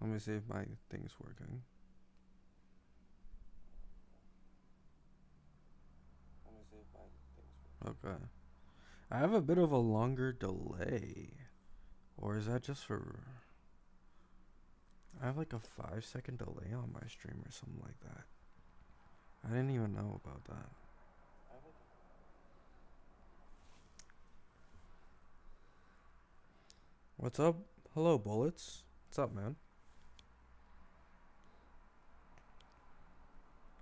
Let me see if my thing's working. Okay. I have a bit of a longer delay. Or is that just for... I have like a 5-second delay on my stream or something like that. I didn't even know about that. What's up? Hello, Bullets. What's up, man?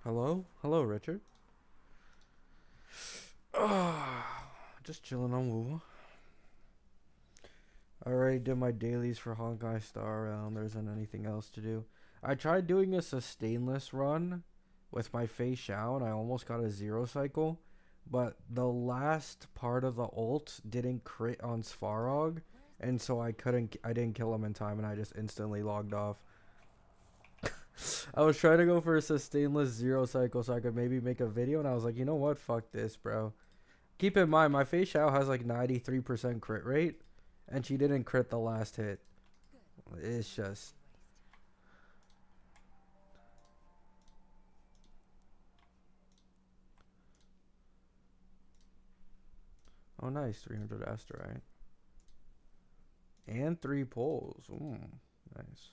Hello? Hello, Richard. Just chilling on Wuwa. I already did my dailies for Honkai Star Realm. There isn't anything else to do. I tried doing a sustainless run with my Fei Xiao and I almost got a 0 cycle. But the last part of the ult didn't crit on Svarog. And so I didn't kill him in time and I just instantly logged off. I was trying to go for a sustainless 0 cycle so I could maybe make a video and I was like, you know what? Fuck this, bro. Keep in mind, my Fei Xiao has like 93% crit rate. And she didn't crit the last hit. It's just... Oh, nice. 300 Asterite. And 3 poles. Nice.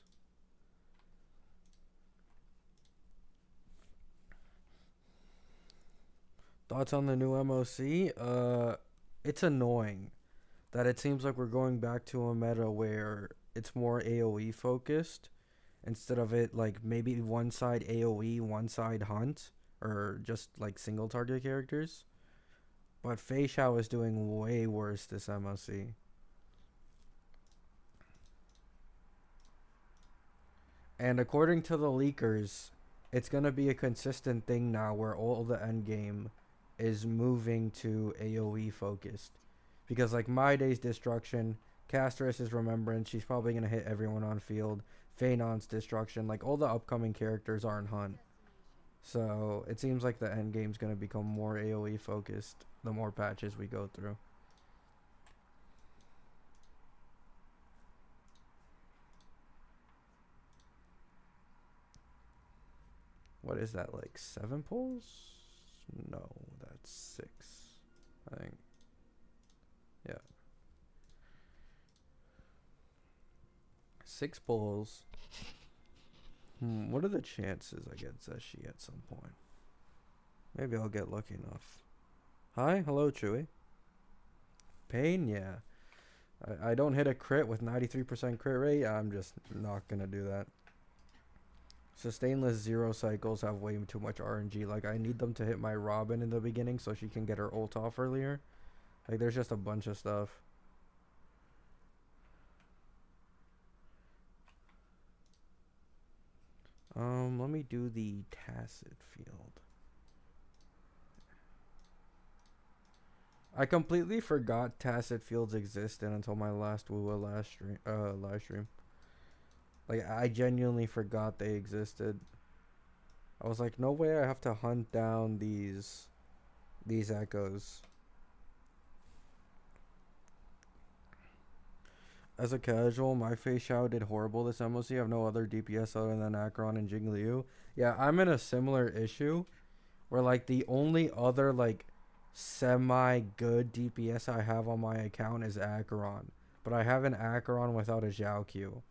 Thoughts on the new MOC? It's annoying that it seems like we're going back to a meta where it's more AoE focused instead of it like maybe one side AoE, one side hunt, or just like single target characters. But Fei Xiao is doing way worse this MOC. And according to the leakers, it's gonna be a consistent thing now where all the endgame is moving to AoE focused. Because like My Day's Destruction, Castress's Remembrance, she's probably going to hit everyone on field. Phaenon's Destruction, like all the upcoming characters are in Hunt. So it seems like the end game's going to become more AoE focused the more patches we go through. What is that, like 7 pulls? No, that's 6, I think. Yeah. 6 pulls. What are the chances I get Zeshi at some point? Maybe I'll get lucky enough. Hi, hello, Chewy. Pain, yeah. I don't hit a crit with 93% crit rate. I'm just not gonna do that. Sustainless 0 cycles have way too much RNG. Like, I need them to hit my Robin in the beginning so she can get her ult off earlier. Like, there's just a bunch of stuff. Let me do the Tacit Field. I completely forgot Tacit Fields existed until my last Wuwa live stream. Like, I genuinely forgot they existed. I was like, no way I have to hunt down these echoes. As a casual, my Fei Xiao did horrible this MOC. I have no other DPS other than Acheron and Jingliu. Yeah, I'm in a similar issue where like the only other like semi-good DPS I have on my account is Acheron. But I have an Acheron without a Jiaoqiu.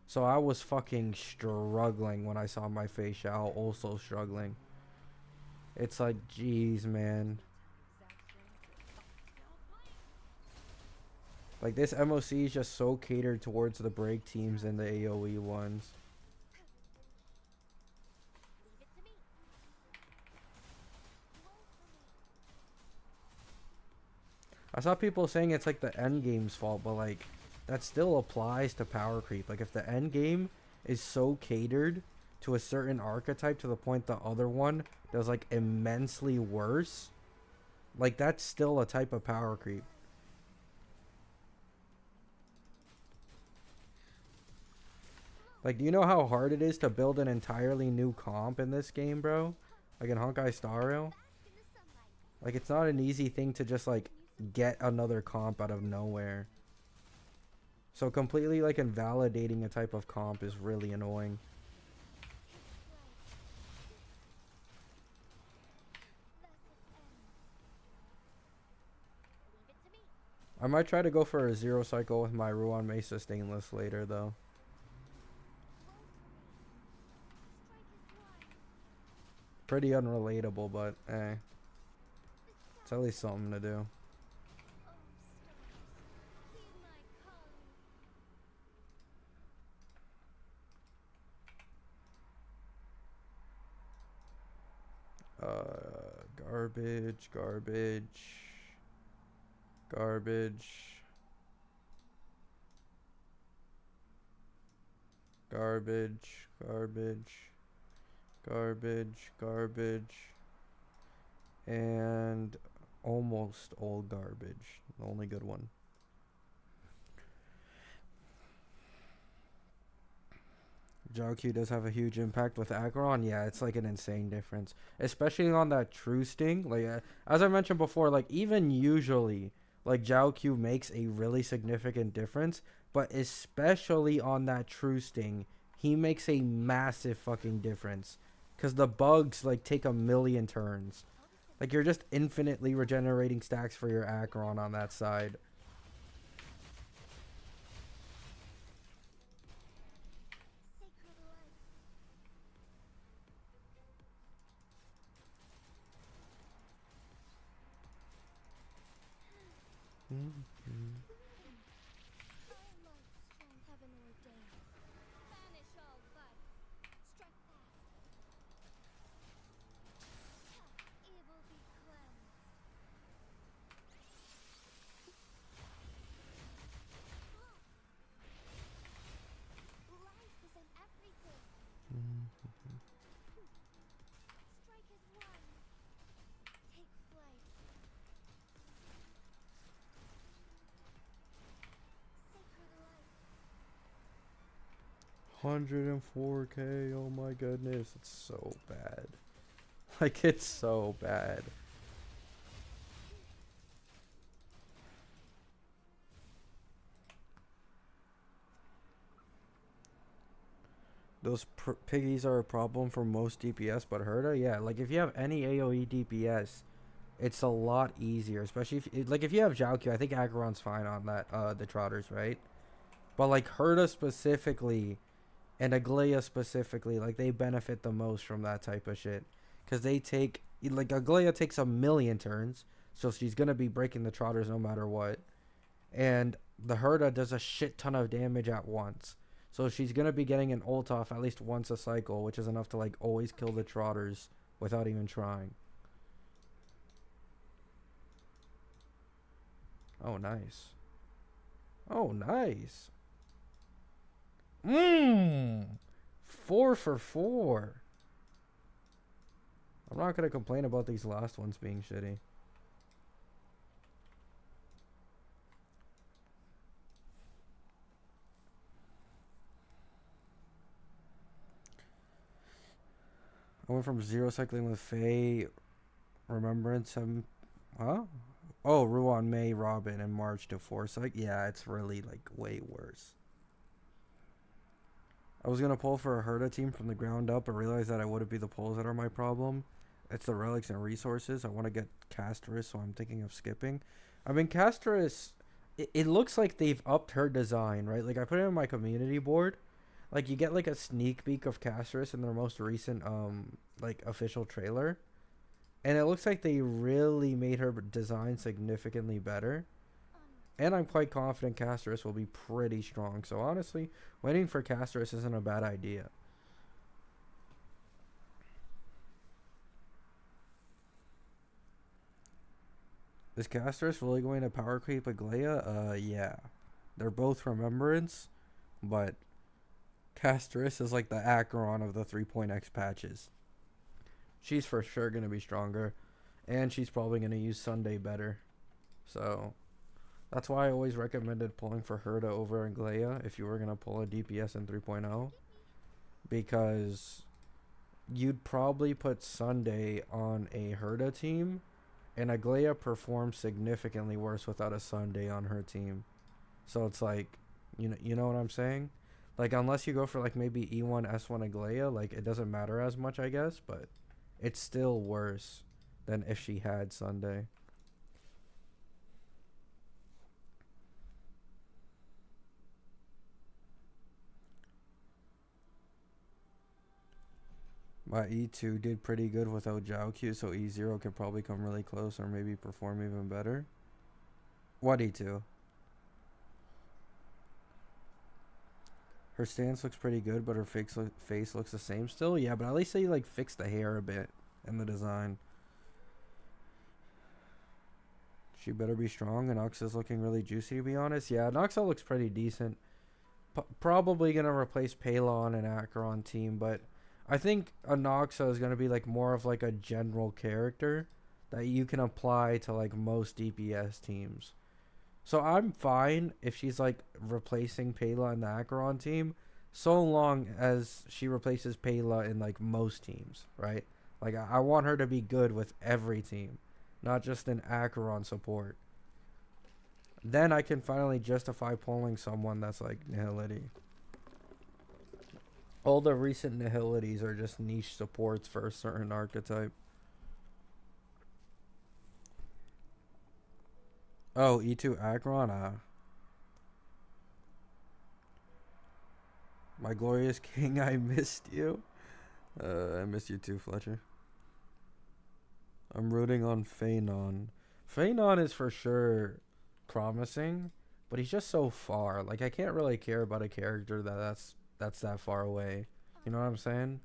So I was fucking struggling when I saw my Fei Xiao also struggling. It's like, jeez, man. Like, this MOC is just so catered towards the break teams and the AoE ones. I saw people saying it's like the end game's fault, but like, that still applies to power creep. Like, if the end game is so catered to a certain archetype to the point the other one does like immensely worse, like that's still a type of power creep. Like, do you know how hard it is to build an entirely new comp in this game, bro? Like in Honkai Star Rail? Like, it's not an easy thing to just like get another comp out of nowhere. So completely like invalidating a type of comp is really annoying. I might try to go for a 0 cycle with my Ruan Mei sustainless later though. Pretty unrelatable, but eh. It's at least something to do. Garbage, garbage, garbage, garbage, garbage, garbage, garbage, and almost all garbage. The only good one. Jiaoqiu does have a huge impact with Aggron. Yeah, it's like an insane difference, especially on that true sting. Like as I mentioned before, like even usually, like Jiaoqiu makes a really significant difference, but especially on that true sting, he makes a massive fucking difference, cause the bugs like take a million turns. Like you're just infinitely regenerating stacks for your Aggron on that side. $104K, oh my goodness, it's so bad. Like, it's so bad. Those piggies are a problem for most DPS, but Herda, yeah, like if you have any AoE DPS, it's a lot easier, especially if, like if you have Jiaoqiu, I think Aggron's fine on that, the Trotters, right? But like Herda specifically, and Aglaia specifically, like they benefit the most from that type of shit. Because they take, like Aglaia takes a million turns, so she's going to be breaking the Trotters no matter what. And the Herda does a shit ton of damage at once. So she's going to be getting an ult off at least once a cycle, which is enough to like always kill the Trotters without even trying. Oh, nice. Oh, nice. Mmm. 4 for 4. I'm not going to complain about these last ones being shitty. I went from 0 cycling with Faye, Remembrance, huh? Oh, Ruan, May, Robin, and March to 4 cycle. Yeah, it's really like way worse. I was gonna pull for a Herda team from the ground up, but realized that it wouldn't be the pulls that are my problem. It's the relics and resources. I want to get Casterus, so I'm thinking of skipping. I mean, Casterus, it looks like they've upped her design, right? Like I put it on my community board. Like you get like a sneak peek of Casterus in their most recent like official trailer, and it looks like they really made her design significantly better. And I'm quite confident Casterus will be pretty strong. So honestly, waiting for Casterus isn't a bad idea. Is Casterus really going to power creep Aglaia? Yeah. They're both Remembrance, but Casterus is like the Acheron of the 3.x patches. She's for sure going to be stronger, and she's probably going to use Sunday better. So that's why I always recommended pulling for Herda over Aglaia if you were going to pull a DPS in 3.0, because you'd probably put Sunday on a Herda team, and Aglaia performs significantly worse without a Sunday on her team. So it's like, You know what I'm saying? Like unless you go for like maybe E1 S1 Aglaya, like it doesn't matter as much, I guess, but it's still worse than if she had Sunday. My E2 did pretty good without Jiaoqiu, so E0 could probably come really close or maybe perform even better. What E2? Her stance looks pretty good, but her face looks the same still. Yeah, but at least they like fixed the hair a bit in the design. She better be strong, and Noxa's looking really juicy to be honest. Yeah, Noxa looks pretty decent. Probably gonna replace Palon and Acheron team, but I think Anoxa is gonna be like more of like a general character that you can apply to like most DPS teams. So I'm fine if she's like replacing Pela in the Acheron team, so long as she replaces Pela in like most teams, right? Like I want her to be good with every team, not just an Acheron support. Then I can finally justify pulling someone that's like Nihility. All the recent Nihilities are just niche supports for a certain archetype. Oh, E2 Acheron? My glorious king, I missed you. I missed you too, Fletcher. I'm rooting on Phanon. Phanon is for sure promising, but he's just so far. Like I can't really care about a character that's that far away. You know what I'm saying?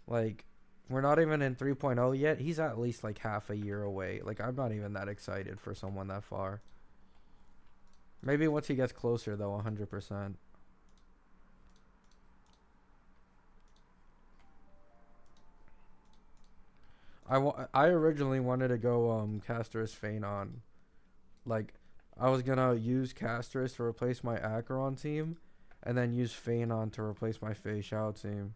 Like we're not even in 3.0 yet. He's at least like half a year away. Like I'm not even that excited for someone that far. Maybe once he gets closer though, 100%. I originally wanted to go Caster's Phanon. Like I was gonna use Caster's to replace my Acheron team, and then use Phanon to replace my Fei Xiao team.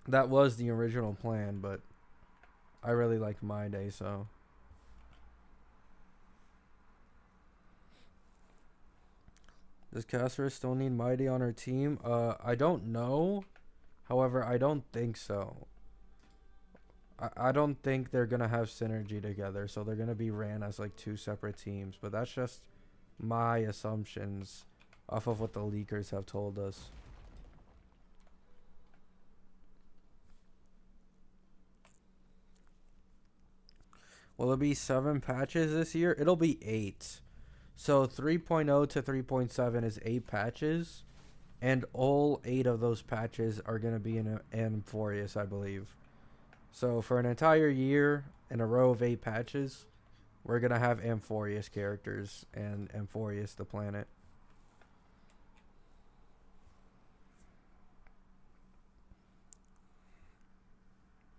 That was the original plan, but I really like my day, so. Does Caster's still need Mighty on her team? I don't know. However, I don't think so. I don't think they're gonna have synergy together, so they're gonna be ran as like two separate teams. But that's just my assumptions off of what the leakers have told us. Will it be 7 patches this year? It'll be 8. So 3.0 to 3.7 is 8 patches, and all 8 of those patches are gonna be in Amphorius, I believe. So for an entire year in a row of 8 patches, we're going to have Amphorius characters and Amphorius the planet.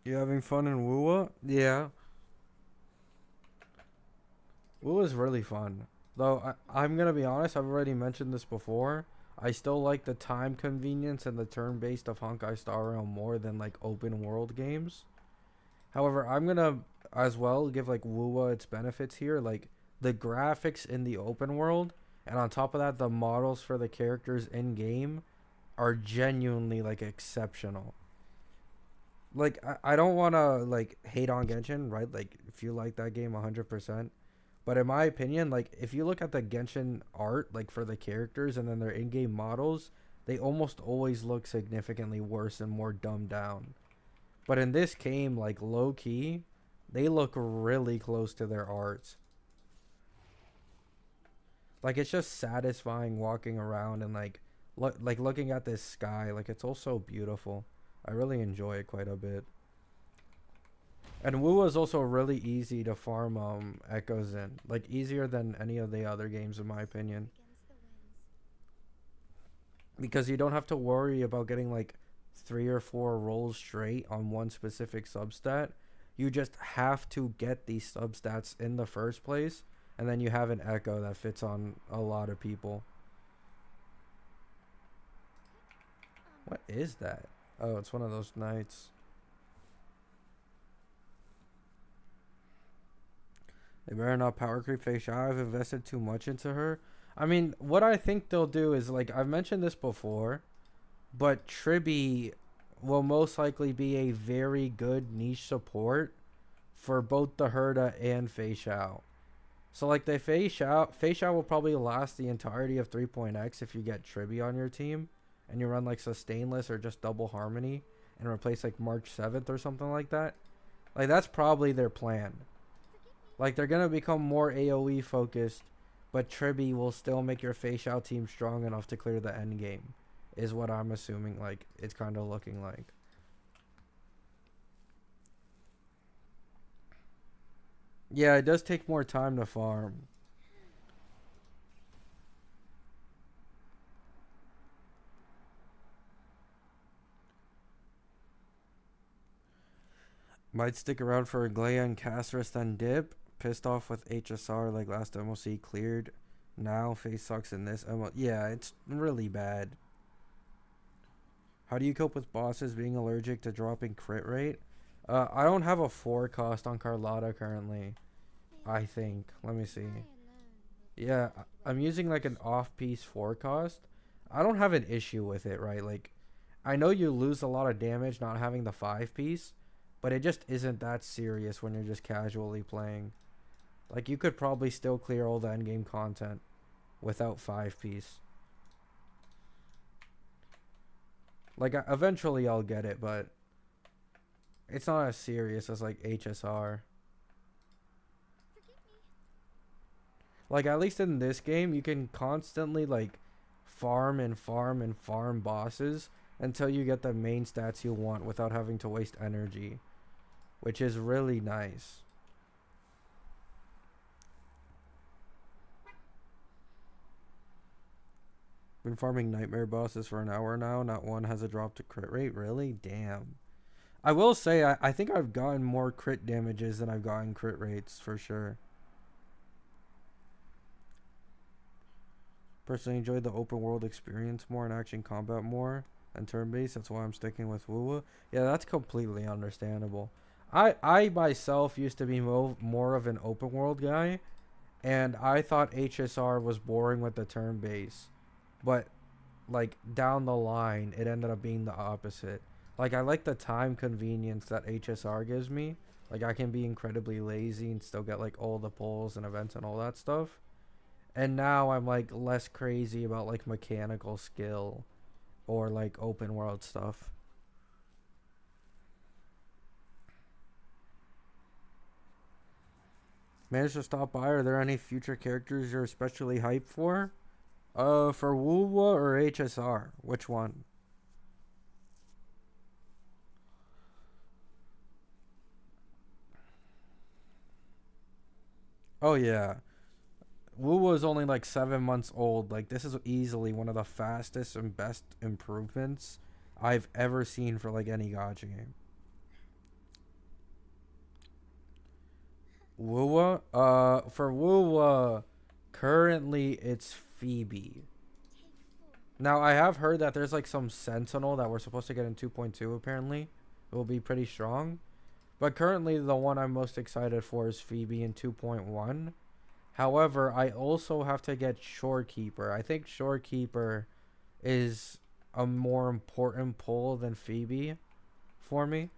You having fun in Wuwa? Yeah. Wuwa's really fun. Though I'm going to be honest, I've already mentioned this before. I still like the time convenience and the turn-based of Honkai Star Rail more than like open world games. However, I'm gonna as well give like Wuwa its benefits here, like the graphics in the open world, and on top of that, the models for the characters in game are genuinely like exceptional. Like I don't want to like hate on Genshin, right? Like if you like that game 100%, but in my opinion, like if you look at the Genshin art, like for the characters and then their in-game models, they almost always look significantly worse and more dumbed down. But in this game, like low key, they look really close to their art. Like it's just satisfying walking around and like looking at this sky. Like it's all so beautiful. I really enjoy it quite a bit. And Wuwa is also really easy to farm echoes in. Like easier than any of the other games in my opinion. Because you don't have to worry about getting like 3 or 4 rolls straight on one specific substat. You just have to get these substats in the first place, and then you have an echo that fits on a lot of people. What is that? Oh, it's one of those knights. They better not power creep Fei Xiao. I've invested too much into her. I mean, what I think they'll do is, like, I've mentioned this before, but Tribby will most likely be a very good niche support for both the Herda and Fei Xiao. So, like, the Fei Xiao will probably last the entirety of 3.x if you get Tribby on your team and you run, like, sustainless or just double harmony and replace, like, March 7th or something like that. Like, that's probably their plan. Like, they're going to become more AoE focused, but Tribby will still make your Fei Xiao team strong enough to clear the end game, is what I'm assuming, like, it's kind of looking like. Yeah, it does take more time to farm. Might stick around for Glea and Castris then dip. Pissed off with HSR like last MLC cleared. Now face sucks in this MLC. Yeah, it's really bad. How do you cope with bosses being allergic to dropping crit rate? I don't have a forecast on Carlotta currently. I think. Let me see. Yeah, I'm using like an off-piece forecast. I don't have an issue with it, right? Like, I know you lose a lot of damage not having the 5-piece, but it just isn't that serious when you're just casually playing. Like, you could probably still clear all the endgame content without 5-piece. Like, eventually I'll get it, but it's not as serious as, like, HSR. Like, at least in this game, you can constantly, like, farm and farm and farm bosses until you get the main stats you want without having to waste energy, which is really nice. Been farming nightmare bosses for an hour now. Not one has a drop to crit rate. Really? Damn. I will say, I think I've gotten more crit damages than I've gotten crit rates, for sure. Personally enjoyed the open world experience more and action combat more and turn based. That's why I'm sticking with Wuwa. Yeah, that's completely understandable. I myself used to be more of an open world guy, and I thought HSR was boring with the turn base. But, like, down the line, it ended up being the opposite. Like, I like the time convenience that HSR gives me. Like, I can be incredibly lazy and still get, like, all the pulls and events and all that stuff. And now I'm, like, less crazy about, like, mechanical skill or, like, open world stuff. Managed to stop by. Are there any future characters you're especially hyped for? For Wuwa or HSR? Which one? Oh, yeah. Wuwa is only like 7 months old. Like, this is easily one of the fastest and best improvements I've ever seen for like any gacha game. Wuwa, for Wuwa, currently it's Phoebe. Now I have heard that there's like some Sentinel that we're supposed to get in 2.2. Apparently, it will be pretty strong. But currently, the one I'm most excited for is Phoebe in 2.1. However, I also have to get Shorekeeper. I think Shorekeeper is a more important pull than Phoebe for me.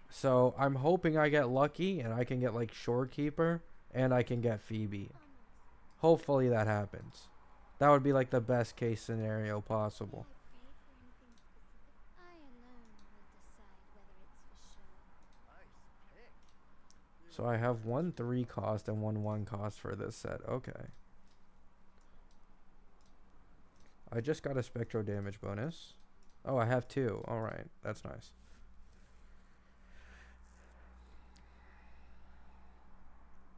So I'm hoping I get lucky and I can get like Shorekeeper and I can get Phoebe. Hopefully that happens. That would be like the best case scenario possible. So I have one 3 cost and one 1 cost for this set. Okay. I just got a spectro damage bonus. Oh, I have 2. Alright, that's nice.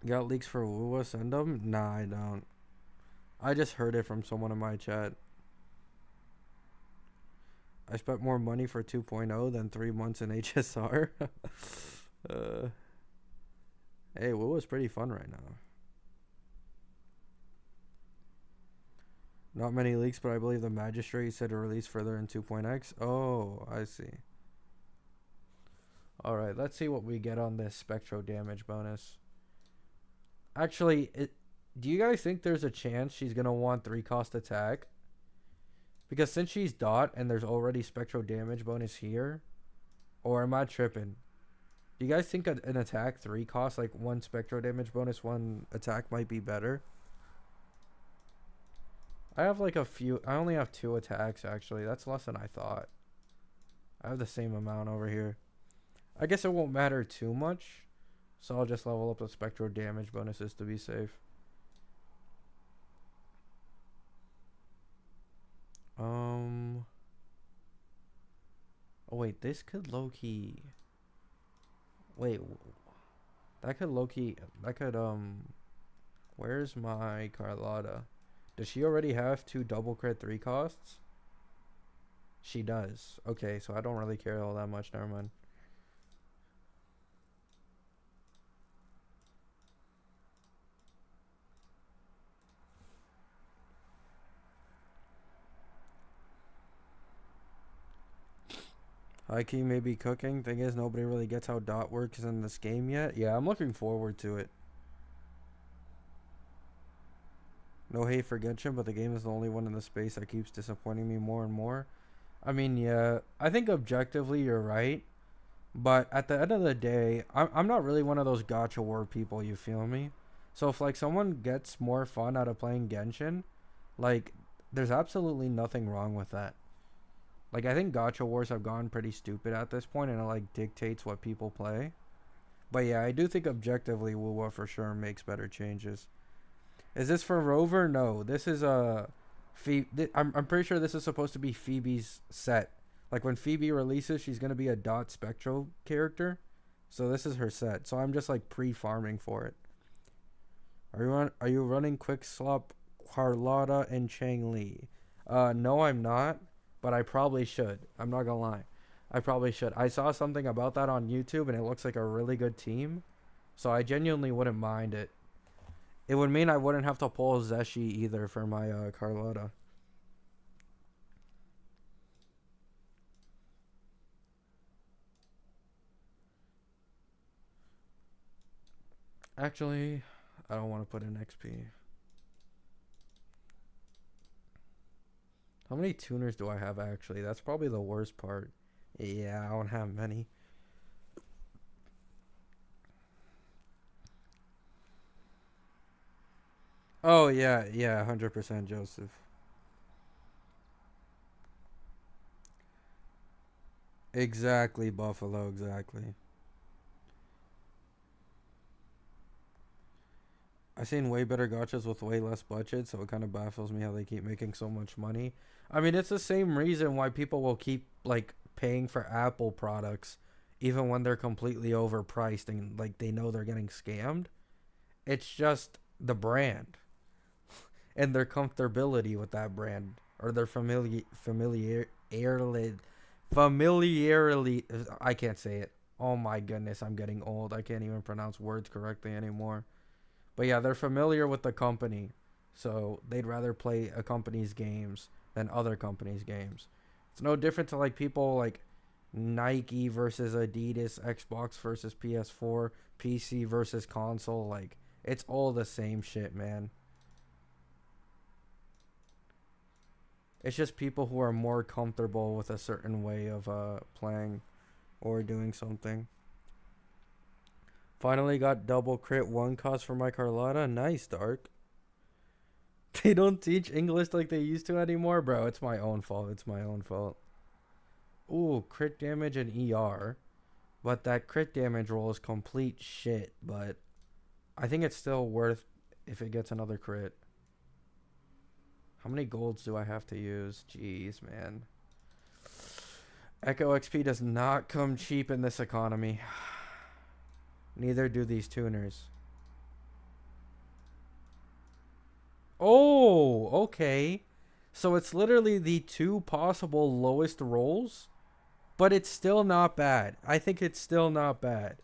Got leaks for Wuwa? Send them? Nah, I don't. I just heard it from someone in my chat. I spent more money for 2.0 than 3 months in HSR. Hey, Wuwa's pretty fun right now. Not many leaks, but I believe the magistrate said to release further in 2.x. Oh, I see. Alright, let's see what we get on this spectro damage bonus. Actually, Do you guys think there's a chance she's gonna want 3-cost attack? Because since she's dot and there's already spectral damage bonus here, or am I tripping? Do you guys think an attack 3-cost, like 1 spectral damage bonus, 1 attack might be better? I have like a few. I only have 2 attacks actually. That's less than I thought. I have the same amount over here. I guess it won't matter too much, so I'll just level up the spectral damage bonuses to be safe. Oh wait, this could low-key. Wait, that could low-key. That could Where's my Carlotta? Does she already have 2 double crit 3 costs? She does. Okay, so I don't really care all that much. Never mind. High key maybe cooking. Thing is, nobody really gets how dot works in this game yet. Yeah, I'm looking forward to it. No hate for Genshin, but the game is the only one in the space that keeps disappointing me more and more. I mean, yeah, I think objectively you're right. But at the end of the day, I'm not really one of those gacha war people, you feel me? So if like someone gets more fun out of playing Genshin, like there's absolutely nothing wrong with that. Like I think gacha wars have gone pretty stupid at this point and it like dictates what people play. But yeah, I do think objectively Wuwa for sure makes better changes. Is this for Rover? No, this is a I'm pretty sure this is supposed to be Phoebe's set. Like when Phoebe releases, she's gonna be a dot spectral character. So this is her set. So I'm just like pre-farming for it. Are you running Quick Slop, Carlotta, and Chang Li? No, I'm not. But I probably should. I'm not gonna lie. I probably should. I saw something about that on YouTube, and it looks like a really good team. So I genuinely wouldn't mind it. It would mean I wouldn't have to pull Zeshi either for my Carlotta. Actually, I don't want to put in XP. How many tuners do I have actually? That's probably the worst part. Yeah, I don't have many. Oh yeah, yeah, 100% Joseph. Exactly, Buffalo, exactly. I've seen way better gachas with way less budget, so it kind of baffles me how they keep making so much money. I mean, it's the same reason why people will keep like paying for Apple products even when they're completely overpriced and like they know they're getting scammed. It's just the brand and their comfortability with that brand or their familiarly I can't say it. Oh my goodness, I'm getting old. I can't even pronounce words correctly anymore. But yeah, they're familiar with the company, so they'd rather play a company's games than other companies' games. It's no different to like people like Nike versus Adidas, Xbox versus PS4, PC versus console. Like it's all the same shit, man. It's just people who are more comfortable with a certain way of playing or doing something. Finally got double crit 1 cost for my Carlotta. Nice, Dark. They don't teach English like they used to anymore, bro. It's my own fault. It's my own fault. Ooh, crit damage and ER. But that crit damage roll is complete shit. But I think it's still worth if it gets another crit. How many golds do I have to use? Jeez, man. Echo XP does not come cheap in this economy. Neither do these tuners. Oh, okay. So it's literally the 2 possible lowest rolls, but it's still not bad. I think it's still not bad.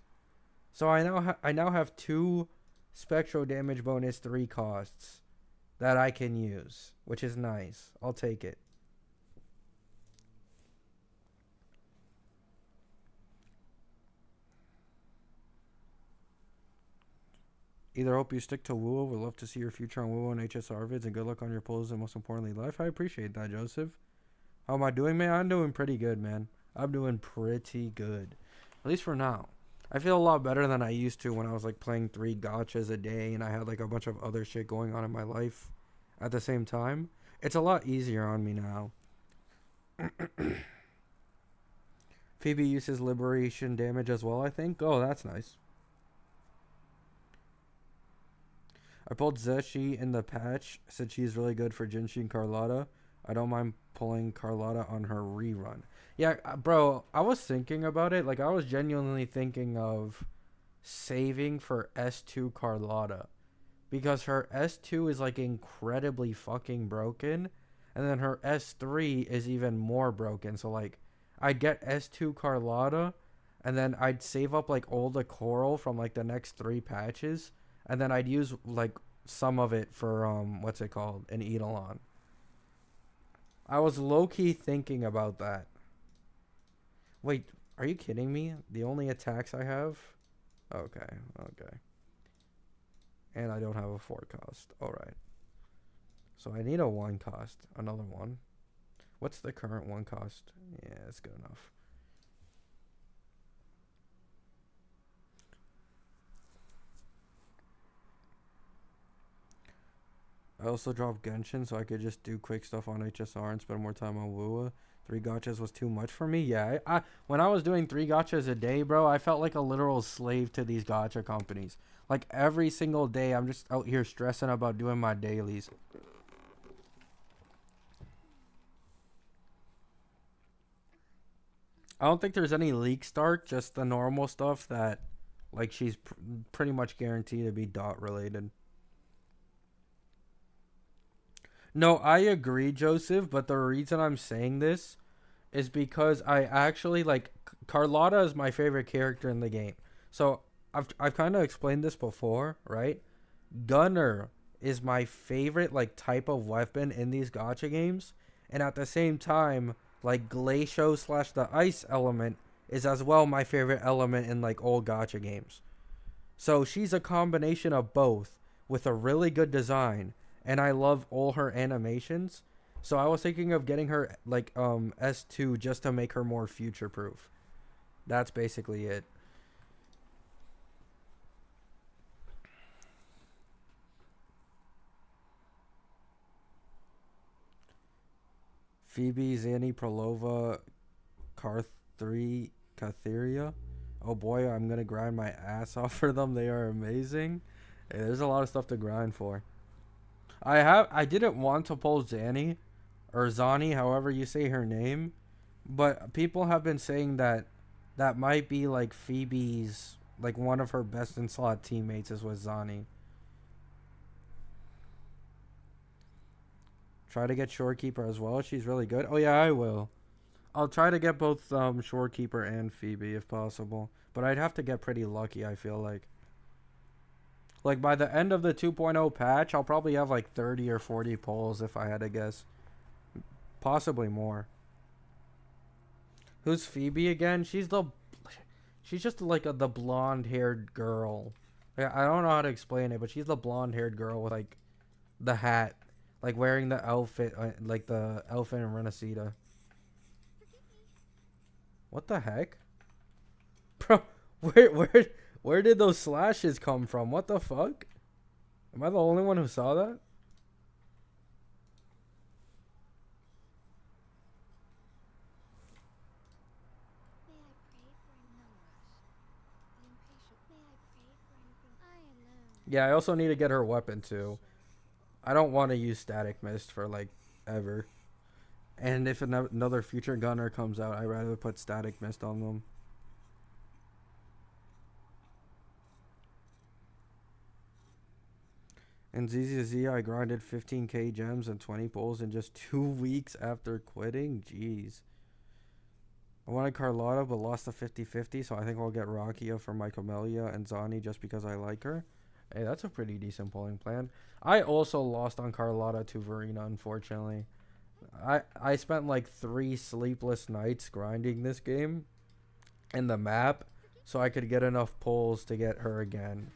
So I now have 2 spectral damage bonus 3 costs that I can use, which is nice. I'll take it. Either hope you stick to Wuwa. Would love to see your future on Wuwa and HSR vids, and good luck on your polls and most importantly, life. I appreciate that, Joseph. How am I doing, man? I'm doing pretty good, man. I'm doing pretty good. At least for now. I feel a lot better than I used to when I was like playing 3 gachas a day and I had like a bunch of other shit going on in my life at the same time. It's a lot easier on me now. Phoebe uses liberation damage as well, I think. Oh, that's nice. I pulled Zeshi in the patch. Said she's really good for Genshin Carlotta. I don't mind pulling Carlotta on her rerun. Yeah, bro, I was thinking about it. Like, I was genuinely thinking of saving for S2 Carlotta. Because her S2 is, like, incredibly fucking broken. And then her S3 is even more broken. So, like, I'd get S2 Carlotta. And then I'd save up, like, all the coral from, like, the next 3 patches. And then I'd use, like, some of it for, what's it called? An Eidolon. I was low-key thinking about that. Wait, are you kidding me? The only attacks I have? Okay. And I don't have a 4 cost. Alright. So I need a 1 cost. Another one. What's the current 1 cost? Yeah, it's good enough. I also dropped Genshin so I could just do quick stuff on HSR and spend more time on Wuwa. 3 gachas was too much for me. Yeah, I when I was doing 3 gachas a day, bro, I felt like a literal slave to these gacha companies. Like every single day, I'm just out here stressing about doing my dailies. I don't think there's any leak start, just the normal stuff that, like, she's pretty much guaranteed to be dot related. No, I agree, Joseph, but the reason I'm saying this is because I actually like Carlotta is my favorite character in the game. So I've kind of explained this before, right? Gunner is my favorite like type of weapon in these gacha games, and at the same time, like Glacio / the ice element is as well my favorite element in like old gacha games. So she's a combination of both with a really good design, and I love all her animations. So I was thinking of getting her like S2 just to make her more future proof. That's basically it. Phoebe, Zanny, Prolova, Car3, Catheria. Oh boy, I'm gonna grind my ass off for them. They are amazing. Hey, there's a lot of stuff to grind for. I didn't want to pull Zanny or Zani, however you say her name, but people have been saying that that might be like Phoebe's, like one of her best in slot teammates is with Zani. Try to get Shorekeeper as well. She's really good. Oh yeah, I will. I'll try to get both Shorekeeper and Phoebe if possible, but I'd have to get pretty lucky, I feel like. Like by the end of the 2.0 patch, I'll probably have like 30 or 40 pulls if I had to guess. Possibly more. Who's Phoebe again? She's just like the blonde-haired girl. I don't know how to explain it, but she's the blonde-haired girl with like the hat, like wearing the outfit, like the outfit in Renacita. What the heck, bro? Where did those slashes come from? What the fuck? Am I the only one who saw that? Yeah, I also need to get her weapon too. I don't want to use static mist for like ever. And if another future gunner comes out, I'd rather put static mist on them. In ZZZ, I grinded 15k gems and 20 pulls in just 2 weeks after quitting. Jeez. I wanted Carlotta, but lost the 50-50, so I think I'll get Rakia for my Camellia and Zani just because I like her. Hey, that's a pretty decent pulling plan. I also lost on Carlotta to Verena, unfortunately. I spent like 3 sleepless nights grinding this game in the map so I could get enough pulls to get her again.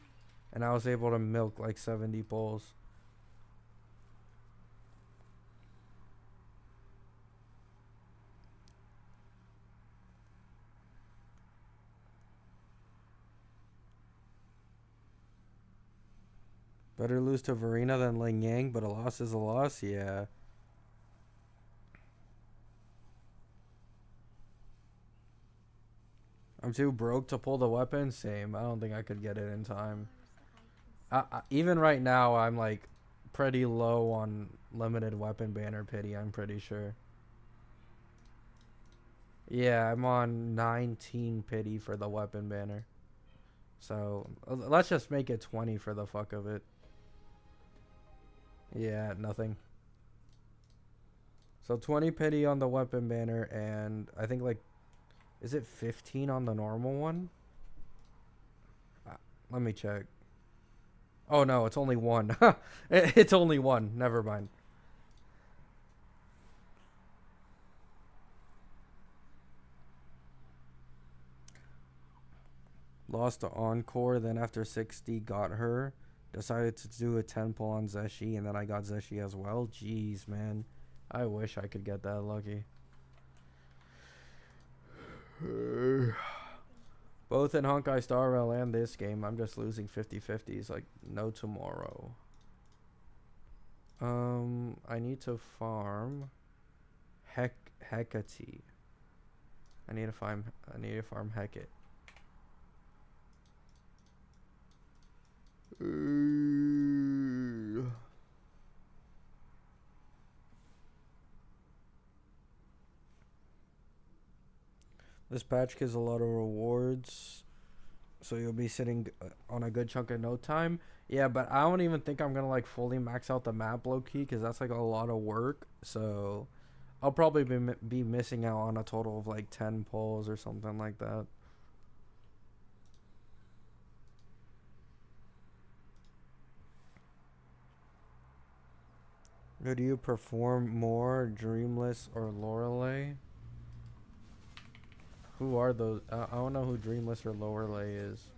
and I was able to milk like 70 pulls. Better lose to Verena than Ling Yang, but a loss is a loss, yeah. I'm too broke to pull the weapon, same. I don't think I could get it in time. Even right now, I'm like pretty low on limited weapon banner pity, I'm pretty sure. Yeah, I'm on 19 pity for the weapon banner. So, let's just make it 20 for the fuck of it. Yeah, nothing. So 20 pity on the weapon banner, and I think like, is it 15 on the normal one? Let me check. Oh no, it's only one. It's only one. Never mind. Lost to Encore, then after 60 got her. Decided to do a 10 pull on Zeshi, and then I got Zeshi as well. Jeez, man. I wish I could get that lucky. Both in Honkai Star Rail and this game, I'm just losing 50-50s like no tomorrow. I need to farm Hecate. I need to farm Hecate. This patch gives a lot of rewards, so you'll be sitting on a good chunk of no time. Yeah, but I don't even think I'm gonna like fully max out the map low key, because that's like a lot of work. So I'll probably be missing out on a total of like 10 pulls or something like that. Do you perform more, Dreamless or Lorelei? Who are those? I don't know who Dreamless or Lorelei is.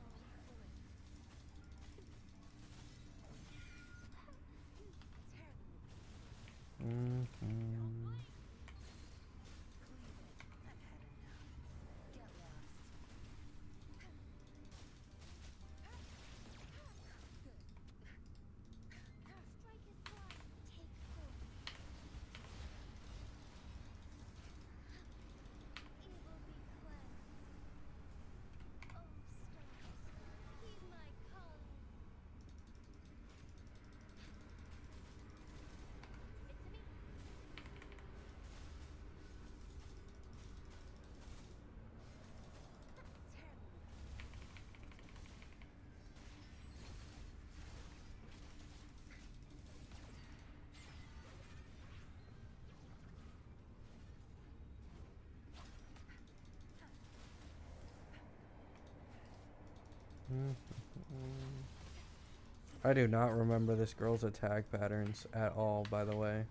I do not remember this girl's attack patterns at all, by the way.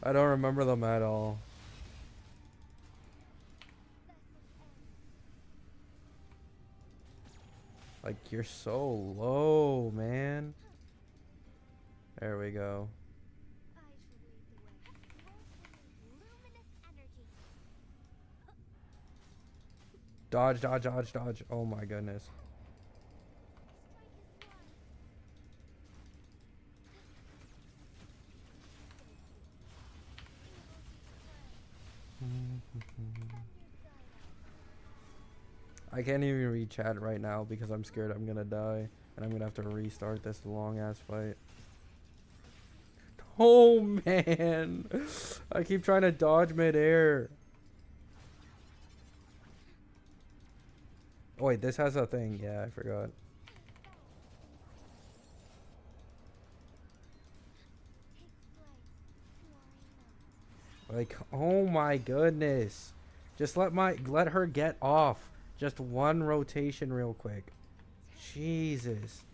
I don't remember them at all. Like, you're so low, man. There we go. Dodge, dodge, dodge, dodge. Oh my goodness. I can't even read chat right now because I'm scared I'm gonna die and I'm gonna have to restart this long ass fight. Oh man, I keep trying to dodge midair. Oh wait, this has a thing. Yeah, I forgot. Like, oh my goodness. Just let her get off. Just one rotation real quick. Jesus.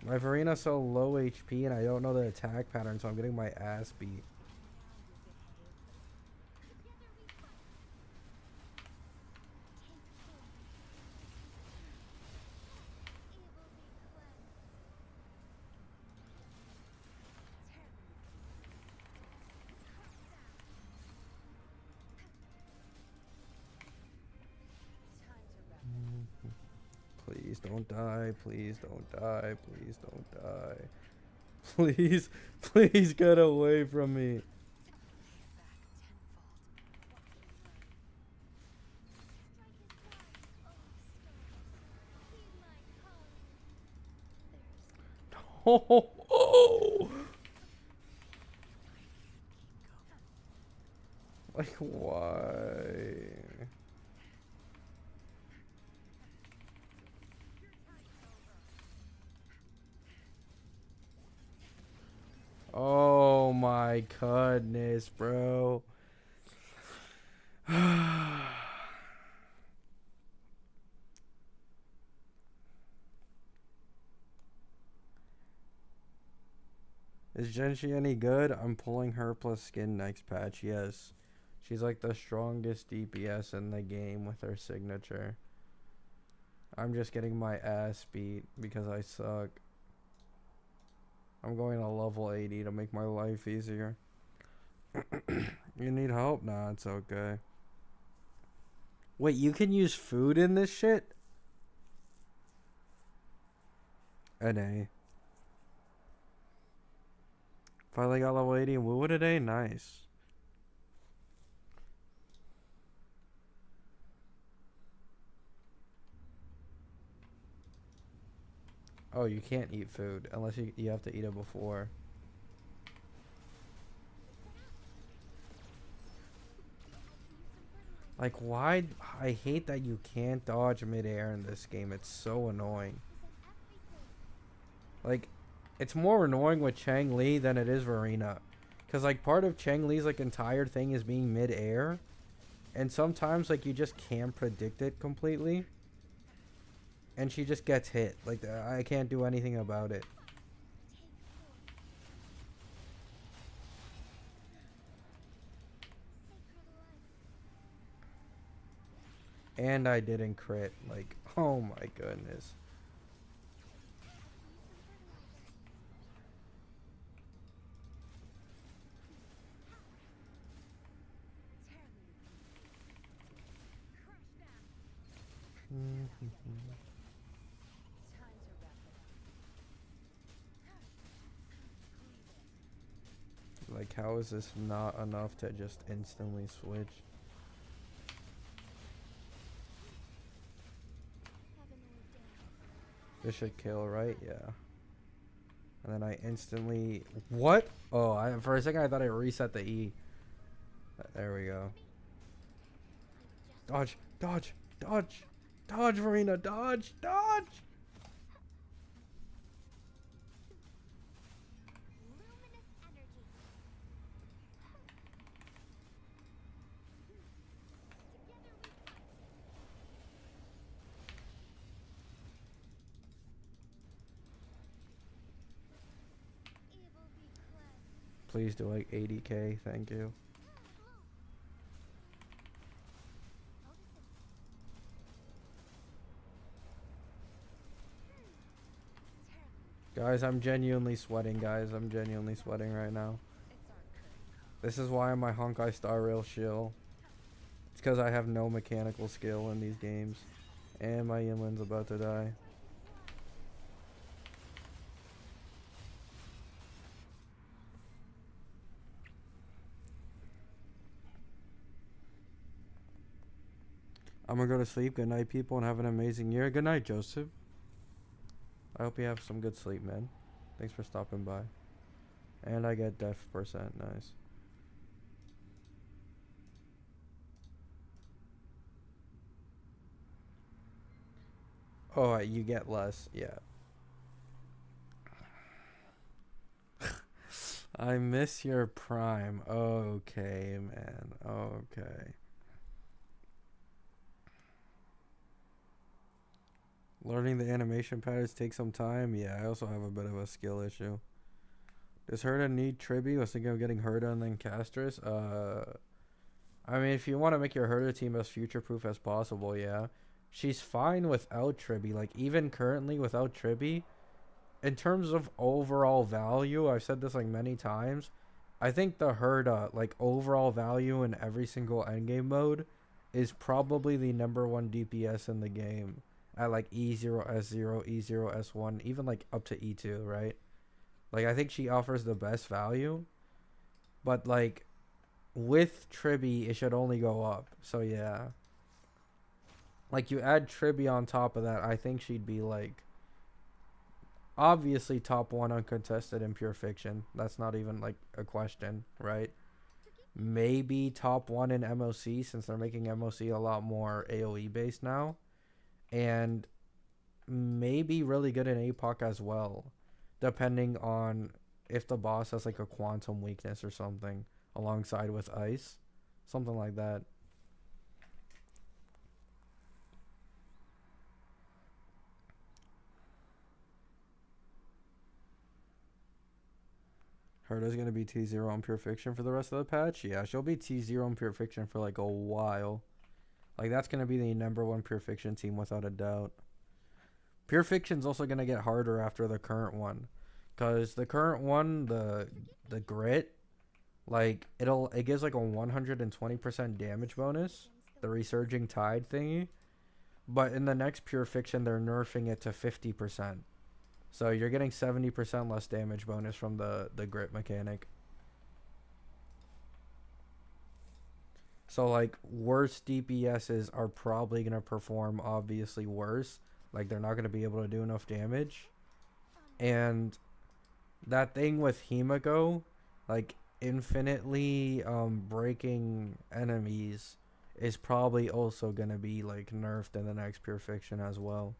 My Verena's so low HP and I don't know the attack pattern, so I'm getting my ass beat. Please don't die. Please don't die. Please don't die. Please, please get away from me. Oh, oh. Like, why? Oh my goodness, bro. Is Genshin any good? I'm pulling her plus skin next patch, yes. She's like the strongest DPS in the game with her signature. I'm just getting my ass beat because I suck. I'm going to level 80 to make my life easier. You need help? Nah, it's okay. Wait, you can use food in this shit? NA. Finally got level 80 in Wuwa today? Nice. Oh, you can't eat food unless you have to eat it before. Like, why? I hate that you can't dodge midair in this game. It's so annoying. Like, it's more annoying with Chang Li than it is Verena. Because, like, part of Chang Li's, like, entire thing is being midair. And sometimes, like, you just can't predict it completely. And she just gets hit. Like, I can't do anything about it. And I didn't crit. Like, oh my goodness. Like, how is this not enough to just instantly switch? This should kill, right? Yeah. And then I instantly... What? Oh, for a second I thought I reset the E. There we go. Dodge! Dodge! Dodge! Dodge, Verena! Dodge! Dodge! Please do like 80k, thank you. Guys, I'm genuinely sweating, guys. I'm genuinely sweating right now. This is why my Honkai Star Rail shill. It's because I have no mechanical skill in these games. And my Yinlin's about to die. I'm gonna go to sleep. Good night, people, and have an amazing year. Good night, Joseph. I hope you have some good sleep, man. Thanks for stopping by. And I get def %. Nice. Oh, you get less. Yeah. I miss your prime. Okay, man. Okay. Learning the animation patterns takes some time. Yeah, I also have a bit of a skill issue. Does Herda need Tribi? I was thinking of getting Herda and then Castris. I mean, if you want to make your Herda team as future-proof as possible, yeah. She's fine without Tribi. Like, even currently without Tribi, in terms of overall value, I've said this like many times, I think the Herda, like, overall value in every single endgame mode is probably the #1 DPS in the game. at like E0, S0, E0, S1, even like up to E2, right? Like I think she offers the best value, but like with Tribby, it should only go up. So yeah, like you add Tribby on top of that, I think she'd be like obviously top one uncontested in pure fiction. That's not even like a question, right? Maybe top one in MOC since they're making MOC a lot more AoE based now, and maybe really good in APOC as well, depending on if the boss has like a quantum weakness or something alongside with ice, something like that. Herta's gonna be T0 on Pure Fiction for the rest of the patch. Yeah, she'll be T0 on Pure Fiction for like a while. Like that's gonna be the number one Pure Fiction team without a doubt. Pure Fiction's also gonna get harder after the current one, cause the current one, the grit, like it gives like a 120% damage bonus, the resurging tide thingy. But in the next Pure Fiction, they're nerfing it to 50%. So you're getting 70% less damage bonus from the grit mechanic. So like worse DPSs are probably gonna perform obviously worse. Like they're not gonna be able to do enough damage. And that thing with Himiko, like infinitely breaking enemies, is probably also gonna be like nerfed in the next Pure Fiction as well.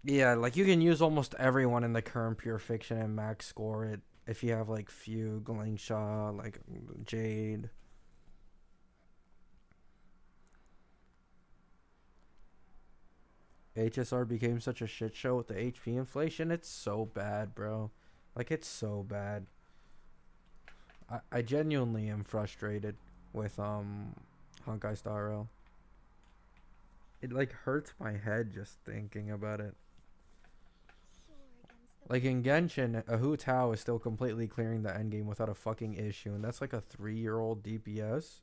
Yeah, like you can use almost everyone in the current Pure Fiction and max score it if you have like Fugue, Lingsha, like Jade. HSR became such a shit show with the HP inflation. It's so bad, bro. Like it's so bad. I genuinely am frustrated with Honkai Star Rail. It like hurts my head just thinking about it. Like in Genshin, a Hu Tao is still completely clearing the endgame without a fucking issue, and that's like a 3-year-old DPS.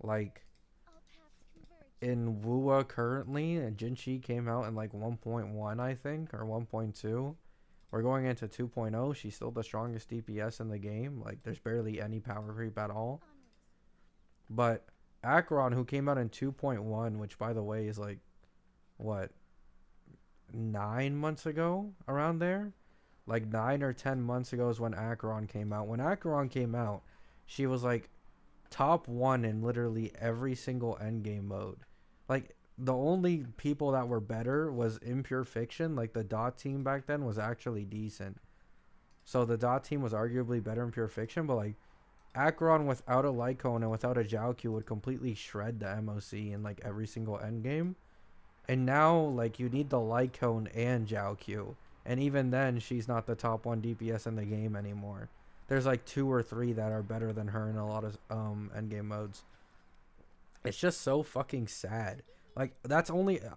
Like in Wuwa currently, and Jinshi came out in like 1.1, I think, or 1.2. We're going into 2.0. She's still the strongest DPS in the game. Like there's barely any power creep at all. But Acheron, who came out in 2.1, which by the way is like what 9 months ago, around there, like 9 or 10 months ago is when Acheron came out. When Acheron came out, she was like top one in literally every single endgame mode. Like the only people that were better was in Pure Fiction. Like the Dot team back then was actually decent. So the Dot team was arguably better in Pure Fiction, but like Acheron without a Lycone and without a Jiaoqiu would completely shred the MOC in like every single endgame. And now, like, you need the Lycone and Jiaoqiu. And even then, she's not the top one DPS in the game anymore. There's like 2 or 3 that are better than her in a lot of endgame modes. It's just so fucking sad. Like, that's only a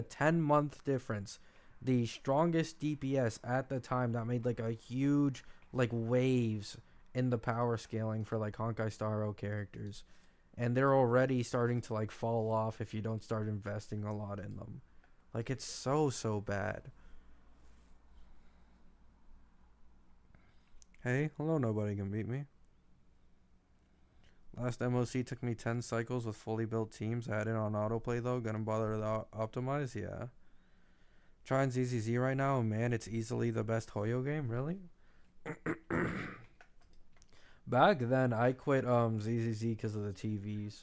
10-month difference. The strongest DPS at the time that made like a huge like waves in the power scaling for like Honkai Star Rail characters, and they're already starting to like fall off if you don't start investing a lot in them. Like it's so bad. Hey, hello, nobody can beat me. Last MOC took me 10 cycles with fully built teams. I had it on autoplay though. Gonna bother to optimize? Yeah. Trying ZZZ right now. Man, it's easily the best Hoyo game. Really? Back then, I quit ZZZ because of the TVs.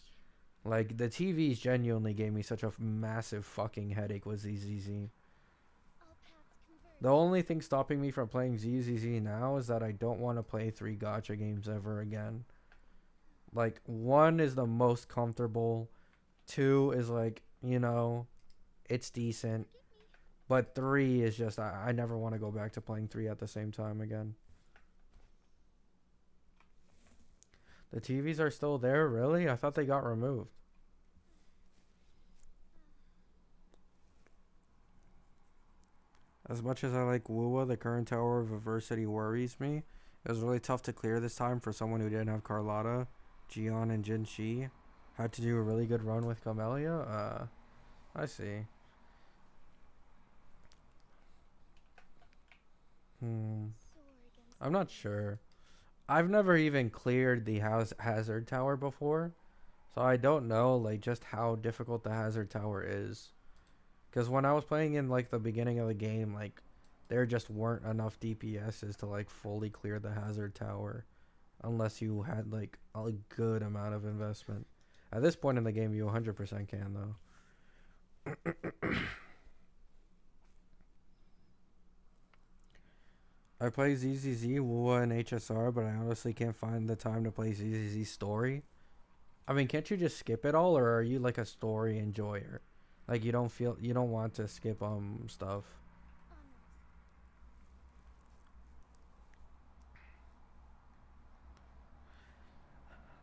Like, the TVs genuinely gave me such a massive fucking headache with ZZZ. The only thing stopping me from playing ZZZ now is that I don't want to play 3 gacha games ever again. Like, 1 is the most comfortable. 2 is like, you know, it's decent. But 3 is just, I never want to go back to playing 3 at the same time again. The TVs are still there, really? I thought they got removed. As much as I like Wuwa, the current Tower of Adversity worries me. It was really tough to clear this time for someone who didn't have Carlotta. Jian and Jinshi had to do a really good run with Camellia. I see. I'm not sure. I've never even cleared the hazard tower before, so I don't know like just how difficult the hazard tower is. Because when I was playing in like the beginning of the game, like there just weren't enough DPSs to like fully clear the hazard tower, unless you had like a good amount of investment. At this point in the game, you 100% can though. I play ZZZ, Wuwa, and HSR, but I honestly can't find the time to play ZZZ story. I mean, can't you just skip it all, or are you like a story enjoyer? Like you don't want to skip stuff.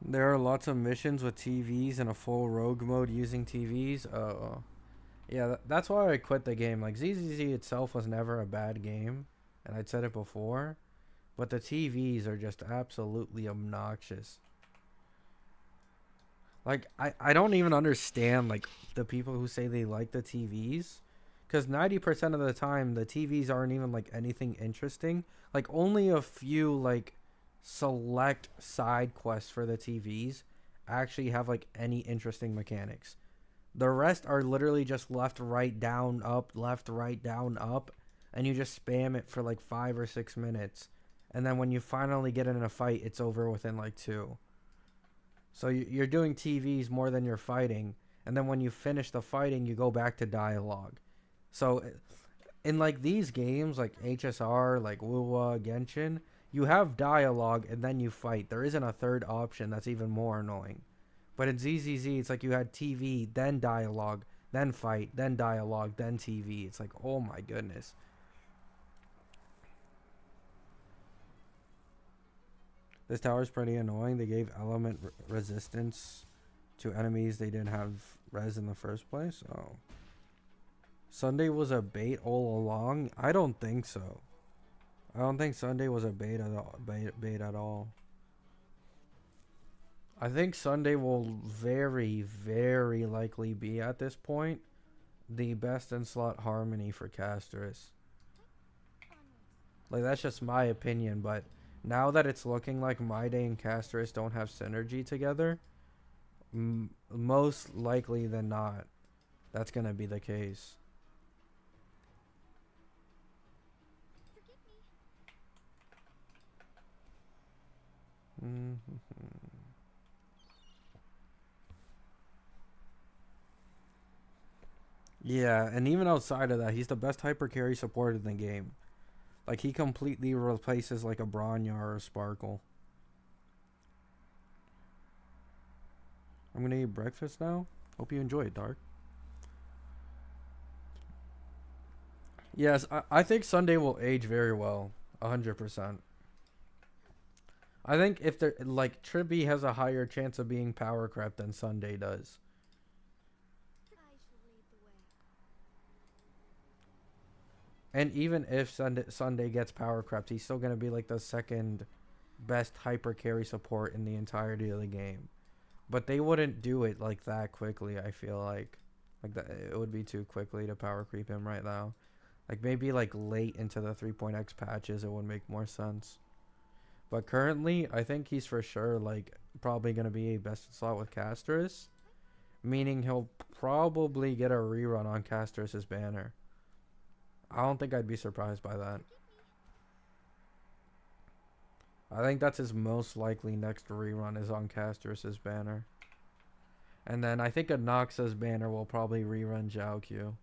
There are lots of missions with TVs and a full rogue mode using TVs. Yeah, that's why I quit the game. Like ZZZ itself was never a bad game, and I'd said it before, but the TVs are just absolutely obnoxious. Like I don't even understand like the people who say they like the TVs, because 90% of the time the TVs aren't even like anything interesting. Like only a few like select side quests for the TVs actually have like any interesting mechanics. The rest are literally just left, right, down, up, left, right, down, up, and you just spam it for like 5 or 6 minutes, and then when you finally get in a fight, it's over within like 2. So you're doing TVs more than you're fighting, and then when you finish the fighting, you go back to dialogue. So in like these games, like HSR, like Wuwa, Genshin, you have dialogue and then you fight. There isn't a third option that's even more annoying. But in ZZZ, it's like you had TV, then dialogue, then fight, then dialogue, then TV. It's like, oh my goodness. This tower is pretty annoying. They gave element resistance to enemies they didn't have res in the first place. Oh. Sunday was a bait all along? I don't think so. I don't think Sunday was a bait at all. Bait at all. I think Sunday will very, very likely be at this point the best in slot harmony for casters. Like that's just my opinion, but now that it's looking like My Day and Casterus don't have synergy together, most likely than not, that's gonna be the case. Yeah, and even outside of that, he's the best hyper carry support in the game. Like he completely replaces like a Bronya or a Sparkle. I'm gonna eat breakfast now. Hope you enjoy it, Dark. Yes, I think Sunday will age very well. 100%. I think if they're like Tribby has a higher chance of being power crept than Sunday does. And even if Sunday gets power crept, he's still gonna be like the second best hyper carry support in the entirety of the game. But they wouldn't do it like that quickly. I feel like that it would be too quickly to power creep him right now. Like maybe like late into the 3.x patches, it would make more sense. But currently, I think he's for sure like probably gonna be a best in slot with Casterus, meaning he'll probably get a rerun on Casterus's banner. I don't think I'd be surprised by that. I think that's his most likely next rerun is on Casterus's banner. And then I think Anoxa's banner will probably rerun Jiaoqiu.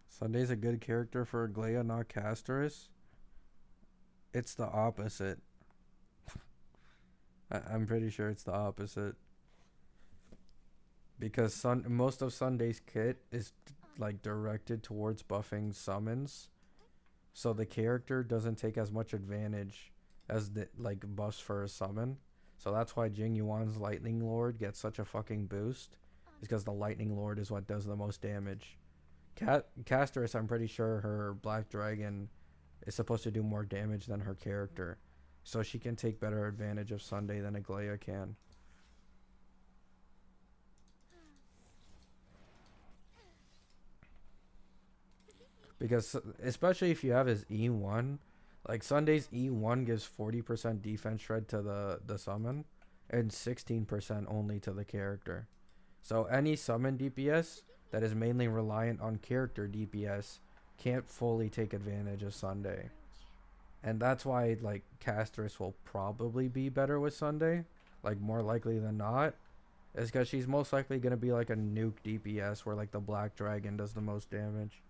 Sunday's a good character for Glea, not Casterus. It's the opposite. I'm pretty sure it's the opposite. Because most of Sunday's kit is like directed towards buffing summons. So the character doesn't take as much advantage as the like buffs for a summon. So that's why Jing Yuan's Lightning Lord gets such a fucking boost. Is because the Lightning Lord is what does the most damage. Casteress, I'm pretty sure her Black Dragon is supposed to do more damage than her character. So she can take better advantage of Sunday than Aglaia can. Because especially if you have his E1, like Sunday's E1 gives 40% defense shred to the summon and 16% only to the character. So any summon DPS that is mainly reliant on character DPS can't fully take advantage of Sunday. And that's why like Casteress will probably be better with Sunday, like more likely than not, is because she's most likely going to be like a nuke DPS where like the Black Dragon does the most damage.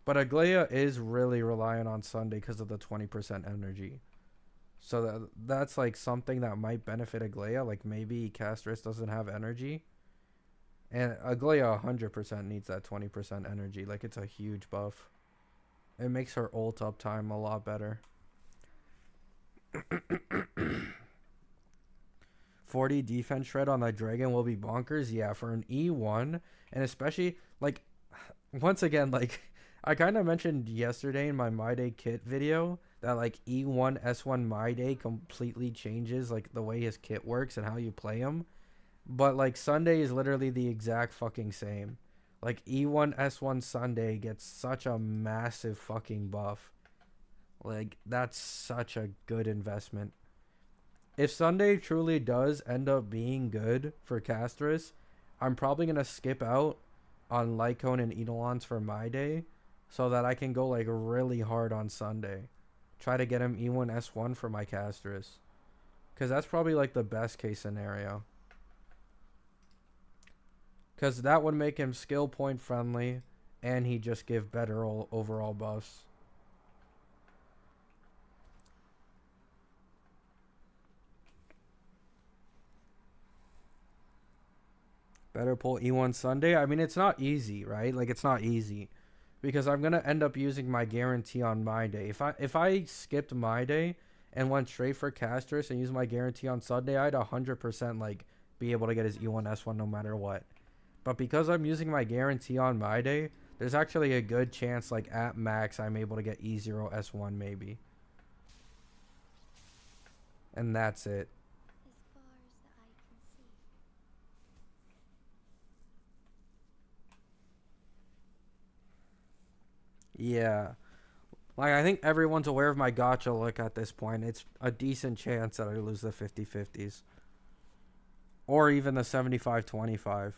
But Aglaia is really reliant on Sunday because of the 20% energy. So that's like something that might benefit Aglaia. Like maybe Casteress doesn't have energy. And Aglaia 100% needs that 20% energy. Like it's a huge buff. It makes her ult uptime a lot better. 40 defense shred on that dragon will be bonkers. Yeah, for an E1. And especially like once again, like I kind of mentioned yesterday in my My Day kit video that like E1 S1 My Day completely changes like the way his kit works and how you play him. But like Sunday is literally the exact fucking same. Like E1 S1 Sunday gets such a massive fucking buff. Like that's such a good investment. If Sunday truly does end up being good for Casteress, I'm probably going to skip out on Lycone and Eidolons for My Day so that I can go like really hard on Sunday. Try to get him E1 S1 for my Casteress. Because that's probably like the best case scenario. Because that would make him skill point friendly and he just give better overall buffs. Better pull E1 Sunday. I mean, it's not easy, right? Like it's not easy. Because I'm gonna end up using my guarantee on My Day. If I skipped My Day and went straight for Casteress and used my guarantee on Sunday, I'd 100% like be able to get his E1 S1 no matter what. But because I'm using my guarantee on My Day, there's actually a good chance like at max I'm able to get E0 S1 maybe. And that's it. Yeah. Like, I think everyone's aware of my Gacha look at this point. It's a decent chance that I lose the 50-50s. Or even the 75-25.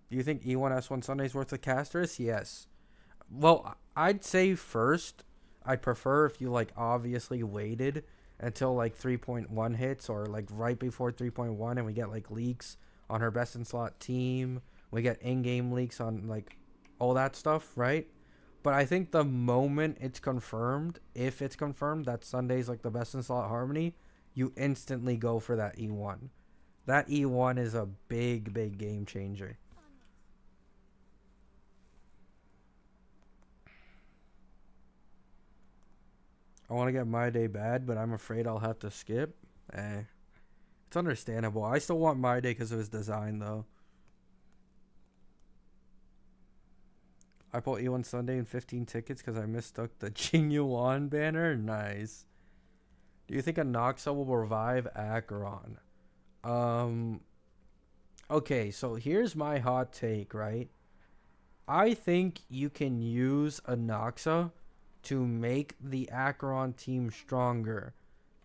Do you think E1 S1 Sunday's worth the Casteress? Yes. Well, I'd say first, I'd prefer if you, like, obviously waited until, like, 3.1 hits or, like, right before 3.1 and we get, like, leaks on her best in slot team. We get in-game leaks on, like, all that stuff, right? But I think the moment it's confirmed, if it's confirmed that Sunday's, like, the best in slot Harmony, you instantly go for that E1. That E1 is a big, big game changer. I want to get My Day bad, but I'm afraid I'll have to skip. It's understandable. I still want My Day because of his design, though. I bought E1 Sunday and 15 tickets because I mistook the Jingyuan banner. Nice. Do you think a Noxa will revive Acheron? Okay, so here's my hot take, right? I think you can use a Noxa to make the Acheron team stronger.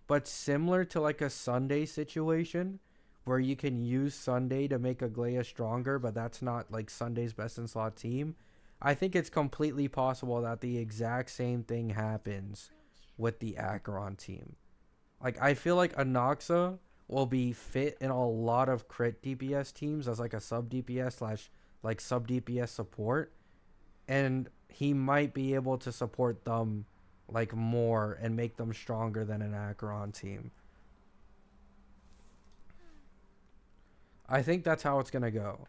But similar to like a Sunday situation where you can use Sunday to make Aglaia stronger, but that's not like Sunday's best in slot team. I think it's completely possible that the exact same thing happens with the Acheron team. Like, I feel like Anoxa will be fit in a lot of crit DPS teams as like a sub DPS slash like sub DPS support. And he might be able to support them like more and make them stronger than an Acheron team. I think that's how it's going to go.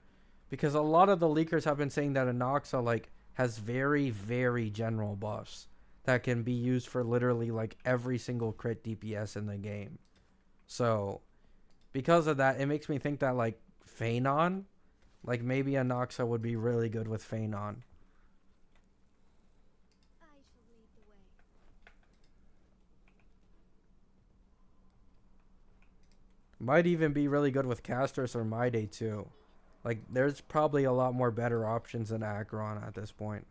Because a lot of the leakers have been saying that Anoxa like has very, very general buffs. that can be used for literally like every single crit DPS in the game. So because of that, it makes me think that like Phanon, like maybe a Noxa would be really good with Phanon. Might even be really good with Castris or Maide too. Like there's probably a lot more better options than Aggron at this point.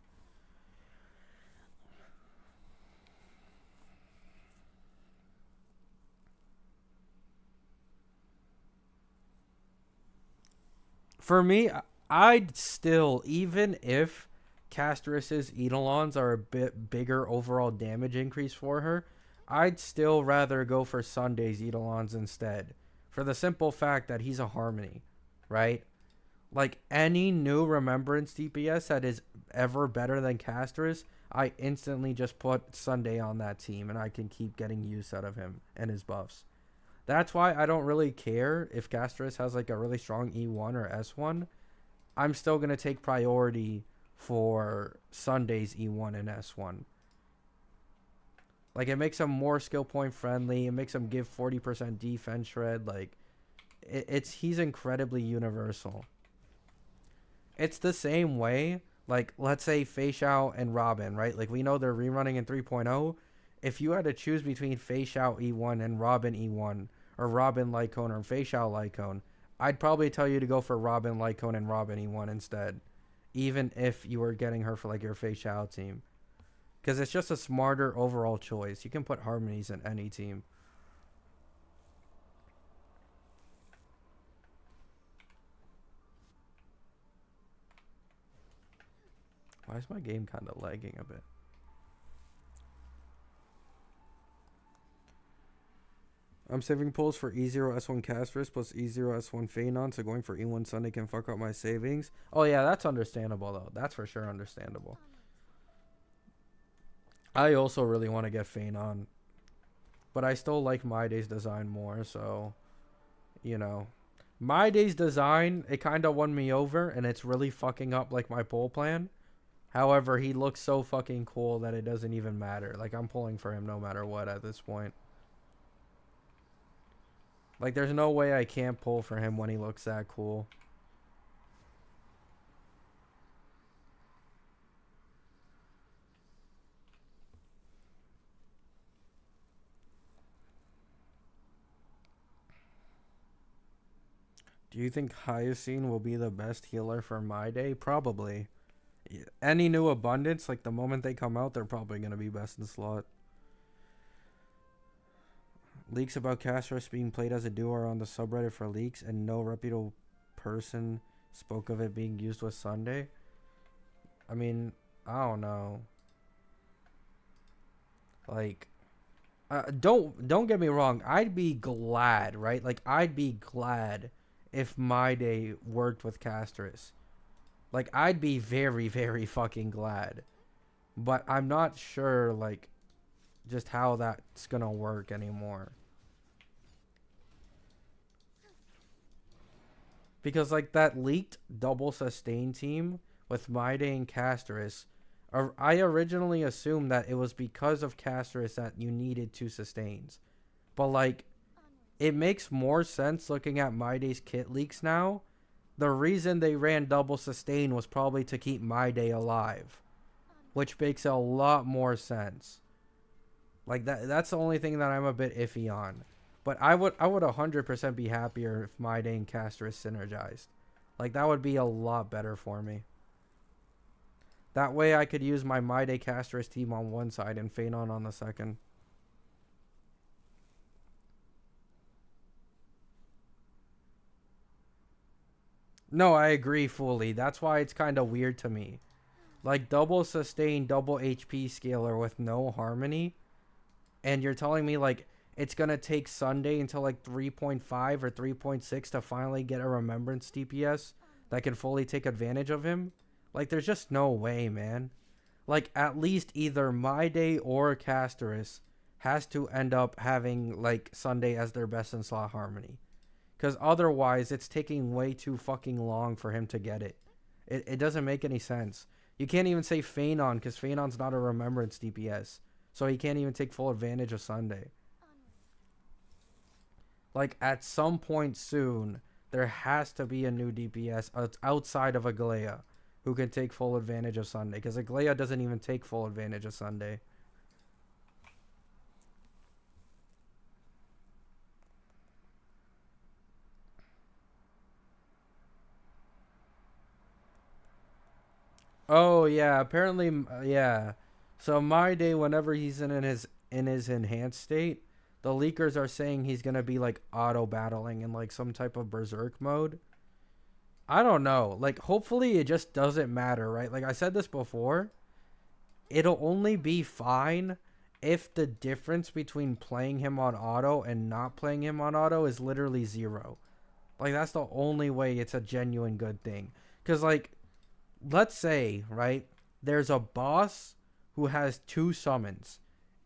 For me, I'd still, even if Castris's Eidolons are a bit bigger overall damage increase for her, I'd still rather go for Sunday's Eidolons instead. For the simple fact that he's a Harmony, right? Like any new Remembrance DPS that is ever better than Castris, I instantly just put Sunday on that team and I can keep getting use out of him and his buffs. That's why I don't really care if Castris has like a really strong E1 or S1. I'm still going to take priority for Sunday's E1 and S1. Like it makes him more skill point friendly. It makes him give 40% defense shred. Like he's incredibly universal. It's the same way, like let's say Fei Xiao and Robin, right? Like we know they're rerunning in 3.0. If you had to choose between Fei Xiao E1 and Robin E1, or Robin Lycone or Fei Xiao Lycone, I'd probably tell you to go for Robin Lycone and Robin E1 instead, even if you were getting her for like your Fei Xiao team. Because it's just a smarter overall choice. You can put harmonies in any team. Why is my game kind of lagging a bit? I'm saving pulls for E0 S1 Castris plus E0 S1 Phanon, so going for E1 Sunday can fuck up my savings. Oh yeah, that's understandable though. That's for sure understandable. I also really want to get Phanon, but I still like My Day's design more, so, you know. My Day's design, it kind of won me over, and it's really fucking up, like, my pull plan. However, he looks so fucking cool that it doesn't even matter. Like, I'm pulling for him no matter what at this point. Like, there's no way I can't pull for him when he looks that cool. Do you think Hyacine will be the best healer for My Day? Probably. Any new abundance, like the moment they come out, they're probably going to be best in slot. Leaks about Castris being played as a duo are on the subreddit for leaks, and no reputable person spoke of it being used with Sunday. I mean, I don't know. Like, don't get me wrong. I'd be glad, right? Like, I'd be glad if My Day worked with Castris. Like, I'd be very, very fucking glad. But I'm not sure, like, just how that's gonna work anymore. Because, like, that leaked double sustain team with My Day and Castris, I originally assumed that it was because of Castris that you needed two sustains. But, like, it makes more sense looking at My Day's kit leaks now. The reason they ran double sustain was probably to keep My Day alive, which makes a lot more sense. Like that's the only thing that I'm a bit iffy on. But I would 100% be happier if My Day and Castris synergized. Like that would be a lot better for me. That way I could use my My Day Castris team on one side and Phanon on the second. No, I agree fully. That's why it's kind of weird to me. Like double sustain, double HP scaler with no harmony. And you're telling me like it's going to take Sunday until like 3.5 or 3.6 to finally get a Remembrance DPS that can fully take advantage of him? Like there's just no way, man. Like at least either My Day or Castris has to end up having like Sunday as their best in slot harmony. Because otherwise, it's taking way too fucking long for him to get it. It doesn't make any sense. You can't even say Phanon because Phanon's not a remembrance DPS. So he can't even take full advantage of Sunday. Like, at some point soon, there has to be a new DPS outside of Aglaya who can take full advantage of Sunday. Because Aglaya doesn't even take full advantage of Sunday. Oh, yeah. Apparently, yeah. So My Day, whenever he's in his enhanced state, the leakers are saying he's going to be, like, auto-battling in, like, some type of berserk mode. I don't know. Like, hopefully it just doesn't matter, right? Like I said this before, it'll only be fine if the difference between playing him on auto and not playing him on auto is literally 0. Like, that's the only way it's a genuine good thing. Because, like, let's say, right, there's a boss who has 2 summons.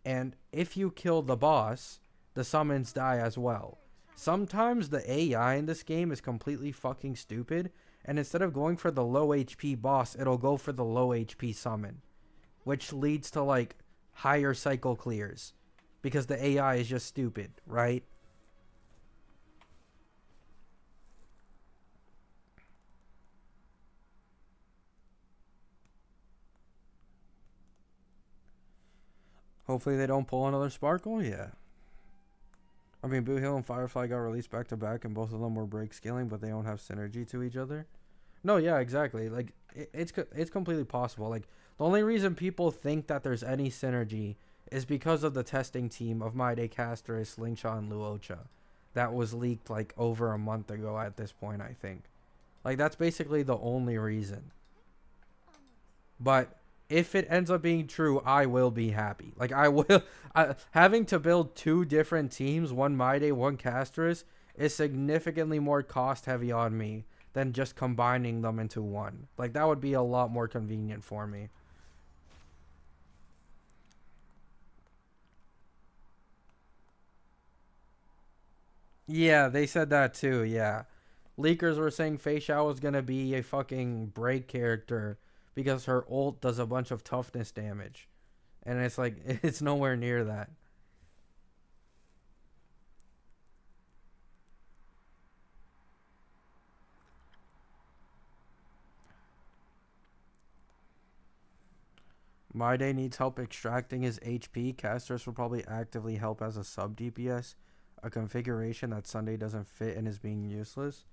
And if you kill the boss, the summons die as well. Sometimes the AI in this game is completely fucking stupid, and instead of going for the low HP boss, it'll go for the low HP summon, which leads to, like, higher cycle clears, because the AI is just stupid, right? Hopefully they don't pull another Sparkle, yeah. I mean, Boo Hill and Firefly got released back to back, and both of them were break scaling, but they don't have synergy to each other. No, yeah, exactly. Like, it's completely possible. Like, the only reason people think that there's any synergy is because of the testing team of My Day Casterus, Slingshot, and Luocha. That was leaked, like, over a month ago at this point, I think. Like, that's basically the only reason. But if it ends up being true, I will be happy. Like, I will. Having to build 2 different teams, one My Day, one Casterus, is significantly more cost heavy on me than just combining them into one. Like, that would be a lot more convenient for me. Yeah, they said that too, yeah. Leakers were saying Fei Xiao was going to be a fucking break character because her ult does a bunch of toughness damage. And it's like, it's nowhere near that. My Day needs help extracting his HP. Casters will probably actively help as a sub DPS, a configuration that Sunday doesn't fit and is being useless.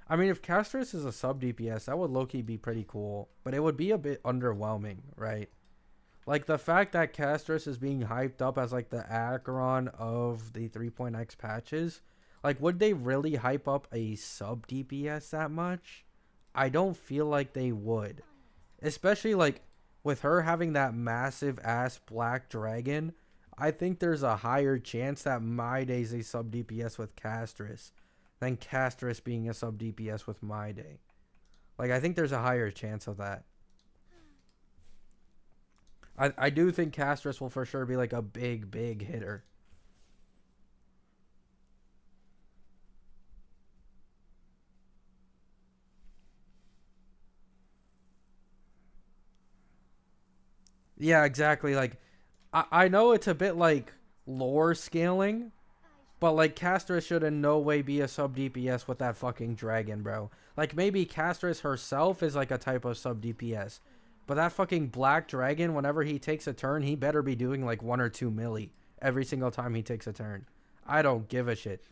I mean, if Casters is a sub DPS, that would low-key be pretty cool, but it would be a bit underwhelming, right? Like, the fact that Castris is being hyped up as, like, the Acheron of the 3.x patches, like, would they really hype up a sub DPS that much? I don't feel like they would. Especially, like, with her having that massive ass black dragon, I think there's a higher chance that My Day's a sub DPS with Castris than Castris being a sub DPS with My Day. Like, I think there's a higher chance of that. I do think Castris will for sure be like a big hitter. Yeah, exactly. Like, I know it's a bit like lore scaling, but like Castris should in no way be a sub DPS with that fucking dragon, bro. Like, maybe Castris herself is like a type of sub DPS. But that fucking black dragon, whenever he takes a turn, he better be doing like 1 or 2 milli every single time he takes a turn. I don't give a shit.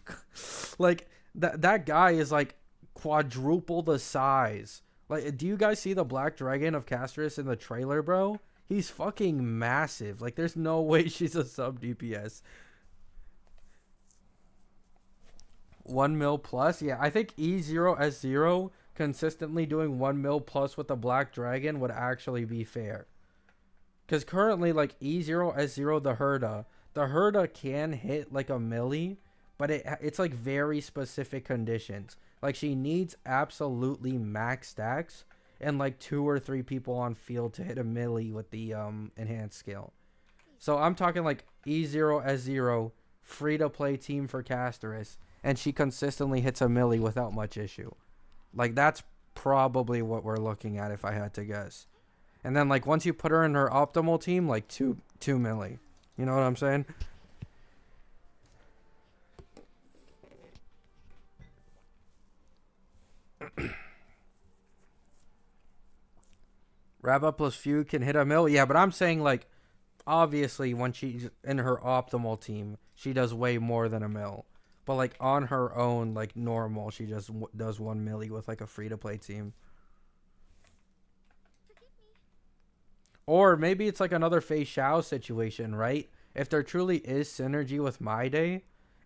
Like, that guy is like quadruple the size. Like, do you guys see the black dragon of Castris in the trailer, bro? He's fucking massive. Like, there's no way she's a sub DPS. 1 mil plus? Yeah, I think E0S0 consistently doing 1 mil plus with the black dragon would actually be fair. Because currently, like, E0S0, the Herda can hit like a milli, but it's like very specific conditions. Like, she needs absolutely max stacks and like 2 or 3 people on field to hit a milli with the enhanced skill. So I'm talking like E0S0, free to play team for Casterus, and she consistently hits a milli without much issue. Like, that's probably what we're looking at if I had to guess. And then like once you put her in her optimal team, like two milli. You know what I'm saying? Wrap up plus few can hit a mill. Yeah, but I'm saying like obviously when she's in her optimal team, she does way more than a mill. But like on her own, like normal, she just does 1 milli with like a free to play team. Or maybe it's like another Fei Xiao situation, right? If there truly is synergy with My Day,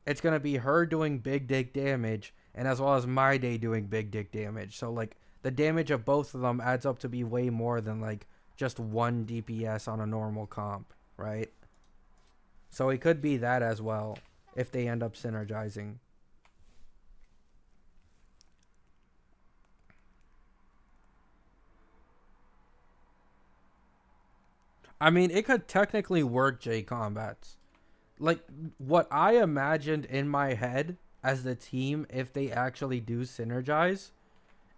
it's gonna be her doing big dick damage, and as well as My Day doing big dick damage. So like the damage of both of them adds up to be way more than like just 1 DPS on a normal comp, right? So it could be that as well if they end up synergizing. I mean, it could technically work J combats. Like what I imagined in my head as the team if they actually do synergize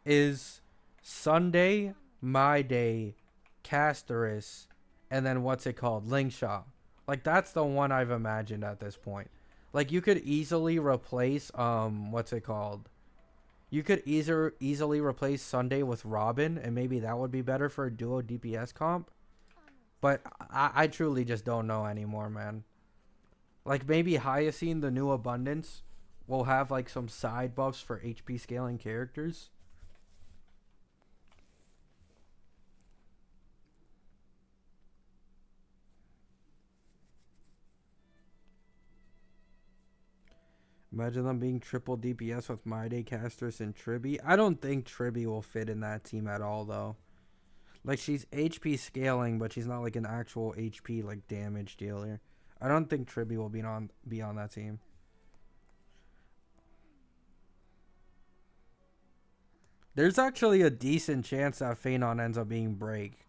is Sunday, My Day, Casterus, and then what's it called? Lingshaw. Like that's the one I've imagined at this point. Like you could easily replace what's it called? You could easily replace Sunday with Robin, and maybe that would be better for a duo DPS comp. But I truly just don't know anymore, man. Like maybe Hyacine, the new abundance, will have like some side buffs for HP scaling characters. Imagine them being triple DPS with My Day, Casters, and Tribby. I don't think Tribby will fit in that team at all, though. Like, she's HP scaling, but she's not like an actual HP, like, damage dealer. I don't think Tribby will be on that team. There's actually a decent chance that Phenon ends up being Break.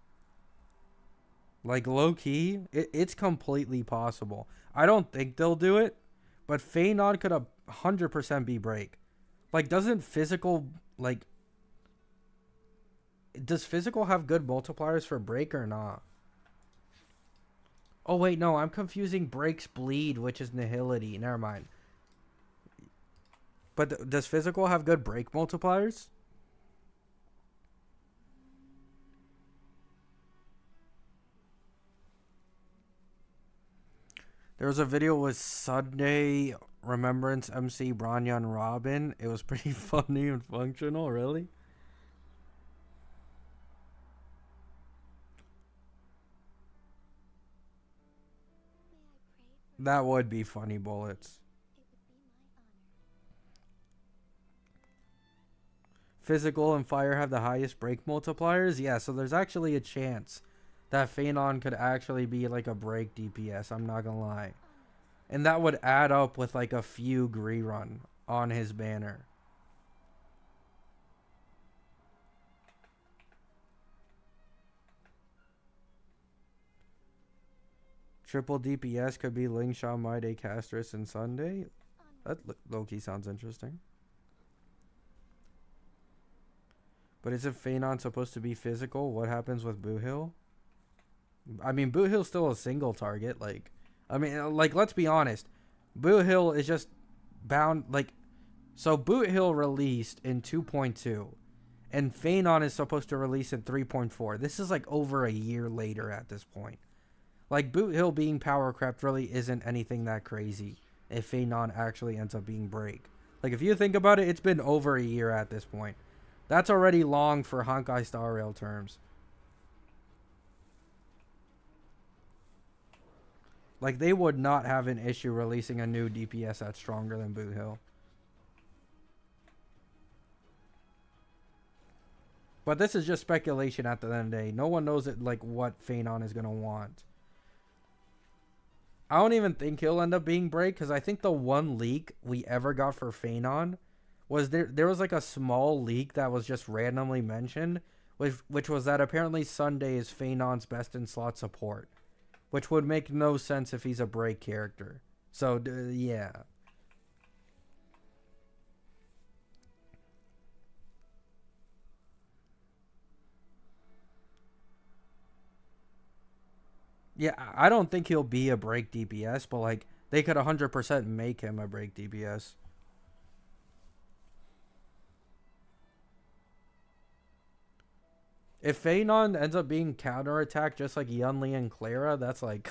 Like, low-key, it's completely possible. I don't think they'll do it, but Phenon could 100% be Break. Like, doesn't physical, like... Does physical have good multipliers for Break or not? Oh, wait, no. I'm confusing Break's Bleed, which is Nihility. Never mind. But does physical have good Break multipliers? There was a video with Sunday Remembrance MC Branyan Robin. It was pretty funny and functional, really. That would be funny bullets. Physical and fire have the highest break multipliers? Yeah, so there's actually a chance that Phenon could actually be like a break DPS, I'm not gonna lie. And that would add up with like a Fugue rerun on his banner. Triple DPS could be Lingshaw, My Day, Castris, and Sunday. That low-key sounds interesting. But isn't Phenon supposed to be physical? What happens with Boo Hill? I mean, Boo Hill's still a single target. Like, I mean, like, let's be honest. Boo Hill is just bound, like... So, Boot Hill released in 2.2. And Phenon is supposed to release in 3.4. This is, like, over a year later at this point. Like, Boot Hill being power crept really isn't anything that crazy if Phenon actually ends up being break. Like, if you think about it, it's been over a year at this point. That's already long for Honkai Star Rail terms. Like, they would not have an issue releasing a new DPS that's stronger than Boot Hill. But this is just speculation at the end of the day. No one knows it, like, what Phenon is going to want. I don't even think he'll end up being break, because I think the one leak we ever got for Phenon was there was like a small leak that was just randomly mentioned, which was that apparently Sunday is Phenon's best in slot support, which would make no sense if he's a break character. So, yeah. Yeah, I don't think he'll be a break DPS, but like they could 100% make him a break DPS. If Phanon ends up being counterattacked just like Yunli and Clara, that's like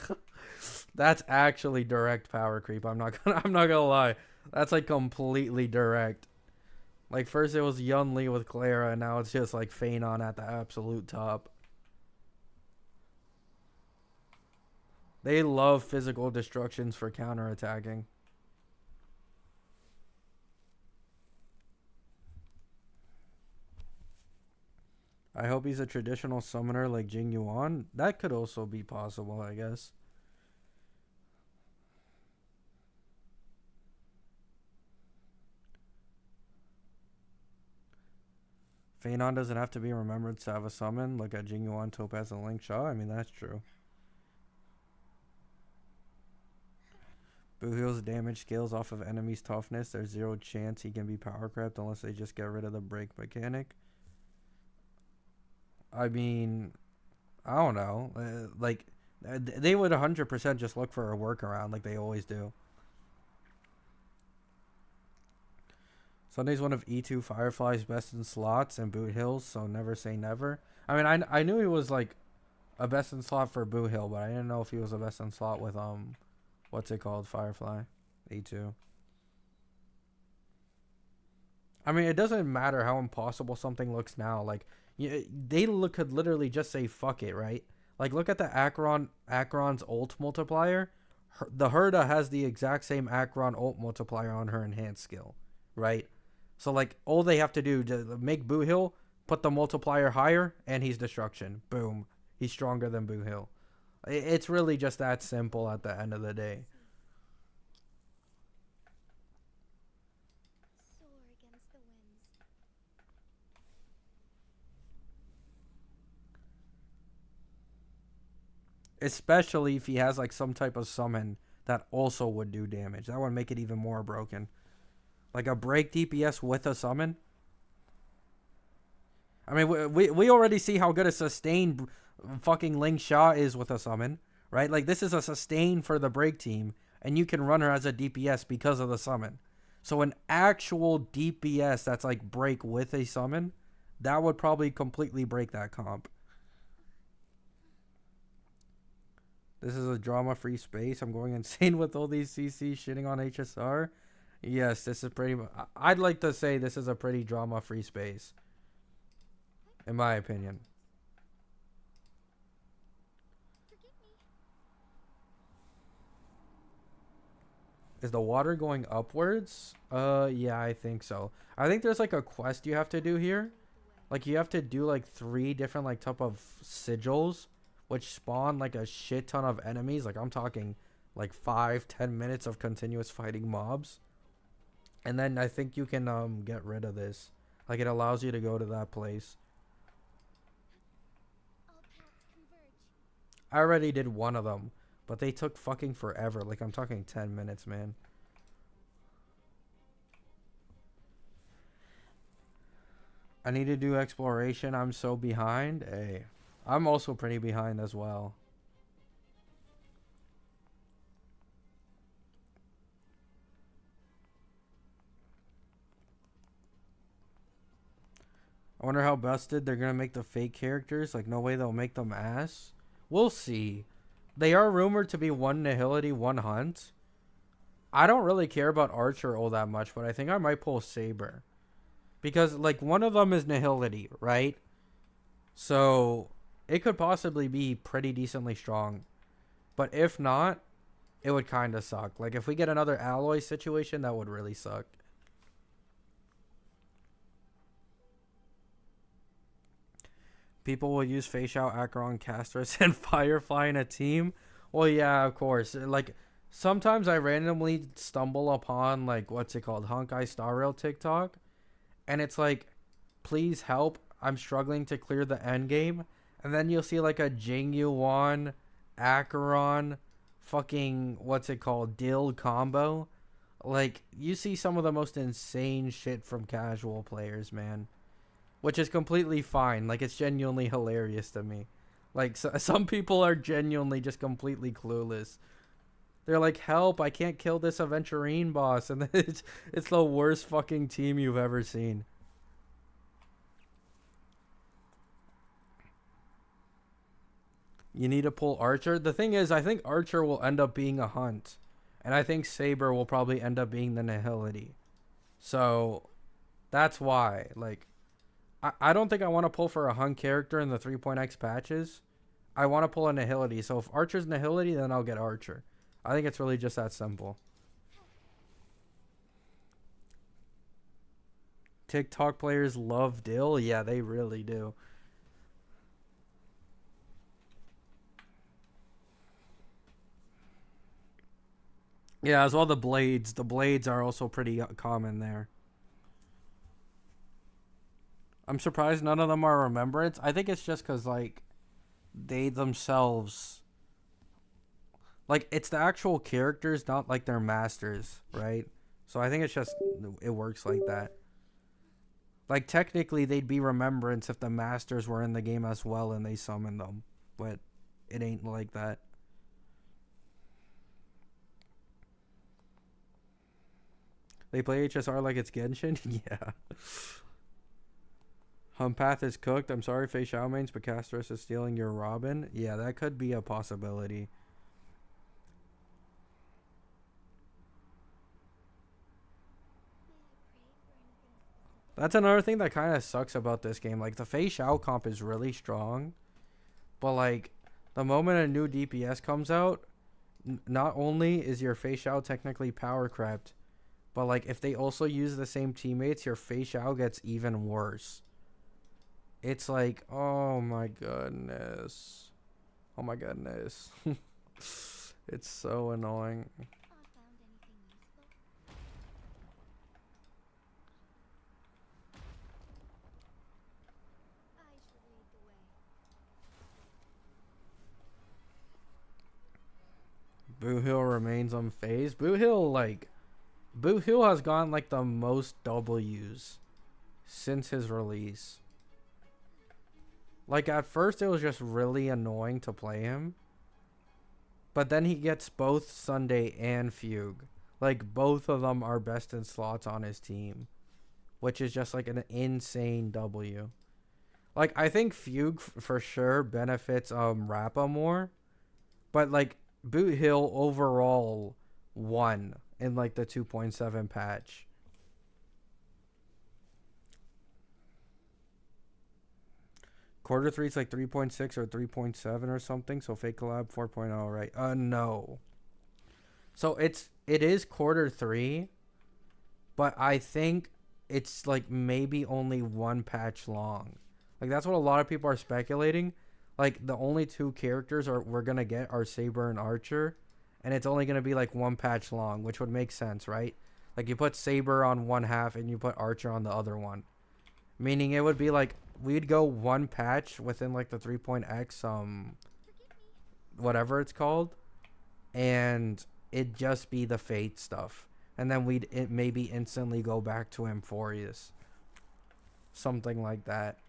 that's actually direct power creep. I'm not gonna lie. That's like completely direct. Like first it was Yunli with Clara, and now it's just like Phanon at the absolute top. They love physical destructions for counterattacking. I hope he's a traditional summoner like Jing Yuan. That could also be possible, I guess. Phanon doesn't have to be remembered to have a summon. Look at Jing Yuan, Topaz, and Link Shaw. I mean, that's true. Buhil's damage scales off of enemies' toughness. There's zero chance he can be power crept unless they just get rid of the break mechanic. I mean, I don't know. They would 100% just look for a workaround like they always do. Sunday's one of E2 Firefly's best in slots and Boot Hills, so never say never. I mean, I knew he was like a best in slot for Boot Hill, but I didn't know if he was a best in slot with what's it called, Firefly, E2. I mean, it doesn't matter how impossible something looks now. Like, could literally just say fuck it, right? Like, look at the Acheron's ult multiplier. The Herda has the exact same Acheron ult multiplier on her enhanced skill, right? So like all they have to do to make Boo Hill, put the multiplier higher, and he's destruction. Boom, he's stronger than Boo Hill. It's really just that simple at the end of the day. Especially if he has like some type of summon that also would do damage. That would make it even more broken. Like a break DPS with a summon. I mean, we already see how good a sustain fucking Ling Sha is with a summon, right? Like this is a sustain for the break team, and you can run her as a DPS because of the summon. So an actual DPS that's like break with a summon, that would probably completely break that comp. This is a drama-free space. I'm going insane with all these CCs shitting on HSR. Yes, this is pretty. I'd like to say this is a pretty drama-free space, in my opinion. Is the water going upwards? Yeah, I think so. I think there's like a quest you have to do here. Like you have to do like 3 different like type of sigils, which spawn like a shit ton of enemies. Like I'm talking like 5-10 minutes of continuous fighting mobs. And then I think you can get rid of this. Like it allows you to go to that place. I already did one of them, but they took fucking forever. Like I'm talking 10 minutes, man. I need to do exploration. I'm so behind. Hey, I'm also pretty behind as well. I wonder how busted they're gonna make the fake characters. Like no way they'll make them ass. We'll see. They are rumored to be 1 Nihility, 1 Hunt. I don't really care about Archer all that much, but I think I might pull Saber. Because, like, one of them is Nihility, right? So, it could possibly be pretty decently strong. But if not, it would kind of suck. Like, if we get another alloy situation, that would really suck. People will use Face Out, Acheron, Castris, and Firefly in a team. Well, yeah, of course. Like, sometimes I randomly stumble upon, like, what's it called? Honkai Star Rail TikTok. And it's like, please help. I'm struggling to clear the end game. And then you'll see, like, a Jing Yuan, Acheron, fucking, what's it called? Dill combo. Like, you see some of the most insane shit from casual players, man. Which is completely fine. Like, it's genuinely hilarious to me. Like some people are genuinely just completely clueless. They're like, help, I can't kill this aventurine boss. And it's the worst fucking team you've ever seen. You need to pull Archer. The thing is, I think Archer will end up being a hunt. And I think Saber will probably end up being the Nihility. So, that's why. Like, I don't think I want to pull for a hunt character in the 3.x patches. I want to pull a Nihility. So, if Archer's Nihility, then I'll get Archer. I think it's really just that simple. TikTok players love Dill. Yeah, they really do. Yeah, as well the blades. The blades are also pretty common there. I'm surprised none of them are Remembrance. I think it's just because, like, they themselves... Like, it's the actual characters, not, like, their masters, right? So I think it's just... It works like that. Like, technically, they'd be Remembrance if the masters were in the game as well and they summoned them. But it ain't like that. They play HSR like it's Genshin? Yeah. Humpath is cooked. I'm sorry, Fei Xiao mains, but Castros is stealing your Robin. Yeah, that could be a possibility. That's another thing that kind of sucks about this game. Like, the Fei Xiao comp is really strong. But, like, the moment a new DPS comes out, not only is your Fei Xiao technically power crept, but, like, if they also use the same teammates, your Fei Xiao gets even worse. It's like, oh my goodness. Oh my goodness. It's so annoying. Boo Hill remains unfazed. Boo Hill, like... Boo Hill has gotten, like, the most W's since his release. Like, at first it was just really annoying to play him. But then he gets both Sunday and Fugue. Like, both of them are best in slots on his team. Which is just, like, an insane W. Like, I think Fugue for sure benefits Rappa more. But, like, Boot Hill overall won in, like, the 2.7 patch. Quarter 3 is like 3.6 or 3.7 or something. So fake collab 4.0, right? No. So it is quarter 3, but I think it's like maybe only one patch long. Like, that's what a lot of people are speculating. Like, the only two characters we're gonna get are Saber and Archer, and it's only gonna be like one patch long, which would make sense, right? Like, you put Saber on one half and you put Archer on the other one, meaning it would be like we'd go one patch within like the 3.x whatever it's called, and it'd just be the Fate stuff, and then we'd maybe instantly go back to Amphorius, something like that.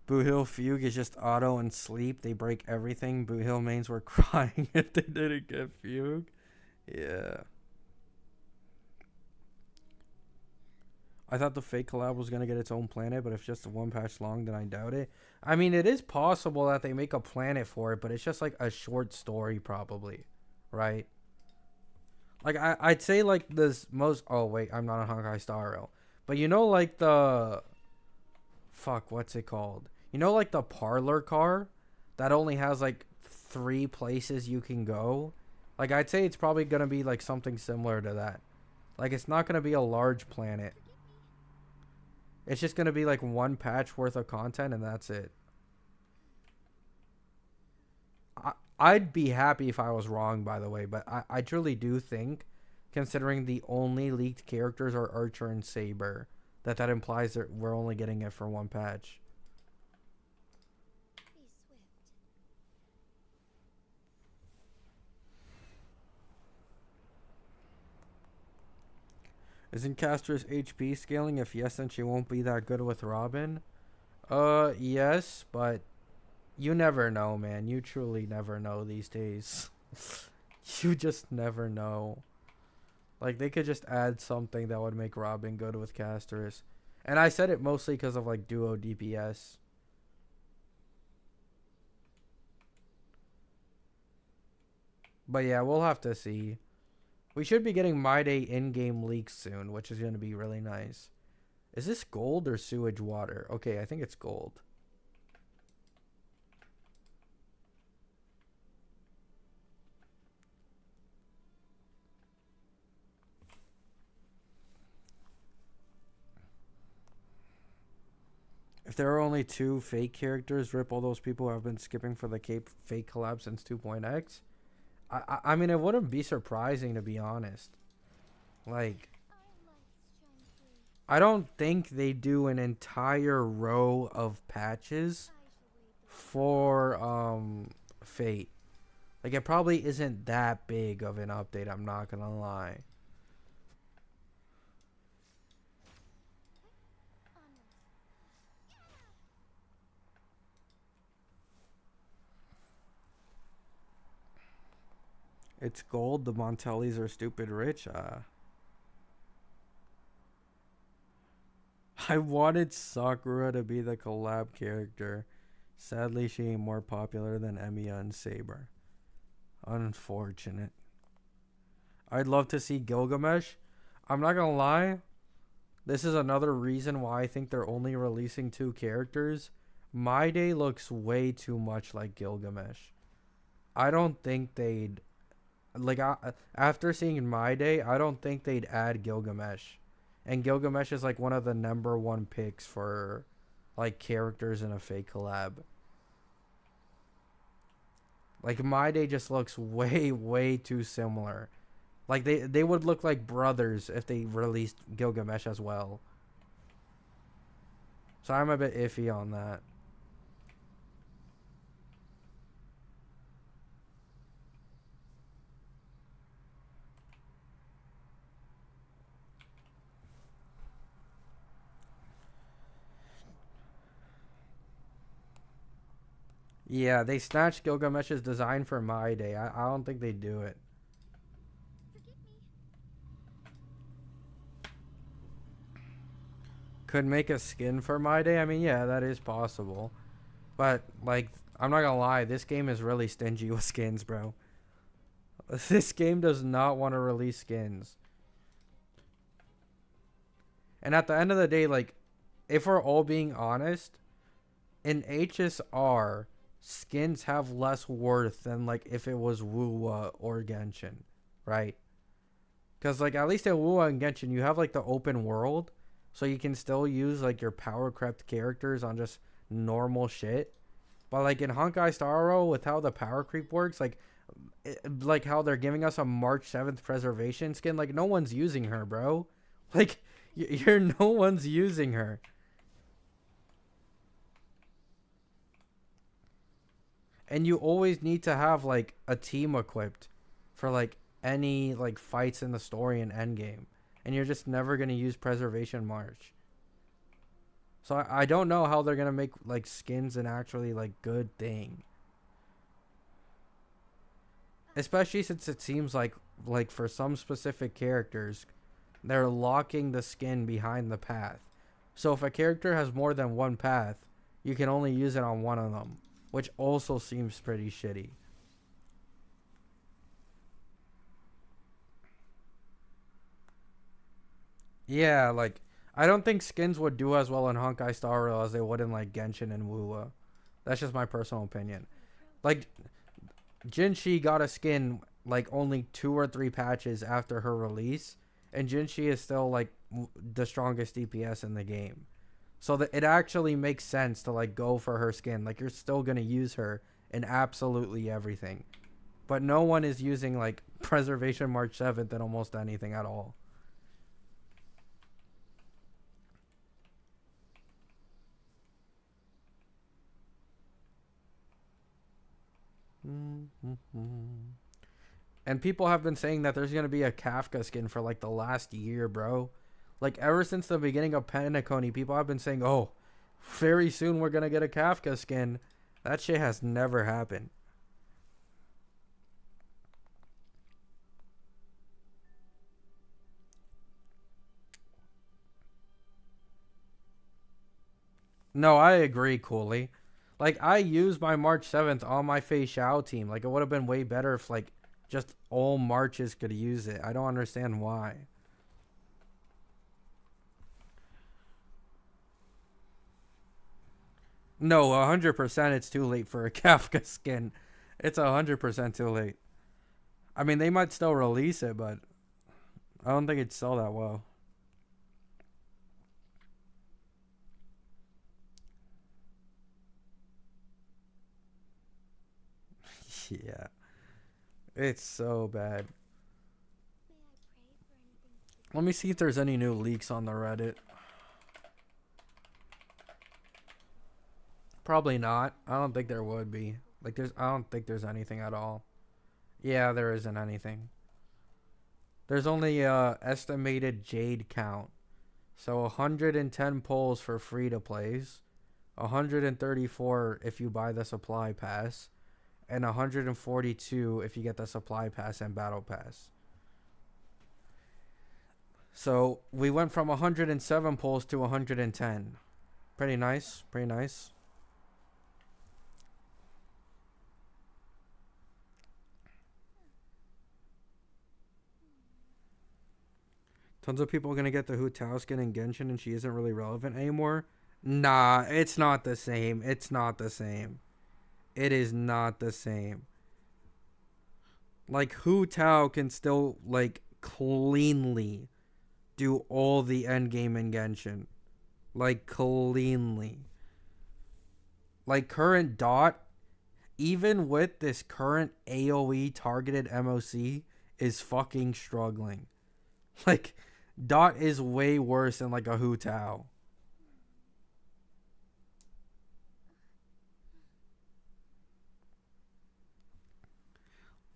Boo Hill Fugue is just auto and sleep. They break everything. Boo Hill mains were crying if they didn't get Fugue. Yeah. I thought the fake collab was going to get its own planet, but if it's just one patch long, then I doubt it. I mean, it is possible that they make a planet for it, but it's just like a short story probably, right? Like, I'd say like this most... Oh, wait, I'm not a Honkai Star Rail. But you know, like the... Fuck, what's it called? You know, like the parlor car that only has like 3 places you can go? Like, I'd say it's probably going to be like something similar to that. Like, it's not going to be a large planet. It's just going to be like one patch worth of content and that's it. I'd be happy if I was wrong, by the way, but I truly do think, considering the only leaked characters are Archer and Saber, that implies that we're only getting it for one patch. Isn't Caster's HP scaling? If yes, then she won't be that good with Robin. Yes, but you never know, man. You truly never know these days. You just never know. Like, they could just add something that would make Robin good with casters. And I said it mostly because of, like, duo DPS. But yeah, we'll have to see. We should be getting My Day in-game leaks soon, which is going to be really nice. Is this gold or sewage water? Okay, I think it's gold. If there are only 2 fake characters, rip all those people who have been skipping for the Cape fake collab since 2.x. I mean, it wouldn't be surprising, to be honest. Like, I don't think they do an entire row of patches for Fate. Like, it probably isn't that big of an update, I'm not gonna lie. It's gold. The Montellis are stupid rich. I wanted Sakura to be the collab character. Sadly, she ain't more popular than Emiya and Saber. Unfortunate. I'd love to see Gilgamesh. I'm not gonna lie. This is another reason why I think they're only releasing 2 characters. My Day looks way too much like Gilgamesh. I don't think they'd like after seeing My Day, I don't think they'd add Gilgamesh. And Gilgamesh is like one of the number 1 picks for like characters in a fake collab. Like My Day just looks way too similar. Like they would look like brothers if they released Gilgamesh as well. So I'm a bit iffy on that. Yeah, they snatched Gilgamesh's design for My Day. I don't think they do it. Could make a skin for My Day. I mean, yeah, that is possible. But, like, I'm not gonna lie, this game is really stingy with skins, bro. This game does not want to release skins. And at the end of the day, like, if we're all being honest, in HSR, skins have less worth than, like, if it was Wuwa or Genshin, right? Because, like, at least in Wuwa and Genshin, you have, like, the open world, so you can still use, like, your power crept characters on just normal shit. But, like, in Honkai Star Rail, with how the power creep works, like how they're giving us a March 7th preservation skin, like, no one's using her, bro. Like, you're no one's using her. And you always need to have, like, a team equipped for, like, any, like, fights in the story in Endgame. And you're just never going to use Preservation March. So I don't know how they're going to make, like, skins an actually, like, good thing. Especially since it seems like for some specific characters, they're locking the skin behind the path. So if a character has more than 1 path, you can only use it on one of them, which also seems pretty shitty. Yeah, like, I don't think skins would do as well in Honkai Star Rail as they would in, like, Genshin and Wuwa. That's just my personal opinion. Like, Jinshi got a skin, like, only 2 or 3 patches after her release, and Jinshi is still, like, the strongest DPS in the game. So that it actually makes sense to, like, go for her skin. Like, you're still gonna use her in absolutely everything. But no one is using, like, Preservation March 7th in almost anything at all. And people have been saying that there's going to be a Kafka skin for, like, the last year, bro. Like ever since the beginning of Penacony, people have been saying, "Oh, very soon we're gonna get a Kafka skin." That shit has never happened. No, I agree, Cooley. Like I used my March 7th on my Fei Xiao team. Like it would have been way better if like just all Marches could use it. I don't understand why. No, 100% it's too late for a Kafka skin. It's 100% too late. I mean, they might still release it, but I don't think it'd sell that well. Yeah. It's so bad. Let me see if there's any new leaks on the Reddit. Probably not. I don't think there would be. Like I don't think there's anything at all. Yeah, there isn't anything. There's only estimated Jade count. So 110 polls for free to plays, 134 if you buy the supply pass, and 142 if you get the supply pass and battle pass. So we went from 107 polls to 110. Pretty nice. Pretty nice. Tons of people are going to get the Hu Tao skin in Genshin and she isn't really relevant anymore. Nah, it's not the same. It's not the same. It is not the same. Like, Hu Tao can still, like, cleanly do all the endgame in Genshin. Like, cleanly. Like, current Dot, even with this current AoE targeted MOC, is fucking struggling. Like, Dot is way worse than, like, a Hu Tao.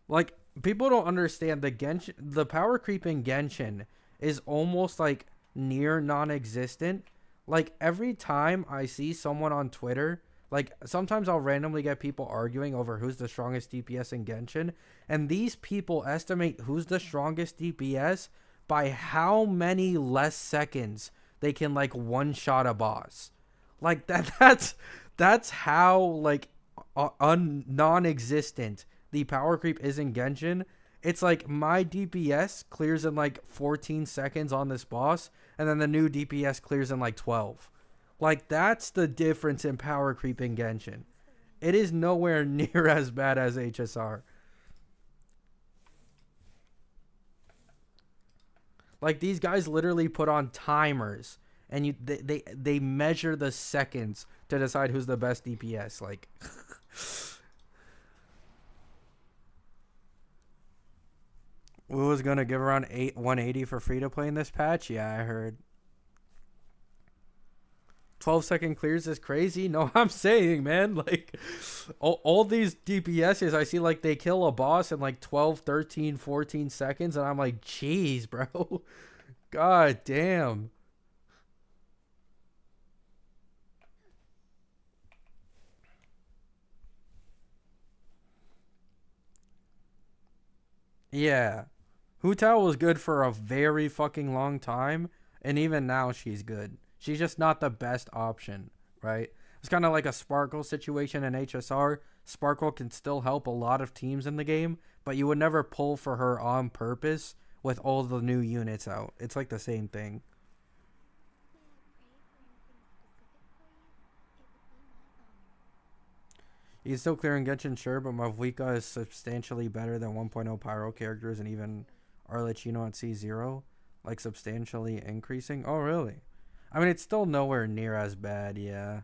Like, people don't understand the power creep in Genshin is almost like near non-existent. Like every time I see someone on Twitter, like sometimes I'll randomly get people arguing over who's the strongest DPS in Genshin, and these people estimate who's the strongest DPS by how many less seconds they can like one shot a boss. Like that's how like non-existent the power creep is in Genshin. It's like my DPS clears in like 14 seconds on this boss, and then the new DPS clears in like 12. Like that's the difference in power creep in Genshin. It is nowhere near as bad as HSR. Like these guys literally put on timers, and they measure the seconds to decide who's the best DPS. Like. Wuwa's gonna give around 180 for free to play in this patch. Yeah, I heard. 12-second clears is crazy. No, I'm saying, man, like all these DPSs, I see like they kill a boss in like 12, 13, 14 seconds, and I'm like, jeez, bro. God damn. Yeah. Hu Tao was good for a very fucking long time, and even now she's good. She's just not the best option, right? It's kind of like a Sparkle situation in HSR. Sparkle can still help a lot of teams in the game, but you would never pull for her on purpose with all the new units out. It's like the same thing. You can still clear in Genshin, sure, but Mavwika is substantially better than 1.0 Pyro characters and even Arlecchino at C0. Like, substantially increasing. Oh, really? I mean, it's still nowhere near as bad, yeah.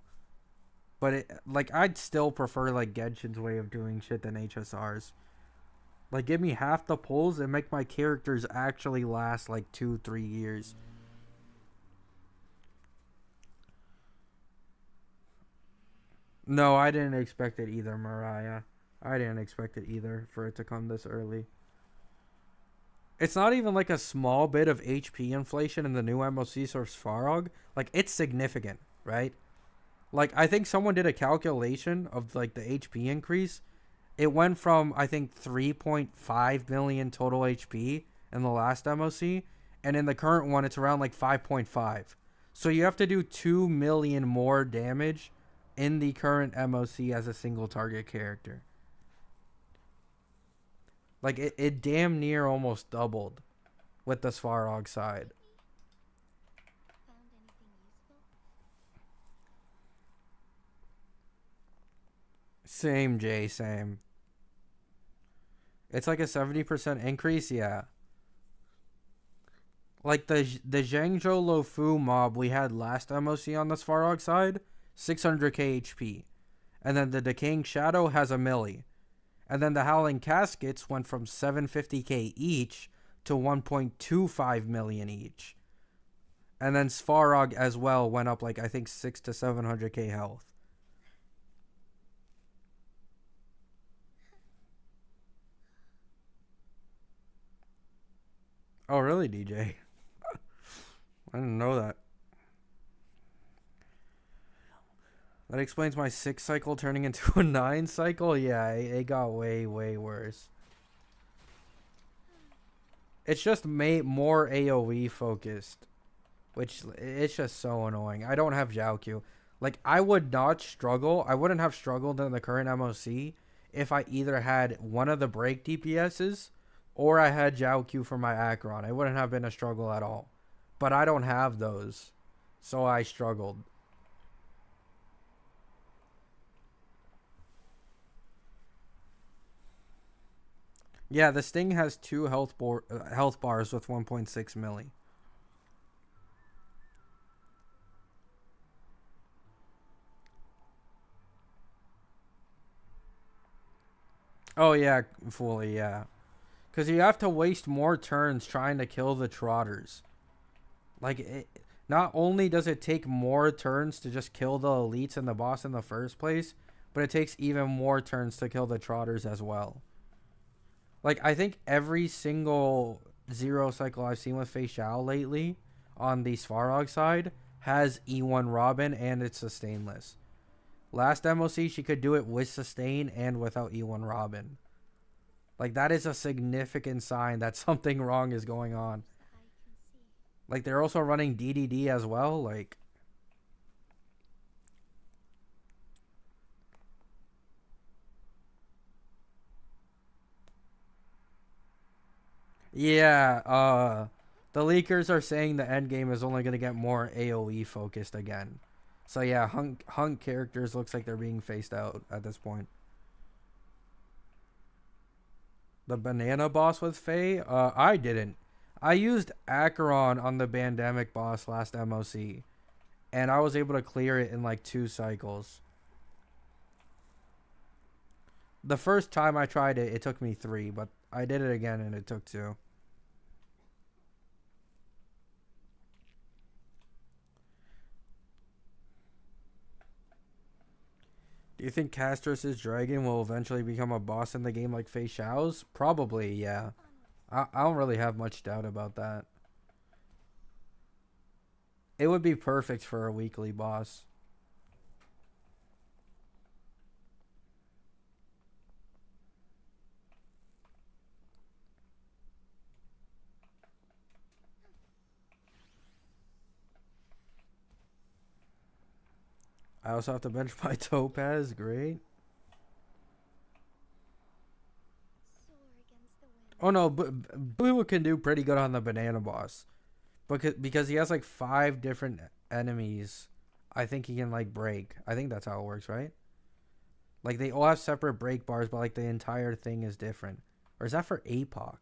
But, like, I'd still prefer, like, Genshin's way of doing shit than HSR's. Like, give me half the pulls and make my characters actually last, like, 2-3 years. No, I didn't expect it either, Mariah. I didn't expect it either for it to come this early. It's not even like a small bit of HP inflation in the new MOC source Farog. Like, it's significant, right? Like, I think someone did a calculation of like the HP increase. It went from, I think, 3.5 million total HP in the last MOC, and in the current one it's around like 5.5. So you have to do 2 million more damage in the current MOC as a single target character. Like, it damn near almost doubled with the Svarog side. Same, Jay, same. It's like a 70% increase, yeah. Like the Zhangzhou Lofu mob we had last MOC on the Svarog side, 600k HP. And then the Decaying Shadow has a milli. And then the Howling Caskets went from 750k each to 1.25 million each. And then Svarog as well went up like I think 6 to 700k health. Oh really, DJ? I didn't know that. That explains my 6 cycle turning into a 9 cycle. Yeah, it got way worse. It's just made more AoE focused, which it's just so annoying. I don't have Jiaoqiu. Like, I would not struggle. I wouldn't have struggled in the current MOC if I either had one of the break DPSs or I had Jiaoqiu for my Acheron. It wouldn't have been a struggle at all. But I don't have those, so I struggled. Yeah, the Sting has 2 health bars with 1.6 milli. Oh yeah, fully, yeah. Because you have to waste more turns trying to kill the Trotters. Like, not only does it take more turns to just kill the elites and the boss in the first place, but it takes even more turns to kill the Trotters as well. Like, I think every single zero cycle I've seen with Fei Xiao lately on the Svarog side has E1 Robin and it's sustainless. Last MOC, she could do it with sustain and without E1 Robin. Like, that is a significant sign that something wrong is going on. Like, they're also running DDD as well. Like, yeah, the leakers are saying the endgame is only going to get more AoE focused again. So yeah, hunk characters looks like they're being phased out at this point. The banana boss with Faye? I didn't. I used Acheron on the Bandemic boss last MOC, and I was able to clear it in like 2 cycles. The first time I tried it, it took me 3, but I did it again and it took 2. Do you think Castros' dragon will eventually become a boss in the game like Fei Xiao's? Probably, yeah. I don't really have much doubt about that. It would be perfect for a weekly boss. I also have to bench my Topaz. Great. Oh no, Blue can do pretty good on the banana boss. Because he has like 5 different enemies. I think he can like break. I think that's how it works, right? Like, they all have separate break bars, but like the entire thing is different. Or is that for APOC?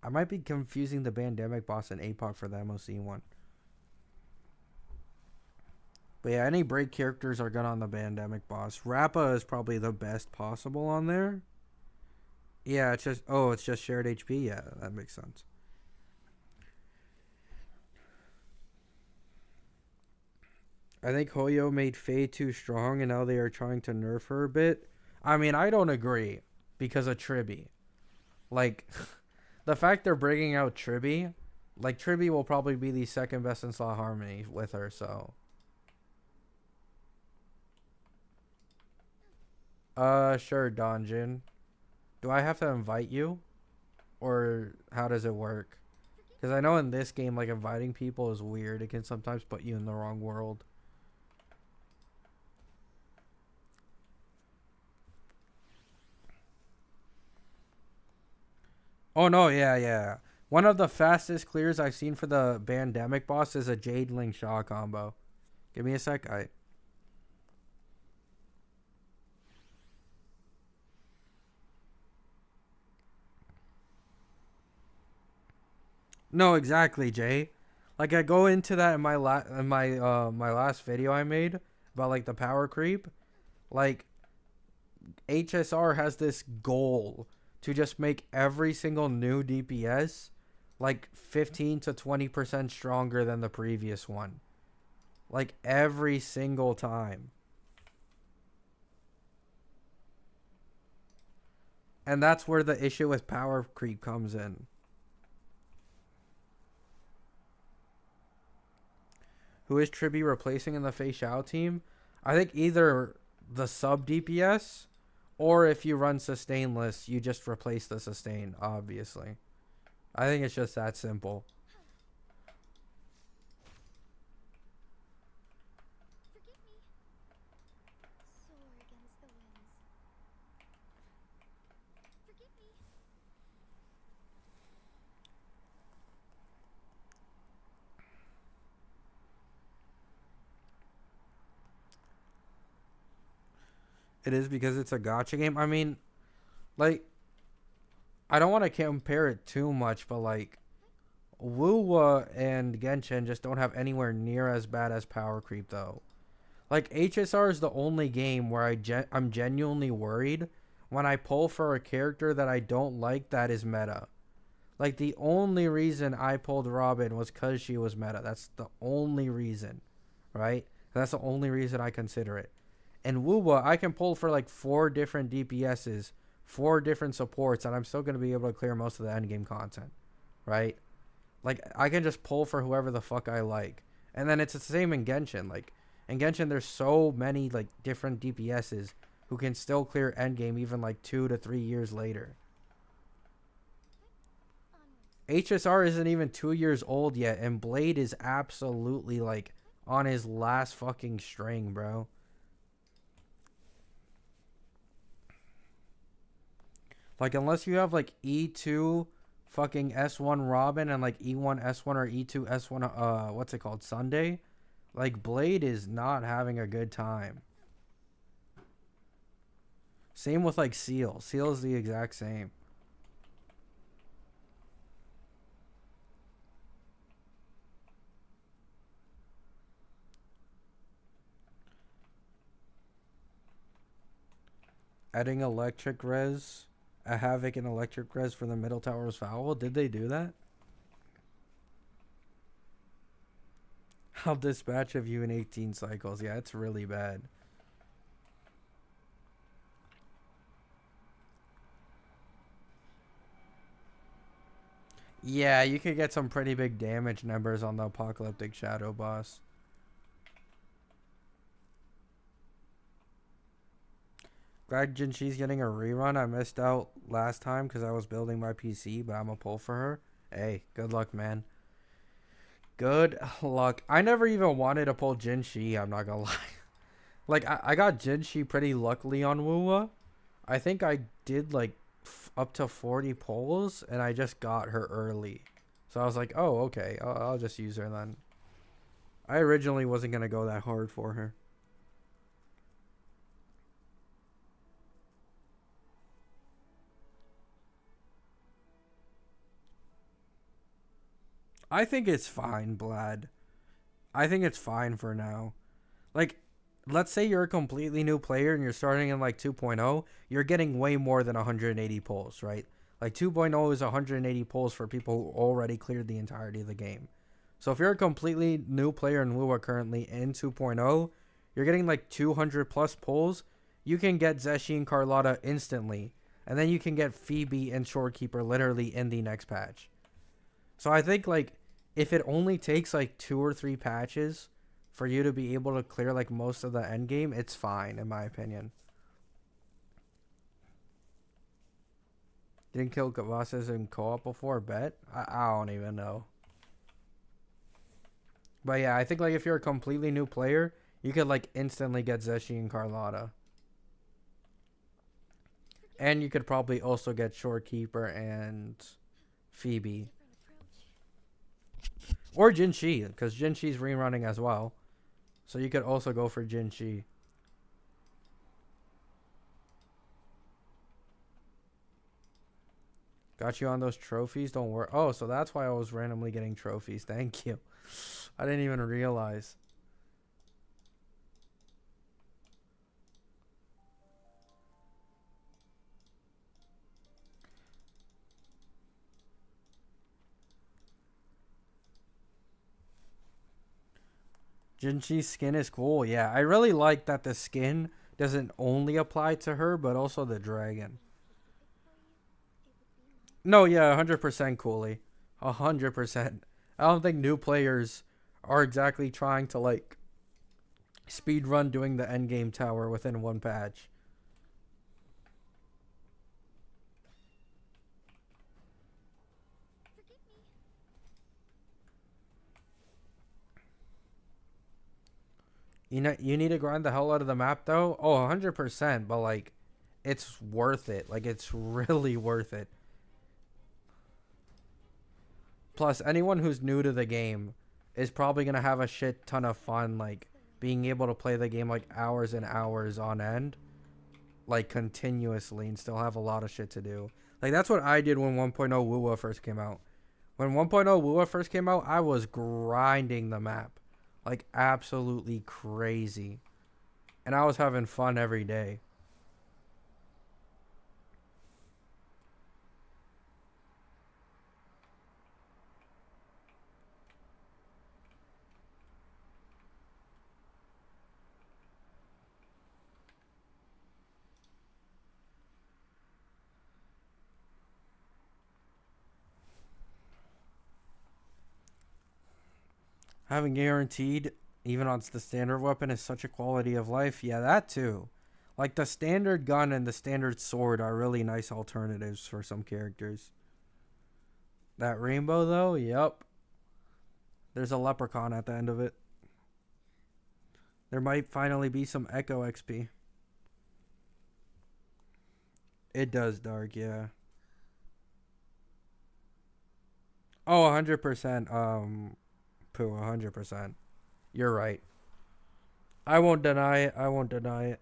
I might be confusing the Bandemic boss and APOC for the MOC one. But yeah, any break characters are good on the Bandemic boss. Rappa is probably the best possible on there. Yeah, it's just shared HP. Yeah, that makes sense. I think Hoyo made Faye too strong, and now they are trying to nerf her a bit. I mean, I don't agree because of Tribby. Like, the fact they're bringing out Tribby, like Tribby will probably be the second best in slot harmony with her. So, sure, Donjin. Do I have to invite you, or how does it work? Because I know in this game, like inviting people is weird. It can sometimes put you in the wrong world. Oh no, yeah, yeah. One of the fastest clears I've seen for the Bandemic boss is a Jadeling Shaw combo. Give me a sec. No, exactly, Jay. Like I go into that in my last video I made about like the power creep. Like HSR has this goal to just make every single new DPS like 15 to 20% stronger than the previous one. Like every single time. And that's where the issue with power creep comes in. Who is Tribby replacing in the Fei Xiao team? I think either the sub DPS, or if you run sustainless, you just replace the sustain, obviously. I think it's just that simple. It is because it's a gacha game. I mean, like, I don't want to compare it too much, but like, Wuwa and Genshin just don't have anywhere near as bad as power creep though. Like HSR is the only game where I'm genuinely worried when I pull for a character that I don't like that is meta. Like the only reason I pulled Robin was cuz she was meta. That's the only reason, right? That's the only reason I consider it. And Wuwa, I can pull for like 4 different DPSs, 4 different supports, and I'm still going to be able to clear most of the endgame content, right? Like, I can just pull for whoever the fuck I like. And then it's the same in Genshin. Like, in Genshin, there's so many, like, different DPSs who can still clear endgame even, like, 2 to 3 years later. HSR isn't even 2 years old yet, and Blade is absolutely, like, on his last fucking string, bro. Like, unless you have, like, E2 fucking S1 Robin and, like, E1 S1 or E2 S1, what's it called? Sunday? Like, Blade is not having a good time. Same with, like, Seal. Seal is the exact same. Adding electric res. A Havoc and electric res for the middle tower was foul. Did they do that? I'll dispatch of you in 18 cycles. Yeah, it's really bad. Yeah, you could get some pretty big damage numbers on the Apocalyptic Shadow boss. Glad Jinshi's getting a rerun. I missed out last time because I was building my PC, but I'm a pull for her. Hey, good luck, man. Good luck. I never even wanted to pull Jinshi, I'm not gonna lie. Like, I got Jinshi pretty luckily on Wuwa. I think I did, like, up to 40 pulls, and I just got her early. So I was like, oh, okay, I'll just use her then. I originally wasn't gonna go that hard for her. I think it's fine, Blad. I think it's fine for now. Like, let's say you're a completely new player and you're starting in like 2.0, you're getting way more than 180 pulls, right? Like 2.0 is 180 pulls for people who already cleared the entirety of the game. So if you're a completely new player in Wuwa currently in 2.0, you're getting like 200 plus pulls. You can get Zeshi and Carlotta instantly. And then you can get Phoebe and Shorekeeper literally in the next patch. So I think, like, if it only takes, like, 2 or 3 patches for you to be able to clear, like, most of the endgame, it's fine, in my opinion. Didn't kill bosses in co-op before, bet? I don't even know. But yeah, I think, like, if you're a completely new player, you could, like, instantly get Zeshi and Carlotta. And you could probably also get Shorekeeper and Phoebe. Or Jinshi, because Jinshi's rerunning as well. So you could also go for Jinshi. Got you on those trophies, don't worry. Oh, so that's why I was randomly getting trophies. Thank you. I didn't even realize. Jinshi's skin is cool. Yeah, I really like that the skin doesn't only apply to her, but also the dragon. No, yeah, 100% Cooley. 100%. I don't think new players are exactly trying to, like, speedrun doing the endgame tower within one patch. You know, you need to grind the hell out of the map, though. Oh, 100%. But, like, it's worth it. Like, it's really worth it. Plus, anyone who's new to the game is probably going to have a shit ton of fun, like, being able to play the game, like, hours and hours on end. Like, continuously, and still have a lot of shit to do. Like, that's what I did when 1.0 Wuwa first came out. When 1.0 Wuwa first came out, I was grinding the map. Like, absolutely crazy. And I was having fun every day. Having guaranteed, even on the standard weapon, is such a quality of life. Yeah, that too. Like, the standard gun and the standard sword are really nice alternatives for some characters. That rainbow, though, yep. There's a leprechaun at the end of it. There might finally be some Echo XP. It does dark, yeah. Oh, 100%. Poo, 100%. You're right. I won't deny it. I won't deny it.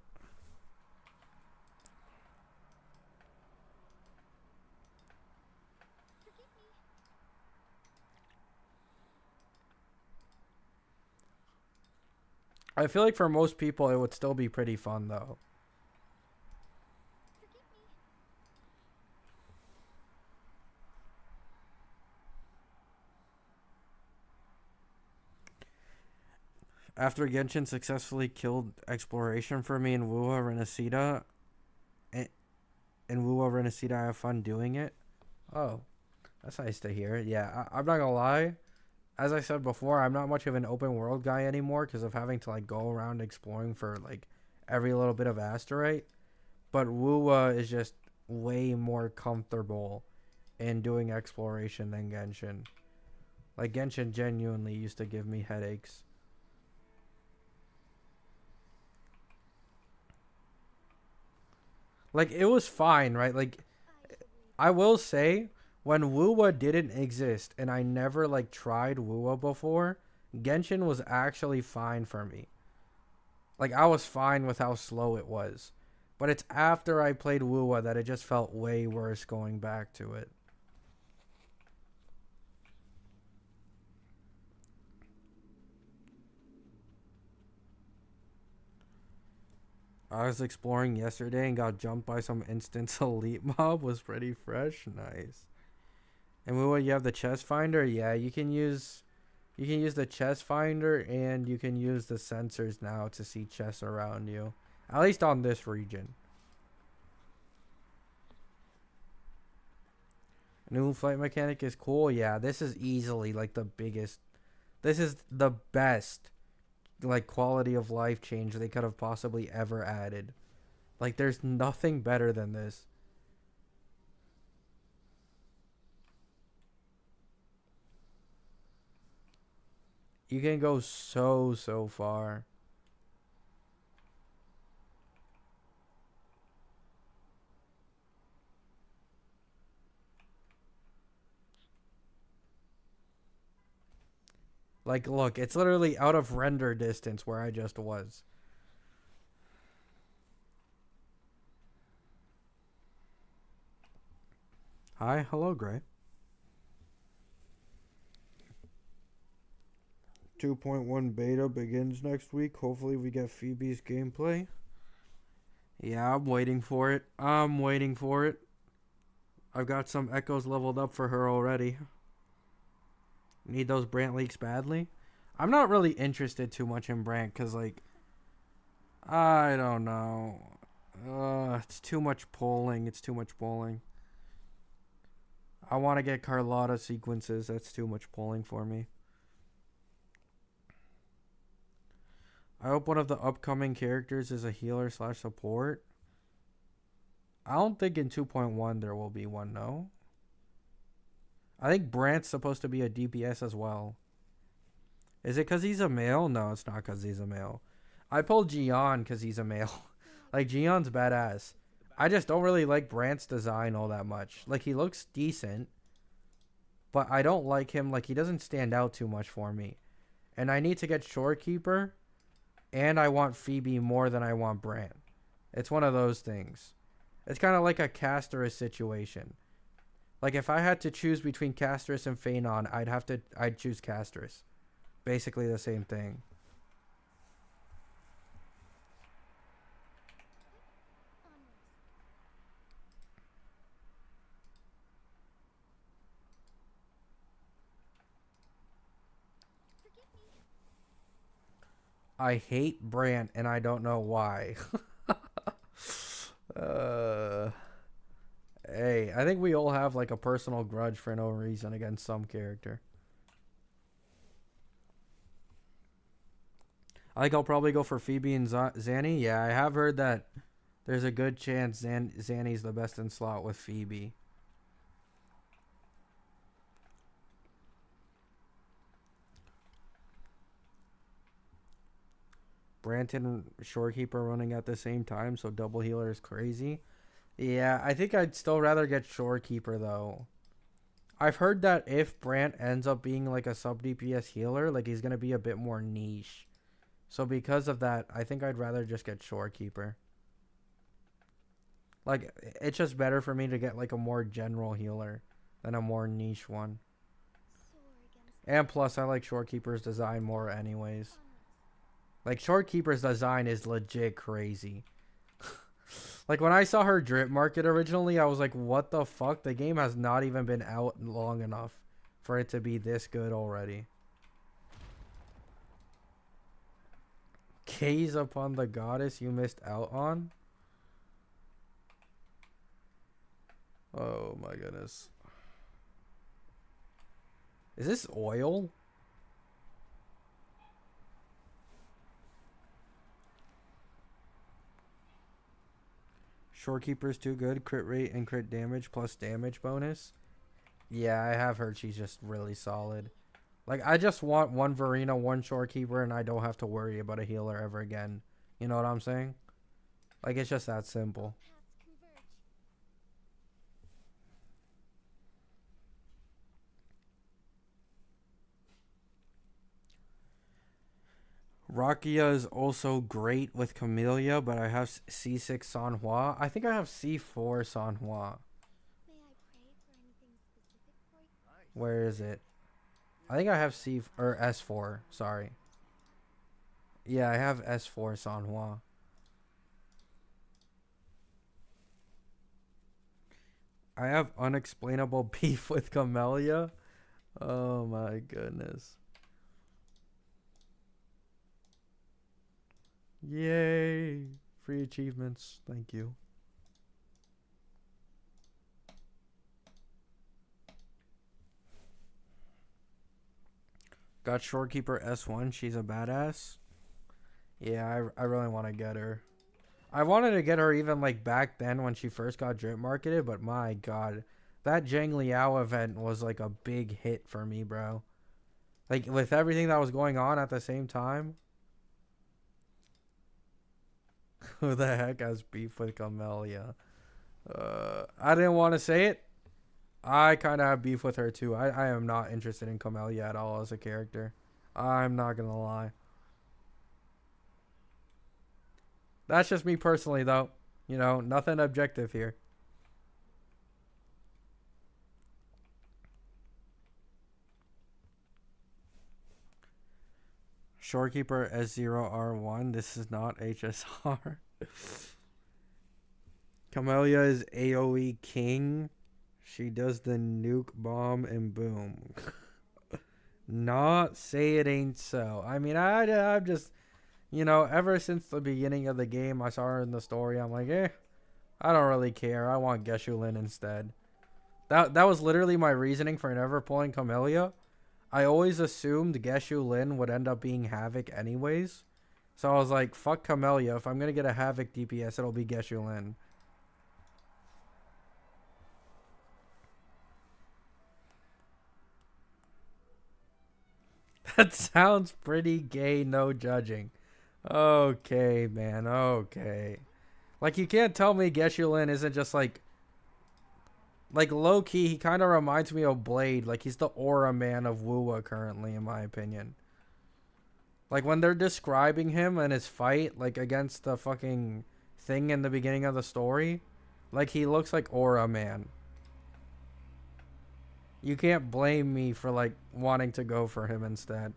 I feel like for most people it would still be pretty fun though. After Genshin successfully killed exploration for me in Wuwa Renacida, I have fun doing it. Oh, that's nice to hear. Yeah, I'm not gonna lie. As I said before, I'm not much of an open world guy anymore because of having to, like, go around exploring for, like, every little bit of asteroid. But Wuwa is just way more comfortable in doing exploration than Genshin. Like, Genshin genuinely used to give me headaches. Like, it was fine, right? Like, I will say, when Wuwa didn't exist and I never, like, tried Wuwa before, Genshin was actually fine for me. Like, I was fine with how slow it was. But it's after I played Wuwa that it just felt way worse going back to it. I was exploring yesterday and got jumped by some instant elite mob. Was pretty fresh. Nice. And Wuwa, you have the chest finder? Yeah, you can use the chest finder and you can use the sensors now to see chests around you. At least on this region. New flight mechanic is cool. Yeah, this is easily like the biggest. This is the best like quality of life change they could have possibly ever added. Like there's nothing better than this. You can go so far. Like, look, it's literally out of render distance where I just was. Hi, hello, Gray. 2.1 beta begins next week. Hopefully we get Phoebe's gameplay. Yeah, I'm waiting for it. I'm waiting for it. I've got some echoes leveled up for her already. Need those Brant leaks badly. I'm not really interested too much in Brant because, like, I don't know. It's too much polling. It's too much polling. I want to get Carlotta sequences. That's too much polling for me. I hope one of the upcoming characters is a healer slash support. I don't think in 2.1 there will be one, no. I think Brant's supposed to be a DPS as well. Is it because he's a male? No, it's not because he's a male. I pulled Gian because he's a male. Like, Gian's badass. I just don't really like Brant's design all that much. Like, he looks decent. But I don't like him. Like, he doesn't stand out too much for me. And I need to get Shorekeeper. And I want Phoebe more than I want Brant. It's one of those things. It's kind of like a Casterus situation. Like, if I had to choose between Casterus and Phanon, I'd choose Casterus. Basically the same thing. I hate Brant, and I don't know why. Hey, I think we all have like a personal grudge for no reason against some character. I think I'll probably go for Phoebe and Zanny. Yeah, I have heard that there's a good chance Zanny's the best in slot with Phoebe. Brant and Shorekeeper running at the same time, so double healer is crazy. Yeah, I think I'd still rather get Shorekeeper though. I've heard that if Brant ends up being like a sub DPS healer, like he's gonna be a bit more niche. So because of that, I think I'd rather just get Shorekeeper. Like, it's just better for me to get like a more general healer than a more niche one. And plus, I like Shorekeeper's design more anyways. Like, Shorekeeper's design is legit crazy. Like, when I saw her drip market originally, I was like, what the fuck? The game has not even been out long enough for it to be this good already. Gaze upon the goddess you missed out on? Oh my goodness. Is this oil? Shorekeeper's too good. Crit rate and crit damage plus damage bonus. Yeah, I have heard she's just really solid. Like, I just want one Verena, one Shorekeeper, and I don't have to worry about a healer ever again. You know what I'm saying? Like, it's just that simple. Rakia is also great with Camellia, but I have C6 Sanhua. I think I have C4 Sanhua. Where is it? I think I have C or S4. Sorry. Yeah, I have S4 Sanhua. I have unexplainable beef with Camellia. Oh my goodness. Yay! Free achievements. Thank you. Got Shorekeeper S1. She's a badass. Yeah, I really want to get her. I wanted to get her even like back then when she first got drip marketed, but my god. That Zhang Liao event was like a big hit for me, bro. Like with everything that was going on at the same time. Who the heck has beef with Camellia? I didn't want to say it. I kind of have beef with her too. I am not interested in Camellia at all as a character. I'm not gonna lie. That's just me personally, though. You know, nothing objective here. Shorekeeper S0R1. This is not HSR. Camellia is AoE king. She does the nuke bomb and boom. Not say it ain't so. I mean, I'm just, you know, ever since the beginning of the game, I saw her in the story. I'm like, I don't really care. I want Yinlin instead. That was literally my reasoning for never pulling Camellia. I always assumed Yinlin would end up being Havoc anyways. So I was like, fuck Camellia. If I'm going to get a Havoc DPS, it'll be Yinlin. That sounds pretty gay, no judging. Okay, man. Okay. Like, you can't tell me Yinlin isn't just like low-key, he kind of reminds me of Blade. Like, he's the aura man of Wuwa currently, in my opinion. Like, when they're describing him and his fight, like, against the fucking thing in the beginning of the story, like, he looks like aura man. You can't blame me for, like, wanting to go for him instead.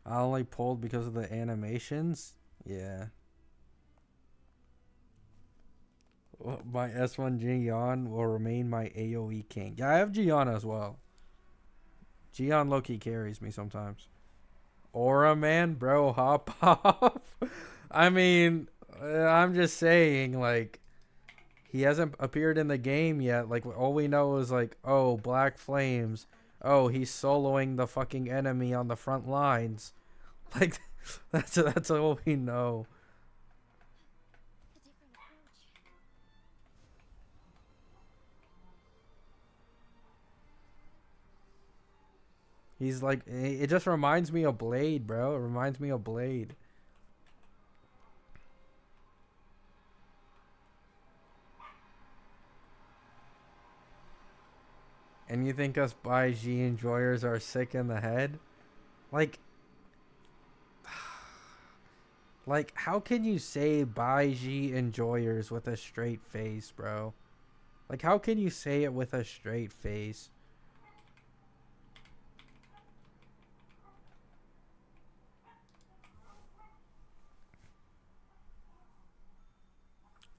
I only pulled because of the animations? Yeah. My S1 Jian will remain my AoE king. Yeah, I have Jian as well. Jian low-key carries me sometimes. Aura man, bro, hop off. I mean, I'm just saying, like, he hasn't appeared in the game yet. Like, all we know is, like, oh, Black Flames. Oh, he's soloing the fucking enemy on the front lines. Like, that's all we know. He's like, it just reminds me of Blade, bro. It reminds me of Blade. And you think us Baiji enjoyers are sick in the head? Like, how can you say Baiji enjoyers with a straight face, bro? Like, how can you say it with a straight face?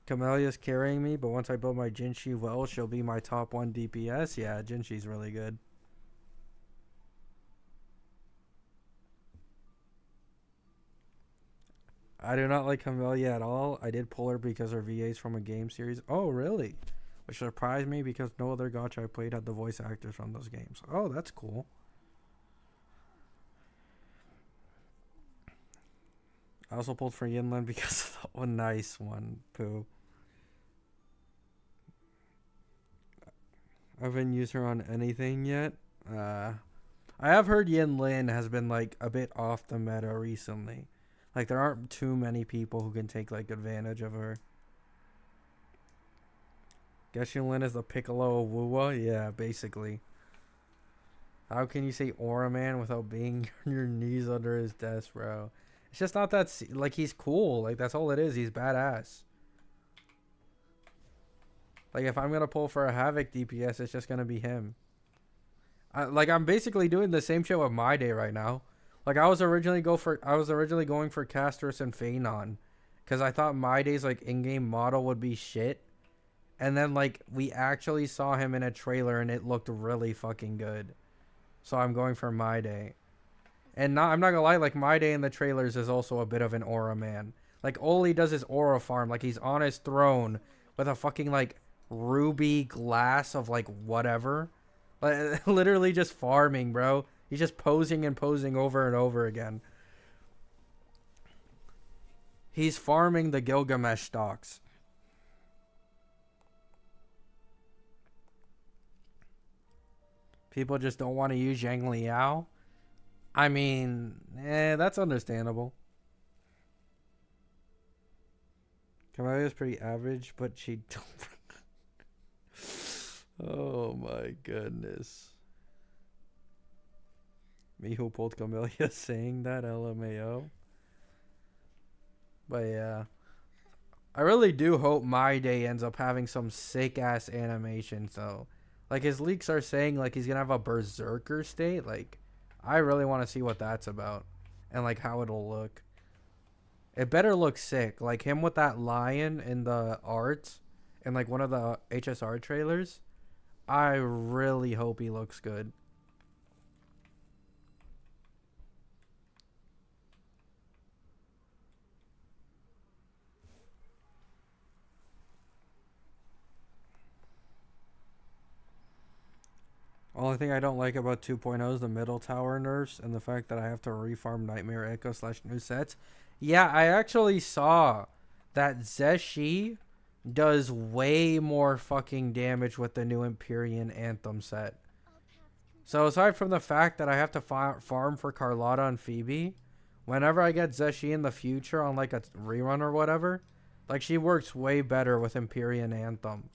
Camellia's carrying me, but once I build my Jinshi well, she'll be my top 1 DPS. Yeah, Jinshi's really good. I do not like Camellia at all. I did pull her because her VA's from a game series. Oh, really? Which surprised me because no other gacha I played had the voice actors from those games. Oh, that's cool. I also pulled for Yinlin because of the nice one, Pooh. I haven't used her on anything yet. I have heard Yinlin has been like a bit off the meta recently. Like, there aren't too many people who can take like advantage of her. Guess Yinlin is the Piccolo of Wuwa? Yeah, basically. How can you say Aura Man without being on your knees under his desk, bro? It's just not that, like, he's cool. Like, that's all it is. He's badass. Like, if I'm going to pull for a Havoc DPS, it's just going to be him. I'm basically doing the same shit with My Day right now. Like, I was originally going for Castris and Phanon. Because I thought My Day's, like, in-game model would be shit. And then, like, we actually saw him in a trailer and it looked really fucking good. So I'm going for My Day. And I'm not gonna lie, like, My Day in the trailers is also a bit of an aura man. Like, all he does is aura farm. Like, he's on his throne with a fucking like ruby glass of like whatever. Like literally just farming, bro. He's just posing and posing over and over again. He's farming the Gilgamesh stocks. People just don't want to use Zhang Liao. I mean, that's understandable. Camelia's pretty average, but she don't. Oh my goodness. Me who pulled Camellia saying that, LMAO. But yeah. I really do hope My Day ends up having some sick ass animation, though. Like his leaks are saying like he's gonna have a berserker state. Like I really want to see what that's about. And like how it'll look. It better look sick. Like him with that lion in the art and like one of the HSR trailers. I really hope he looks good. Only thing I don't like about 2.0 is the middle tower nerfs and the fact that I have to refarm Nightmare Echo / new sets. Yeah, I actually saw that ZZZ does way more fucking damage with the new Empyrean Anthem set. So aside from the fact that I have to farm for Carlotta and Phoebe, whenever I get ZZZ in the future on like a rerun or whatever, like she works way better with Empyrean Anthem.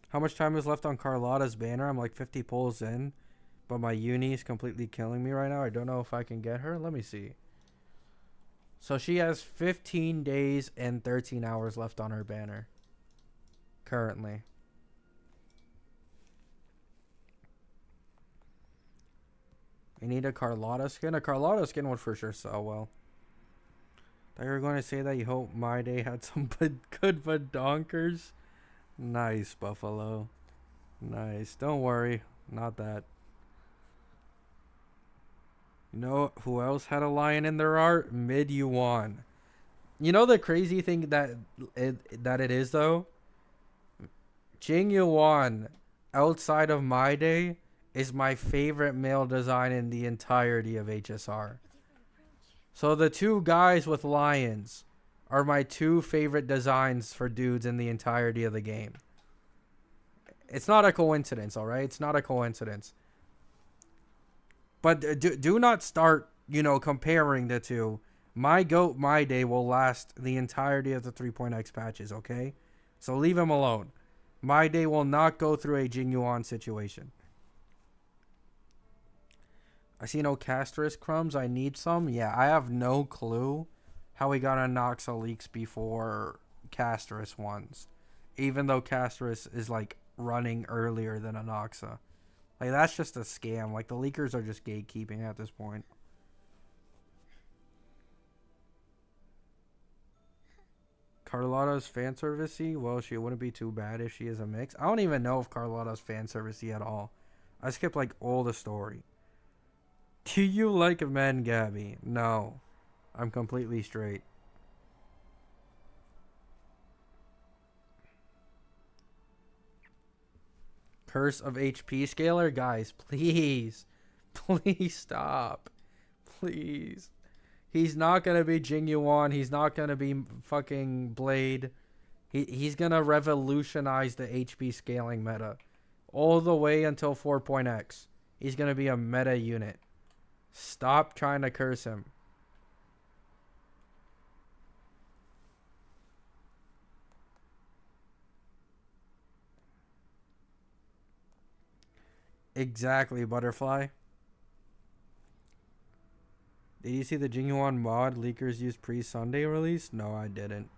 How much time is left on Carlotta's banner? I'm like 50 pulls in, but my uni is completely killing me right now. I don't know if I can get her. Let me see. So she has 15 days and 13 hours left on her banner. Currently. We need a Carlotta skin. A Carlotta skin would for sure sell well. Thought you were going to say that you hope My Day had some good badonkers. Nice, Buffalo. Nice. Don't worry. Not that. You know who else had a lion in their art? Mid Yuan. You know the crazy thing that it is, though? Jing Yuan, outside of My Day, is my favorite male design in the entirety of HSR. So the two guys with lions are my two favorite designs for dudes in the entirety of the game. It's not a coincidence, all right? It's not a coincidence. But do not start, comparing the two. My GOAT, My Day will last the entirety of the 3.x patches, okay? So leave him alone. My Day will not go through a Jingyuan situation. I see no Castris crumbs. I need some. Yeah, I have no clue how we got Anoxa leaks before Castris ones. Even though Castris is like running earlier than Anoxa. Like that's just a scam. Like the leakers are just gatekeeping at this point. Carlotta's fan servicey? Well, she wouldn't be too bad if she is a mix. I don't even know if Carlotta's fan servicey at all. I skipped like all the story. Do you like men, Gabby? No. I'm completely straight. Curse of HP scaler? Guys, please. Please stop. Please. He's not going to be Jingyuan. He's not going to be fucking Blade. He's going to revolutionize the HP scaling meta. All the way until 4.x. He's going to be a meta unit. Stop trying to curse him. Exactly, Butterfly. Did you see the Jingyuan mod leakers use pre-Sunday release? No, I didn't.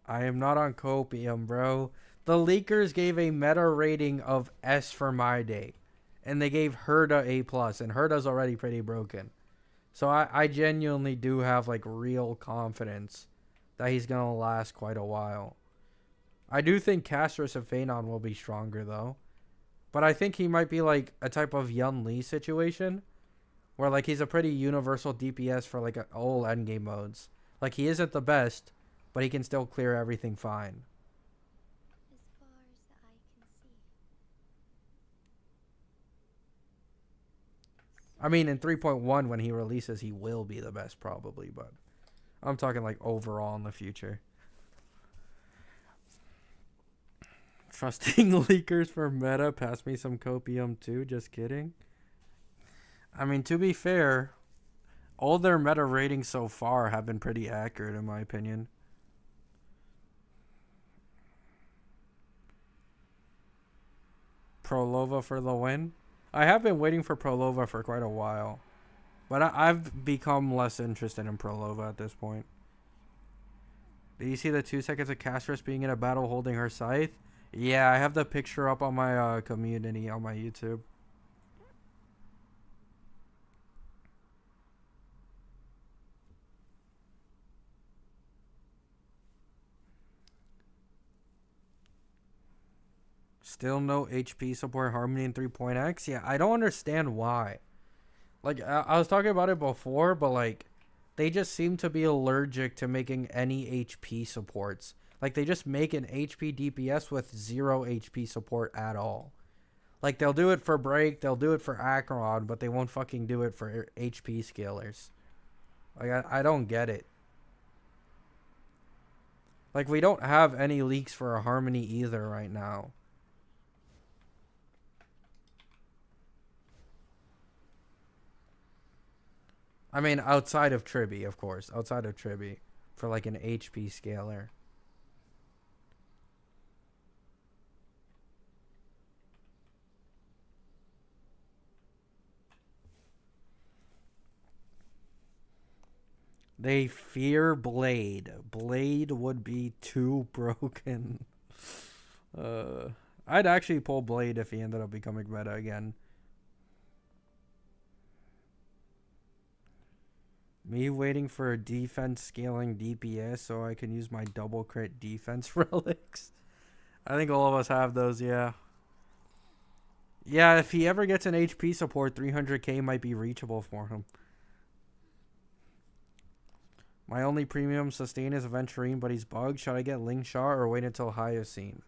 I am not on copium, bro. The leakers gave a meta rating of S for My Day. And they gave Herda A+, and Herda's already pretty broken. So I genuinely do have like real confidence that he's gonna last quite a while. I do think Castris and Phanon will be stronger though. But I think he might be like a type of Yinlin situation where like he's a pretty universal DPS for like all endgame modes. Like he isn't the best, but he can still clear everything fine. As far as the eye can see. I mean, in 3.1 when he releases, he will be the best probably, but I'm talking like overall in the future. Trusting leakers for meta. Pass me some copium too. Just kidding. I mean, to be fair, all their meta ratings so far have been pretty accurate in my opinion. Prolova for the win. I have been waiting for Prolova for quite a while. But I've become less interested in Prolova at this point. Do you see the 2 seconds of Castris being in a battle holding her scythe? Yeah, I have the picture up on my community on my YouTube. Still no HP support Harmony in 3.x? Yeah, I don't understand why. Like, I was talking about it before, but like, they just seem to be allergic to making any HP supports. Like, they just make an HP DPS with 0 HP support at all. Like, they'll do it for Break, they'll do it for Acheron, but they won't fucking do it for HP scalers. Like, I don't get it. Like, we don't have any leaks for a Harmony either right now. I mean, outside of Tribby, of course. Outside of Tribby. For like an HP scaler. They fear Blade. Blade would be too broken. I'd actually pull Blade if he ended up becoming meta again. Me waiting for a defense scaling DPS so I can use my double crit defense relics. I think all of us have those, yeah. Yeah, if he ever gets an HP support, 300k might be reachable for him. My only premium sustain is Aventurine, but he's bugged. Should I get Ling Shot or wait until Hyoscene?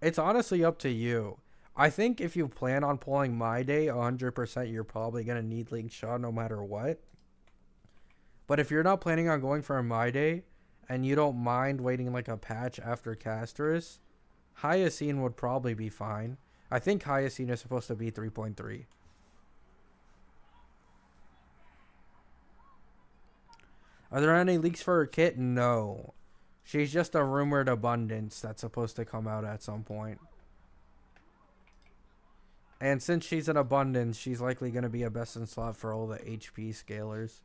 It's honestly up to you. I think if you plan on pulling My Day 100%, you're probably going to need Ling Shot no matter what. But if you're not planning on going for a My Day and you don't mind waiting like a patch after Castris, Hyoscene would probably be fine. I think Hyoscene is supposed to be 3.3. Are there any leaks for her kit? No. She's just a rumored abundance that's supposed to come out at some point. And since she's an abundance, she's likely going to be a best in slot for all the HP scalers.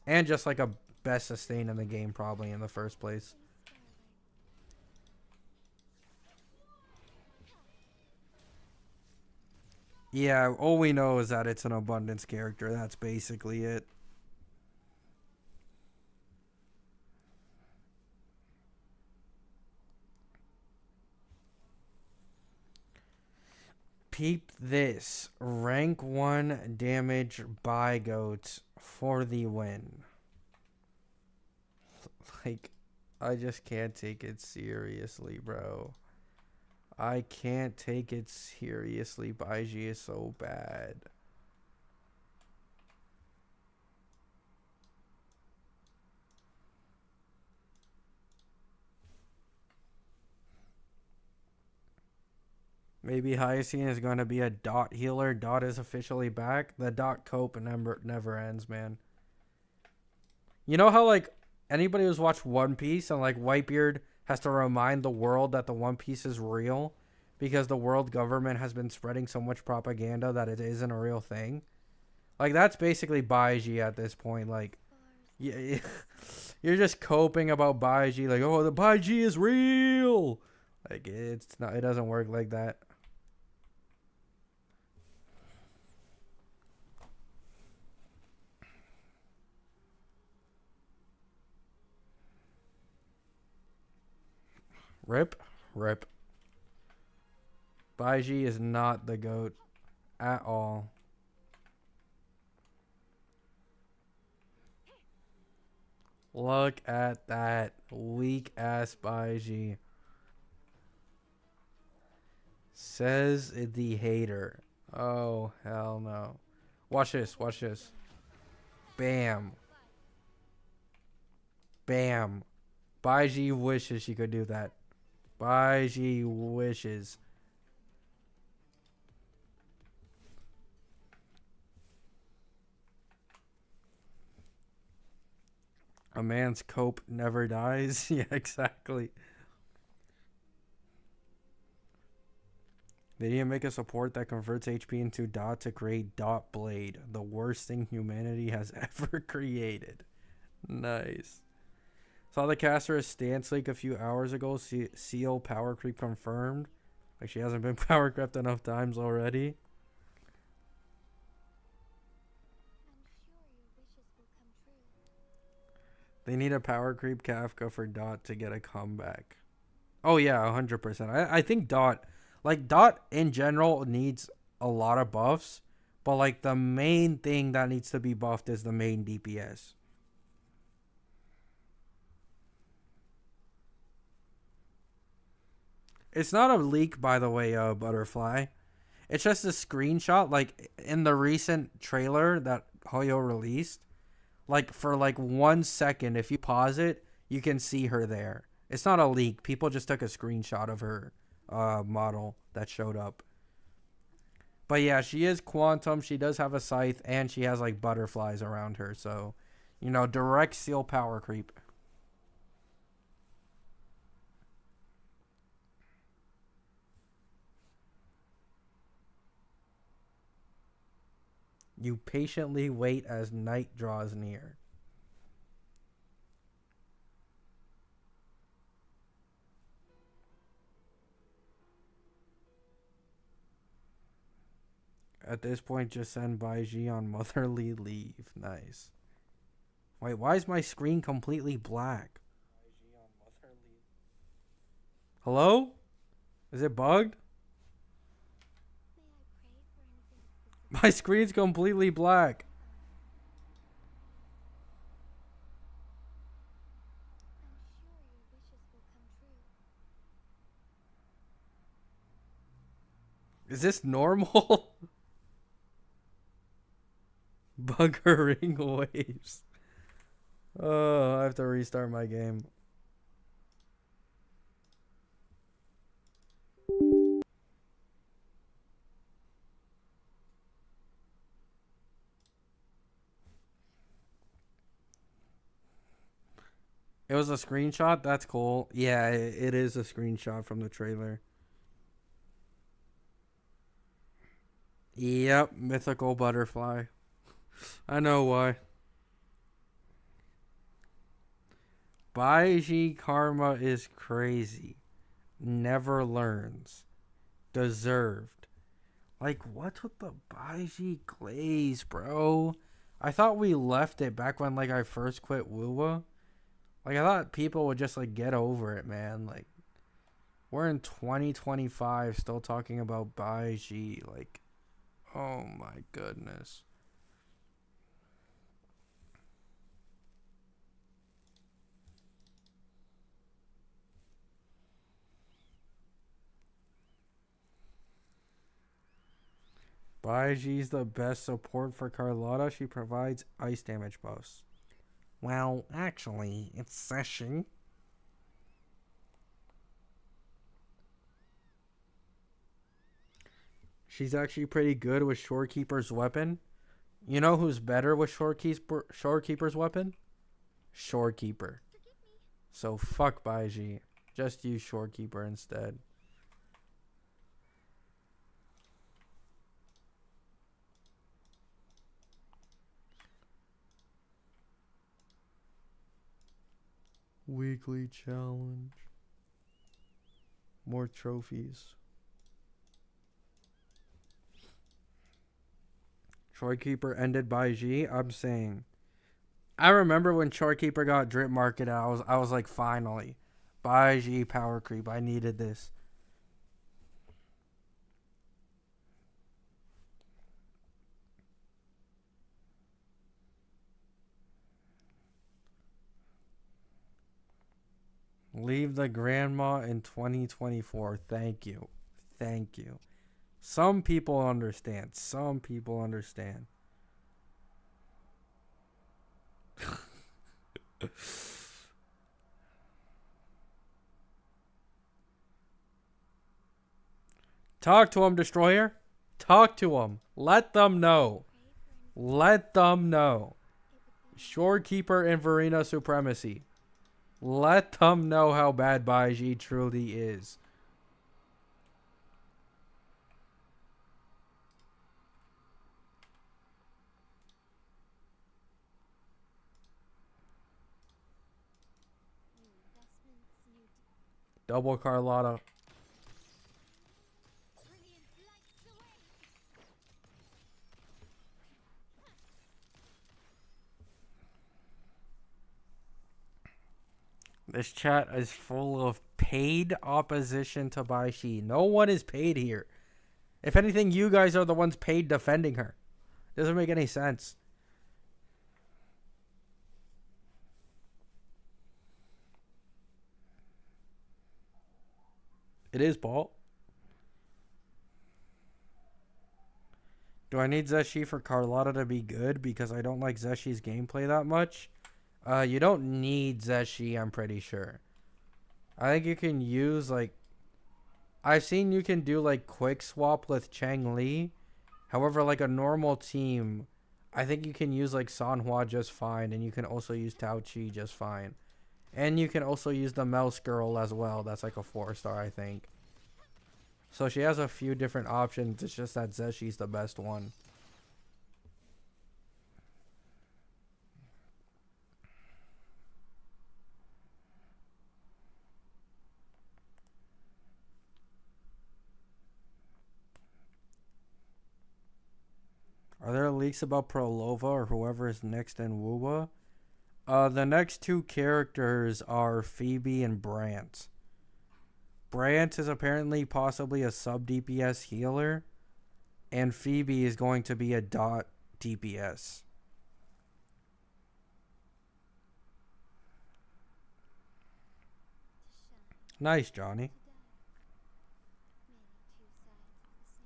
And just like a best sustain in the game probably in the first place. Yeah, all we know is that it's an abundance character. That's basically it. Peep this. Rank 1 damage by goats for the win. Like, I just can't take it seriously, bro. I can't take it seriously. Baiji is so bad. Maybe Hyoscene is going to be a dot healer. Dot is officially back. The dot cope never ends, man. You know how, like, anybody who's watched One Piece and, like, Whitebeard has to remind the world that the One Piece is real because the world government has been spreading so much propaganda that it isn't a real thing? Like, that's basically Baiji at this point. Like, yeah, you're just coping about Baiji. Like, oh, the Baiji is real. Like, it's not. It doesn't work like that. Rip. Rip. Baiji is not the GOAT at all. Look at that weak ass Baiji. Says the hater. Oh, hell no. Watch this. Watch this. Bam. Bam. Baiji wishes she could do that. Baiji wishes. A man's cope never dies. Yeah, exactly. They need to make a support that converts HP into dot to create dot blade. The worst thing humanity has ever created. Nice. Saw the caster a stance leak a few hours ago. Seal power creep confirmed. Like she hasn't been power crept enough times already. They need a power creep Kafka for Dot to get a comeback. Oh yeah, 100%. I think Dot, like Dot in general needs a lot of buffs, but like the main thing that needs to be buffed is the main DPS. It's not a leak, by the way, Butterfly. It's just a screenshot, like in the recent trailer that Hoyo released. Like for like 1 second, if you pause it, you can see her there. It's not a leak. People just took a screenshot of her model that showed up. But yeah, she is quantum. She does have a scythe, and she has like butterflies around her. So, you know, direct seal power creep. You patiently wait as night draws near. At this point, just send Baiji on motherly leave. Nice. Wait, why is my screen completely black? Hello? Is it bugged? My screen's completely black. Is this normal? Buggering waves. Oh, I have to restart my game. It was a screenshot? That's cool. Yeah, it is a screenshot from the trailer. Yep, mythical butterfly. I know why. Baiji karma is crazy. Never learns. Deserved. Like, what's with the Baiji glaze, bro? I thought we left it back when, like, I first quit Wuwa. Like, I thought people would just, like, get over it, man. Like, we're in 2025 still talking about Baiji. Like, oh my goodness. Baiji's the best support for Carlotta. She provides ice damage buffs. Well, actually, it's Session. She's actually pretty good with Shorekeeper's weapon. You know who's better with Shorekeeper's weapon? Shorekeeper. So fuck Baiji. Just use Shorekeeper instead. Weekly challenge. More trophies. Shorekeeper ended Baiji. I'm saying. I remember when Shorekeeper got drip marketed. I was like, finally. Baiji power creep. I needed this. Leave the grandma in 2024. Thank you. Thank you. Some people understand. Some people understand. Talk to him, Destroyer. Talk to him. Let them know. Let them know. Shorekeeper and Verena supremacy. Let them know how bad Baiji truly is. Double Carlotta. This chat is full of paid opposition to Baishi. No one is paid here. If anything, you guys are the ones paid defending her. Doesn't make any sense. It is, Paul. Do I need Zeshi for Carlotta to be good? Because I don't like Zeshi's gameplay that much. You don't need Zeshi, I'm pretty sure. I think you can use, like... I've seen you can do, like, quick swap with Chang Li. However, like, a normal team, I think you can use, like, Sanhua just fine. And you can also use Tao Chi just fine. And you can also use the Mouse Girl as well. That's, like, a 4-star, I think. So she has a few different options. It's just that Zeshi's the best one. Are there leaks about Prolova or whoever is next in Wuwa? The next two characters are Phoebe and Brant. Brant is apparently possibly a sub DPS healer, and Phoebe is going to be a dot DPS. Nice, Johnny.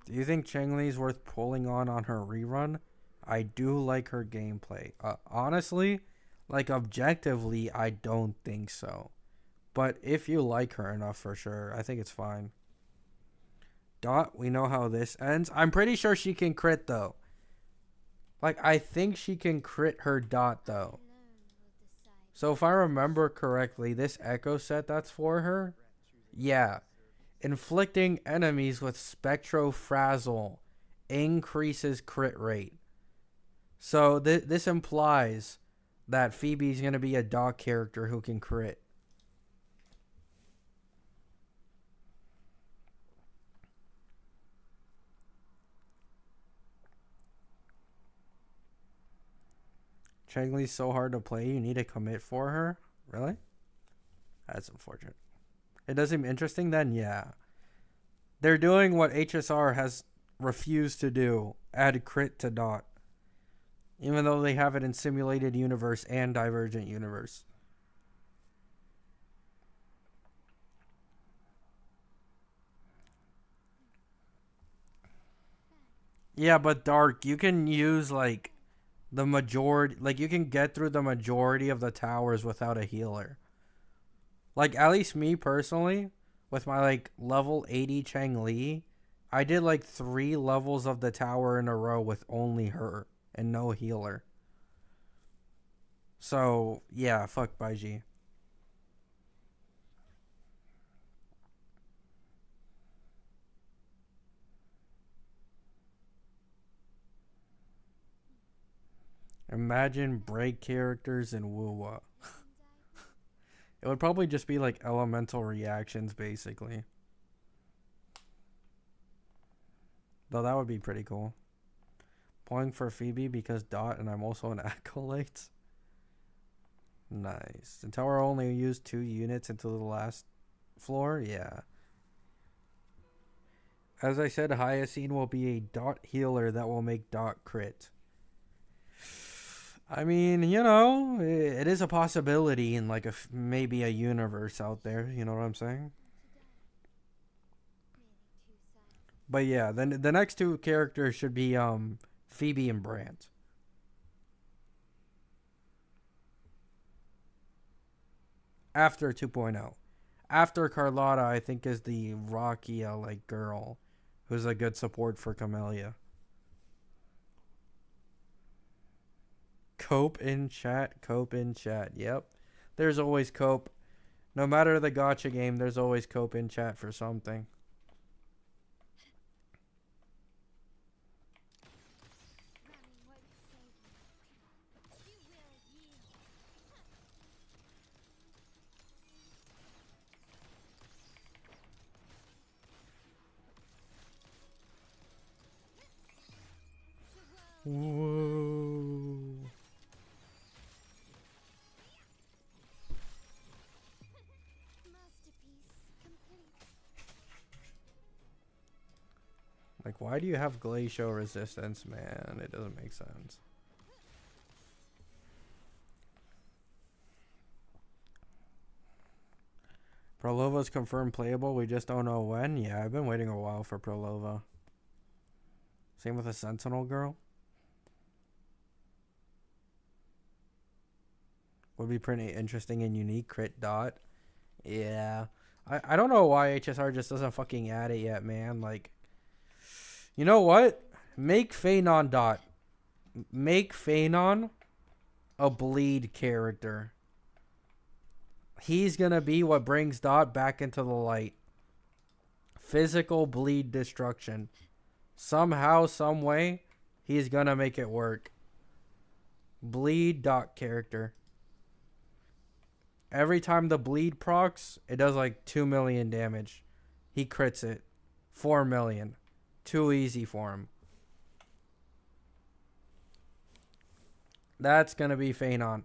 Do you think Cheng Li's worth pulling on her rerun? I do like her gameplay. Honestly, like objectively, I don't think so. But if you like her enough, for sure, I think it's fine. Dot, we know how this ends. I'm pretty sure she can crit, though. Like, I think she can crit her Dot, though. So if I remember correctly, this Echo set that's for her, yeah. Inflicting enemies with Spectrofrazzle increases crit rate. So this implies that Phoebe's going to be a Dot character who can crit. Cheng Li's so hard to play, you need to commit for her? Really? That's unfortunate. It does seem interesting then? Yeah. They're doing what HSR has refused to do. Add crit to Dot. Even though they have it in Simulated Universe and Divergent Universe. Yeah, but Dark, you can use like the majority, like you can get through the majority of the towers without a healer. Like at least me personally, with my like level 80 Chang Li, I did like 3 levels of the tower in a row with only her and no healer. So yeah, fuck Baiji. Imagine break characters in Wuwa. It would probably just be like elemental reactions, basically. Though that would be pretty cool. Pulling for Phoebe because Dot and I'm also an acolyte. Nice. The tower only used 2 units into the last floor? Yeah. As I said, Hyacine will be a dot healer that will make dot crit. I mean, you know, it is a possibility in like maybe a universe out there. You know what I'm saying? But yeah, then the next 2 characters should be Phoebe and Brant. After 2.0. After Carlotta, I think is the Rakia like girl, who's a good support for Camellia. Cope in chat, cope in chat. Yep. There's always cope. No matter the gacha game, there's always cope in chat for something. Whoa. Like, why do you have glacial resistance, man? It doesn't make sense. Prolova's confirmed playable. We just don't know when. Yeah, I've been waiting a while for Prolova. Same with the Sentinel girl. Would be pretty interesting and unique. Crit dot. Yeah. I don't know why HSR just doesn't fucking add it yet, man. Like, you know what? Make Phanon dot. Make Phanon a bleed character. He's gonna be what brings Dot back into the light. Physical bleed destruction. Somehow, some way, he's gonna make it work. Bleed Dot character. Every time the bleed procs, it does like 2 million damage. He crits it. 4 million. Too easy for him. That's gonna be Phanon.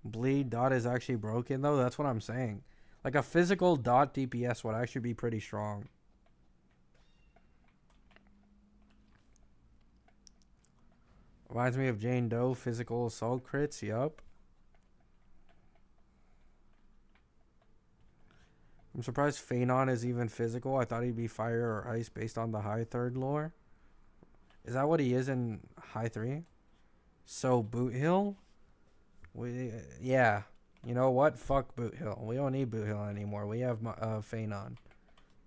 Bleed dot is actually broken though. That's what I'm saying. Like a physical dot DPS would actually be pretty strong. Reminds me of Jane Doe physical assault crits. Yup. I'm surprised Phanon is even physical. I thought he'd be fire or ice based on the high third lore. Is that what he is in high 3? So Boot Hill? Yeah. You know what? Fuck Boot Hill. We don't need Boot Hill anymore. We have Phanon.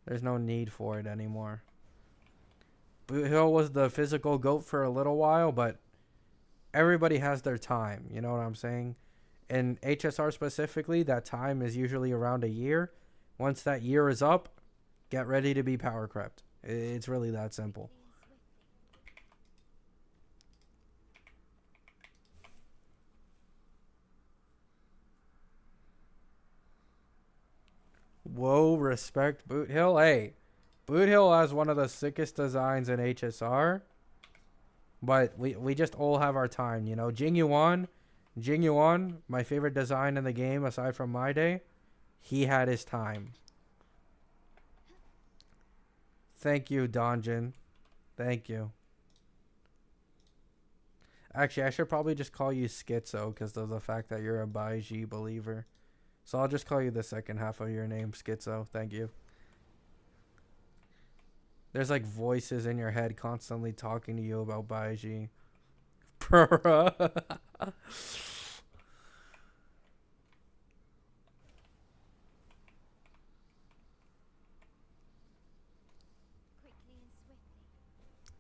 There's no need for it anymore. Boot Hill was the physical GOAT for a little while, but everybody has their time. You know what I'm saying? In HSR specifically, that time is usually around a year. Once that year is up, get ready to be power crept. It's really that simple. Whoa, respect Boot Hill. Hey, Boot Hill has one of the sickest designs in HSR. But we just all have our time, you know. Jingyuan, my favorite design in the game aside from my day, he had his time. Thank you, Donjin. Thank you. Actually, I should probably just call you Schizo because of the fact that you're a Baiji believer. So I'll just call you the second half of your name, Schizo. Thank you. There's like voices in your head constantly talking to you about Baiji.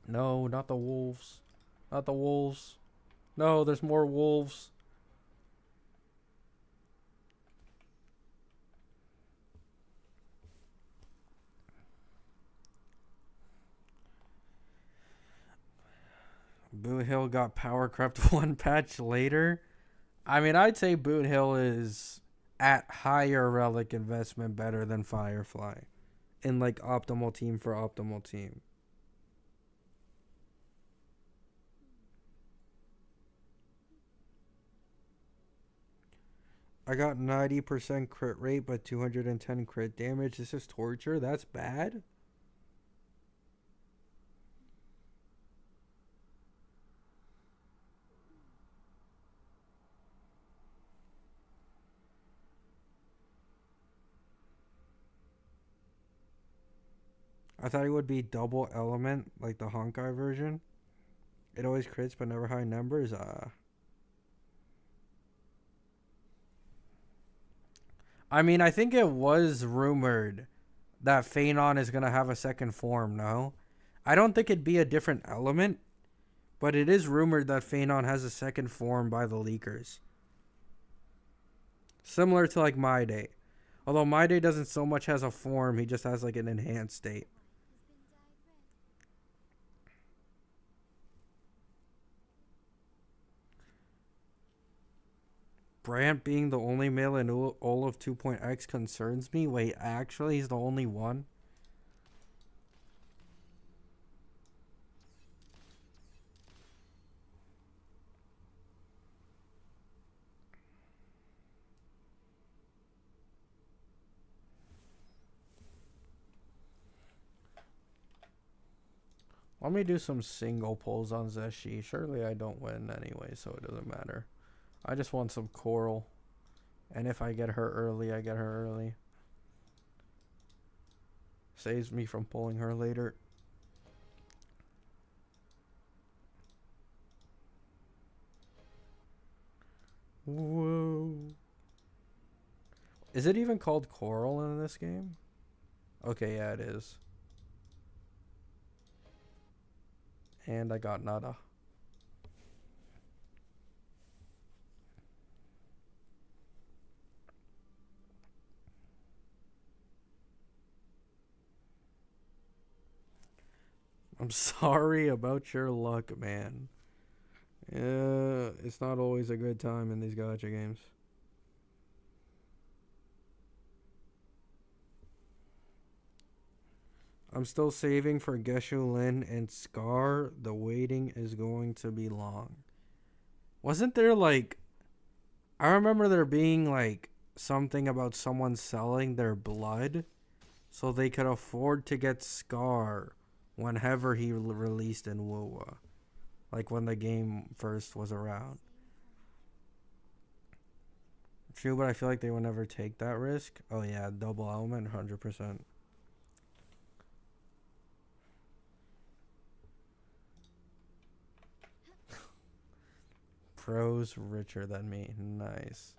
No, not the wolves. Not the wolves. No, there's more wolves. Boot Hill got power crept one patch later. I mean, I'd say Boot Hill is at higher relic investment better than Firefly in like optimal team for optimal team. I got 90% crit rate but 210 crit damage. This is torture. That's bad. I thought it would be double element like the Honkai version. It always crits but never high numbers. I mean, I think it was rumored that Phanon is going to have a second form, no? I don't think it'd be a different element, but it is rumored that Phanon has a second form by the leakers. Similar to like My Day. Although My Day doesn't so much has a form, he just has like an enhanced state. Brant being the only male in Olaf 2.x concerns me. Wait, actually, he's the only one? Let me do some single pulls on Zeshi. Surely I don't win anyway, so it doesn't matter. I just want some coral. And if I get her early, I get her early. Saves me from pulling her later. Whoa. Is it even called coral in this game? Okay, yeah, it is. And I got nada. I'm sorry about your luck, man. Yeah, it's not always a good time in these gacha games. I'm still saving for Geshu Lin and Scar. The waiting is going to be long. Wasn't there like... I remember there being like something about someone selling their blood so they could afford to get Scar whenever he released in Wuwa. Like when the game first was around. True, but I feel like they would never take that risk. Oh yeah, double element, 100%. Pros richer than me. Nice.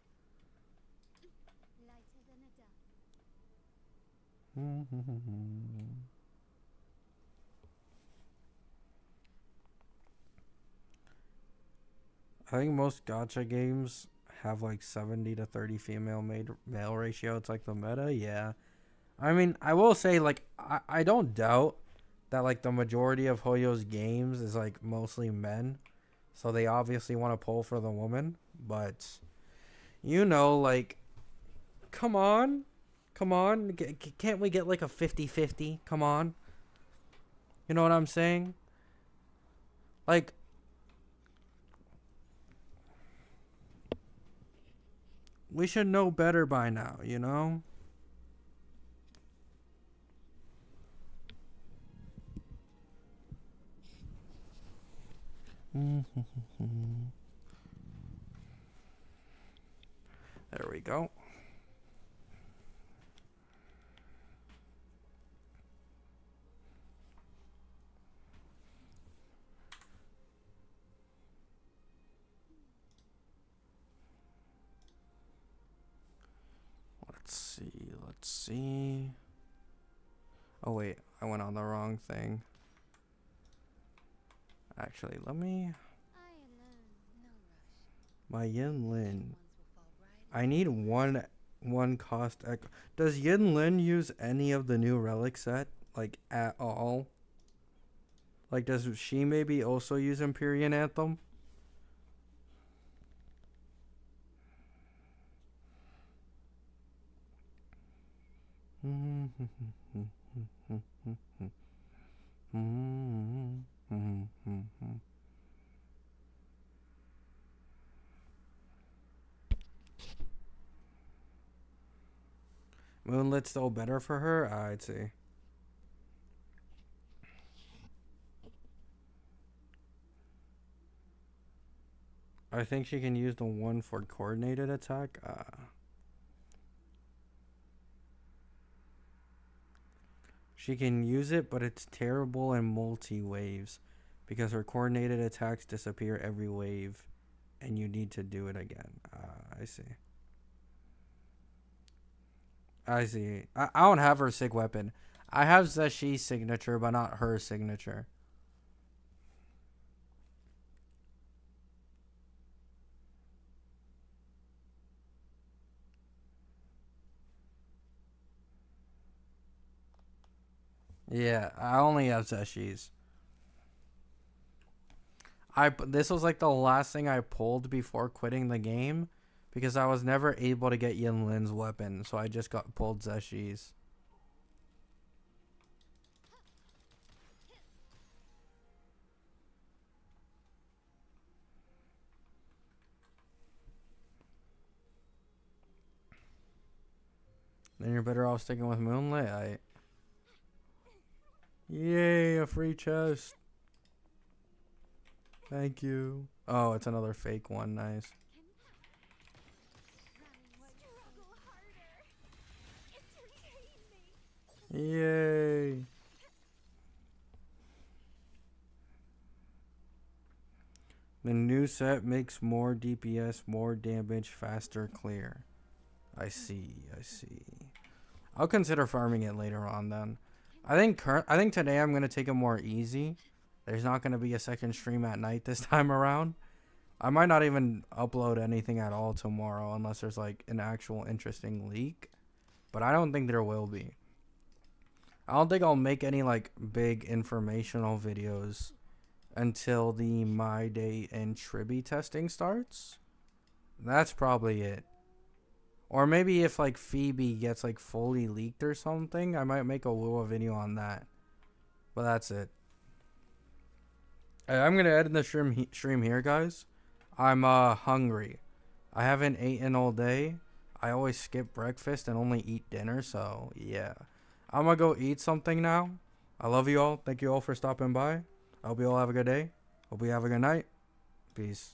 I think most gacha games have like 70 to 30 female male ratio. It's like the meta, yeah. I mean, I will say like I don't doubt that like the majority of Hoyo's games is like mostly men. So they obviously want to pull for the woman, but you know, like come on. Can't we get like a 50-50? Come on. You know what I'm saying? Like we should know better by now, you know? There we go. Let's see. Oh wait, I went on the wrong thing. Actually, let me... My Yinlin. I need one cost echo. Does Yinlin use any of the new relic set? Like, at all? Like, does she maybe also use Empyrean Anthem? Moonlight's still better for her? I'd see. I think she can use the one for coordinated attack. She can use it, but it's terrible in multi-waves because her coordinated attacks disappear every wave and you need to do it again. I see. I see. I don't have her sig weapon. I have Zeshi's signature, but not her signature. Yeah, I only have Zeshi's. This was like the last thing I pulled before quitting the game because I was never able to get Yinlin's weapon, so I just pulled Zeshi's. Then you're better off sticking with Moonlight. Yay, a free chest. Thank you. Oh, it's another fake one. Nice. Yay. The new set makes more DPS, more damage, faster, clear. I see. I'll consider farming it later on then. I think today I'm gonna take it more easy. There's not gonna be a second stream at night this time around. I might not even upload anything at all tomorrow unless there's like an actual interesting leak. But I don't think there will be. I don't think I'll make any like big informational videos until the My Day and Tribby testing starts. That's probably it. Or maybe if like Phoebe gets like fully leaked or something, I might make a Wuwa video on that. But that's it. I'm gonna end the stream here, guys. I'm hungry. I haven't eaten all day. I always skip breakfast and only eat dinner, so yeah. I'm gonna go eat something now. I love you all. Thank you all for stopping by. I hope you all have a good day. Hope you have a good night. Peace.